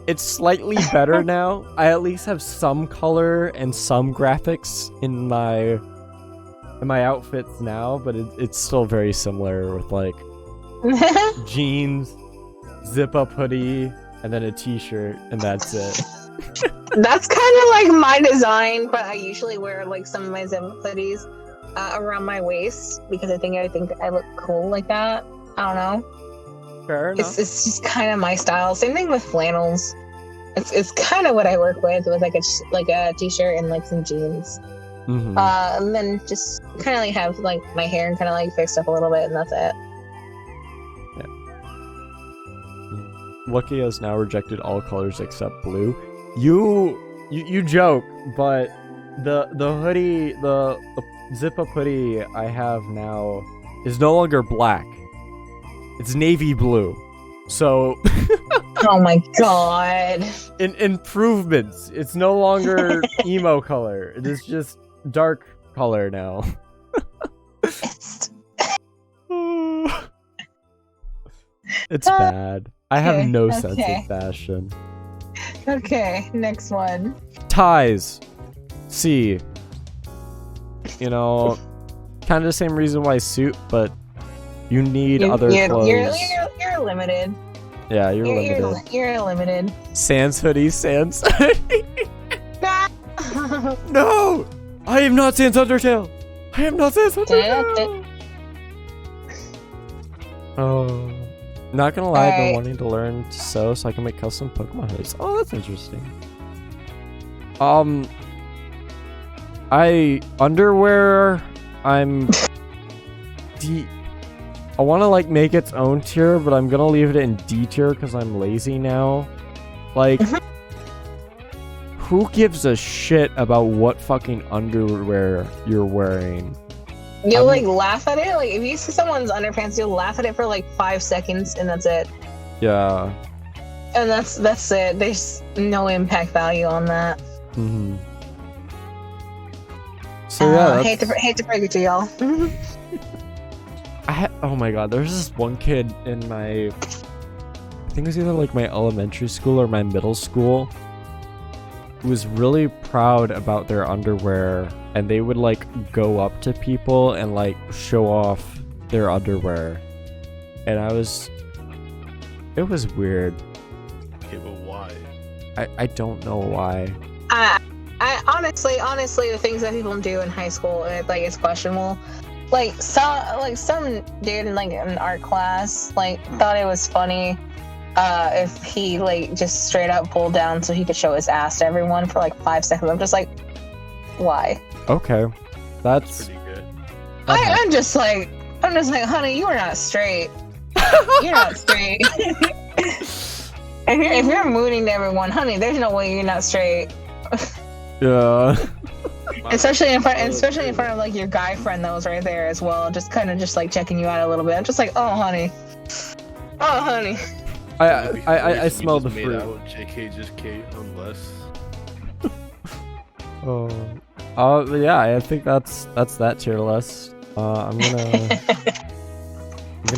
It's slightly better now. I at least have some color and some graphics in my outfits now, but it's still very similar with like jeans, zip-up hoodie, and then a t-shirt, and that's it. That's kind of like my design, but I usually wear like some of my zip hoodies around my waist because I think I look cool like that. I don't know. Fair enough. It's just kind of my style. Same thing with flannels. It's kind of what I work with like a t-shirt and like some jeans. Mhm. And then just kind of like have like my hair and kind of like fixed up a little bit, and that's it. Lucky has now rejected all colors except blue. You joke, but the hoodie, the zip-up hoodie I have now is no longer black. It's navy blue. So Oh my god. improvements. It's no longer emo color. It is just dark color now. It's bad. I have no sense of fashion. Okay, next one. Ties. C. You know, kind of the same reason why suit, but you need other clothes. You're limited. Yeah, you're limited. You're limited. Sans hoodie, Sans. No! I am not Sans Undertale! I am not Sans Undertale! Oh. Not gonna lie, I've been wanting to learn to sew so I can make custom Pokemon hoodies. Oh, that's interesting. Underwear, I want to like make its own tier, but I'm gonna leave it in D tier because I'm lazy now. Like, who gives a shit about what fucking underwear you're wearing? You'll like laugh at it. Like if you see someone's underpants, you'll laugh at it for like 5 seconds, and that's it. Yeah. And that's it. There's no impact value on that. Mm-hmm. So yeah, hate to break it to y'all. Oh my god, there's this one kid in my, I think it was either like my elementary school or my middle school, who was really proud about their underwear, and they would like go up to people and like show off their underwear, and it was weird. Okay, but why? I don't know why. I honestly, the things that people do in high school, it's questionable. Like some dude in like an art class thought it was funny if he like just straight up pulled down so he could show his ass to everyone for like 5 seconds. I'm just like, why? Okay, that's Pretty good. I'm just like, honey, you are not straight. You're not straight. If you're mooning to everyone, honey, there's no way you're not straight. yeah. Especially in front of like your guy friend that was right there as well, just kind of just like checking you out a little bit. I'm just like, oh honey. I smell the made fruit. Out JK just K unless. Yeah, I think that's that tier list. I'm gonna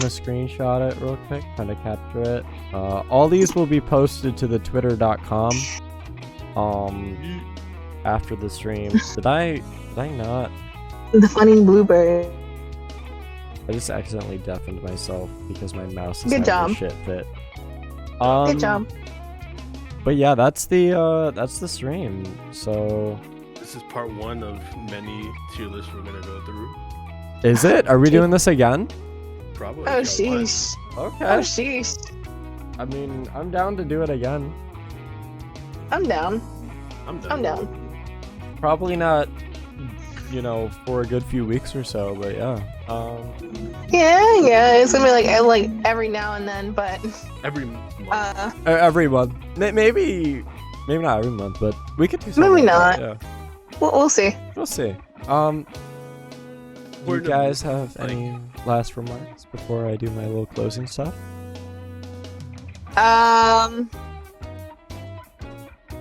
screenshot it real quick, kind of capture it. All these will be posted to the twitter.com after the stream. Did I not? The funny bluebird. I just accidentally deafened myself because my mouse is Good having job. a shit fit. Good job. But yeah, that's the stream. So This is part 1 of many tier lists we're gonna go through. is it? Are we doing this again? Probably. Oh if y'all want. sheesh. Okay. Oh sheesh. I mean, I'm down to do it again. I'm down. I'm done. I'm down. Probably not, for a good few weeks or so, but yeah. Yeah. It's gonna be like every now and then, but Every month. Every month. Maybe not every month, but we could do something. Maybe like that, not. Yeah. we'll see. We'll see. Do you We're guys done. have any last remarks before I do my little closing stuff?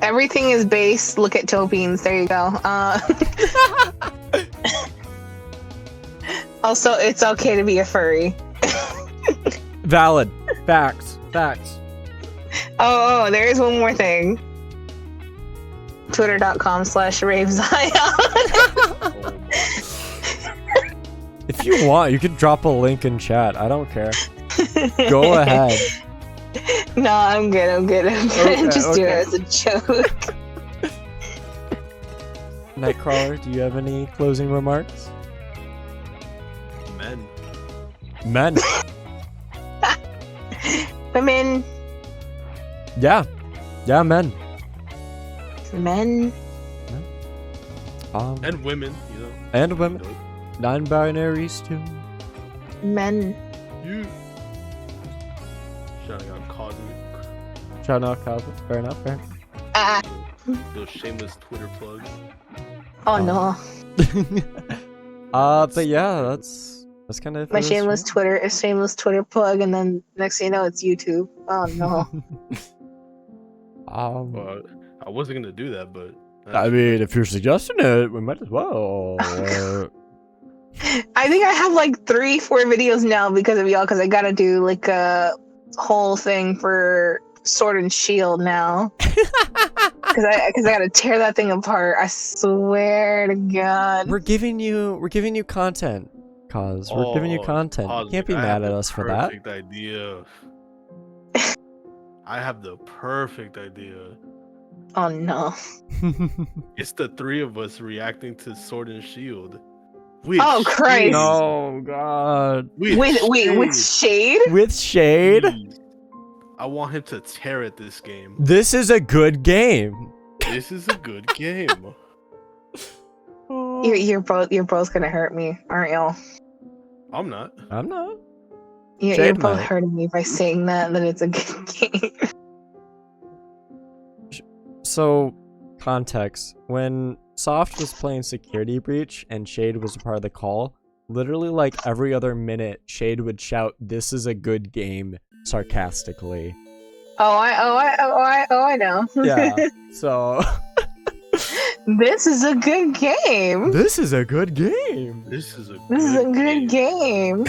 Everything is base. Look at toe beans. There you go. Also, it's okay to be a furry. Valid. Facts. Oh, there is one more thing. Twitter.com/ravezion. If you want, you could drop a link in chat. I don't care. Go ahead. No, I'm good. Okay, Just do it okay. as a joke. Nightcrawler, do you have any closing remarks? Men. Men. Women. Yeah, men. Men. And women, you know. And women. Non-binaries too. Men. You. Shouting out Cosmic. Shout out Cosmic. Fair enough. Fair. Ah. Those shameless Twitter plugs. Oh no. But yeah, that's kind of My shameless Twitter plug, and then next thing you know, it's YouTube. Oh no. Well, I wasn't gonna do that, but I mean, if you're suggesting it, we might as well. I think I have like 3-4 videos now because of y'all, because I gotta do like a whole thing for Sword and Shield now. Because I gotta tear that thing apart. I swear to God. We're giving you content, cause we're giving you content. You can't be mad at us for that. Perfect idea. I have the perfect idea. Oh no. It's the 3 of us reacting to Sword and Shield. Oh, Christ. No, God. With shade? With shade? Please. I want him to tear at this game. This is a good game. This is a good game. You're both gonna hurt me, aren't y'all? I'm not. I'm not. You're Shade both might. hurting me by saying that it's a good game. So, context. When Soft was playing Security Breach and Shade was a part of the call, literally like every other minute, Shade would shout, "This is a good game," sarcastically. I know. Yeah. So. This is a good game. This is a good game. This is a good game.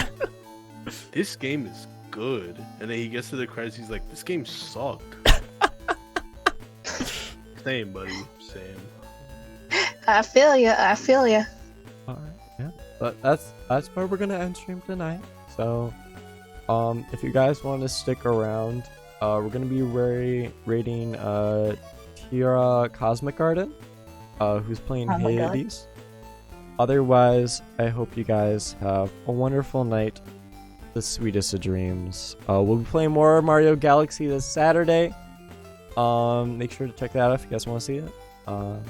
This game is good. And then he gets to the credits, he's like, this game sucked. Same, buddy. Same. I feel ya. Alright, yeah. But that's where we're gonna end stream tonight. So, if you guys want to stick around, we're gonna be rating Tira Cosmic Garden, who's playing Oh my God. Hades. Otherwise, I hope you guys have a wonderful night, the sweetest of dreams. We'll be playing more Mario Galaxy this Saturday. Make sure to check that out if you guys want to see it. And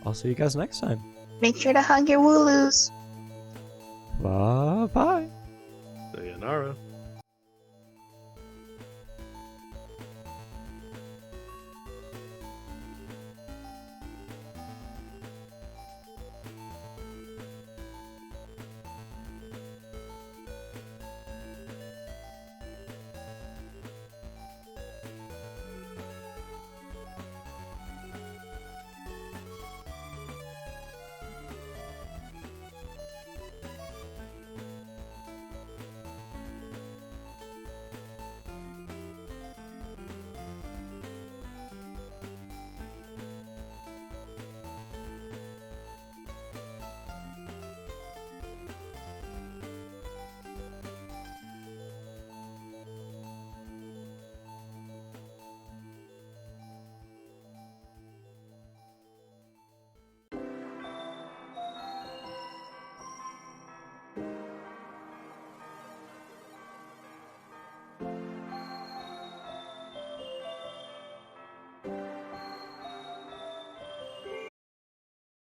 I'll see you guys next time. Make sure to hug your wooloos. Bye bye. Sayonara.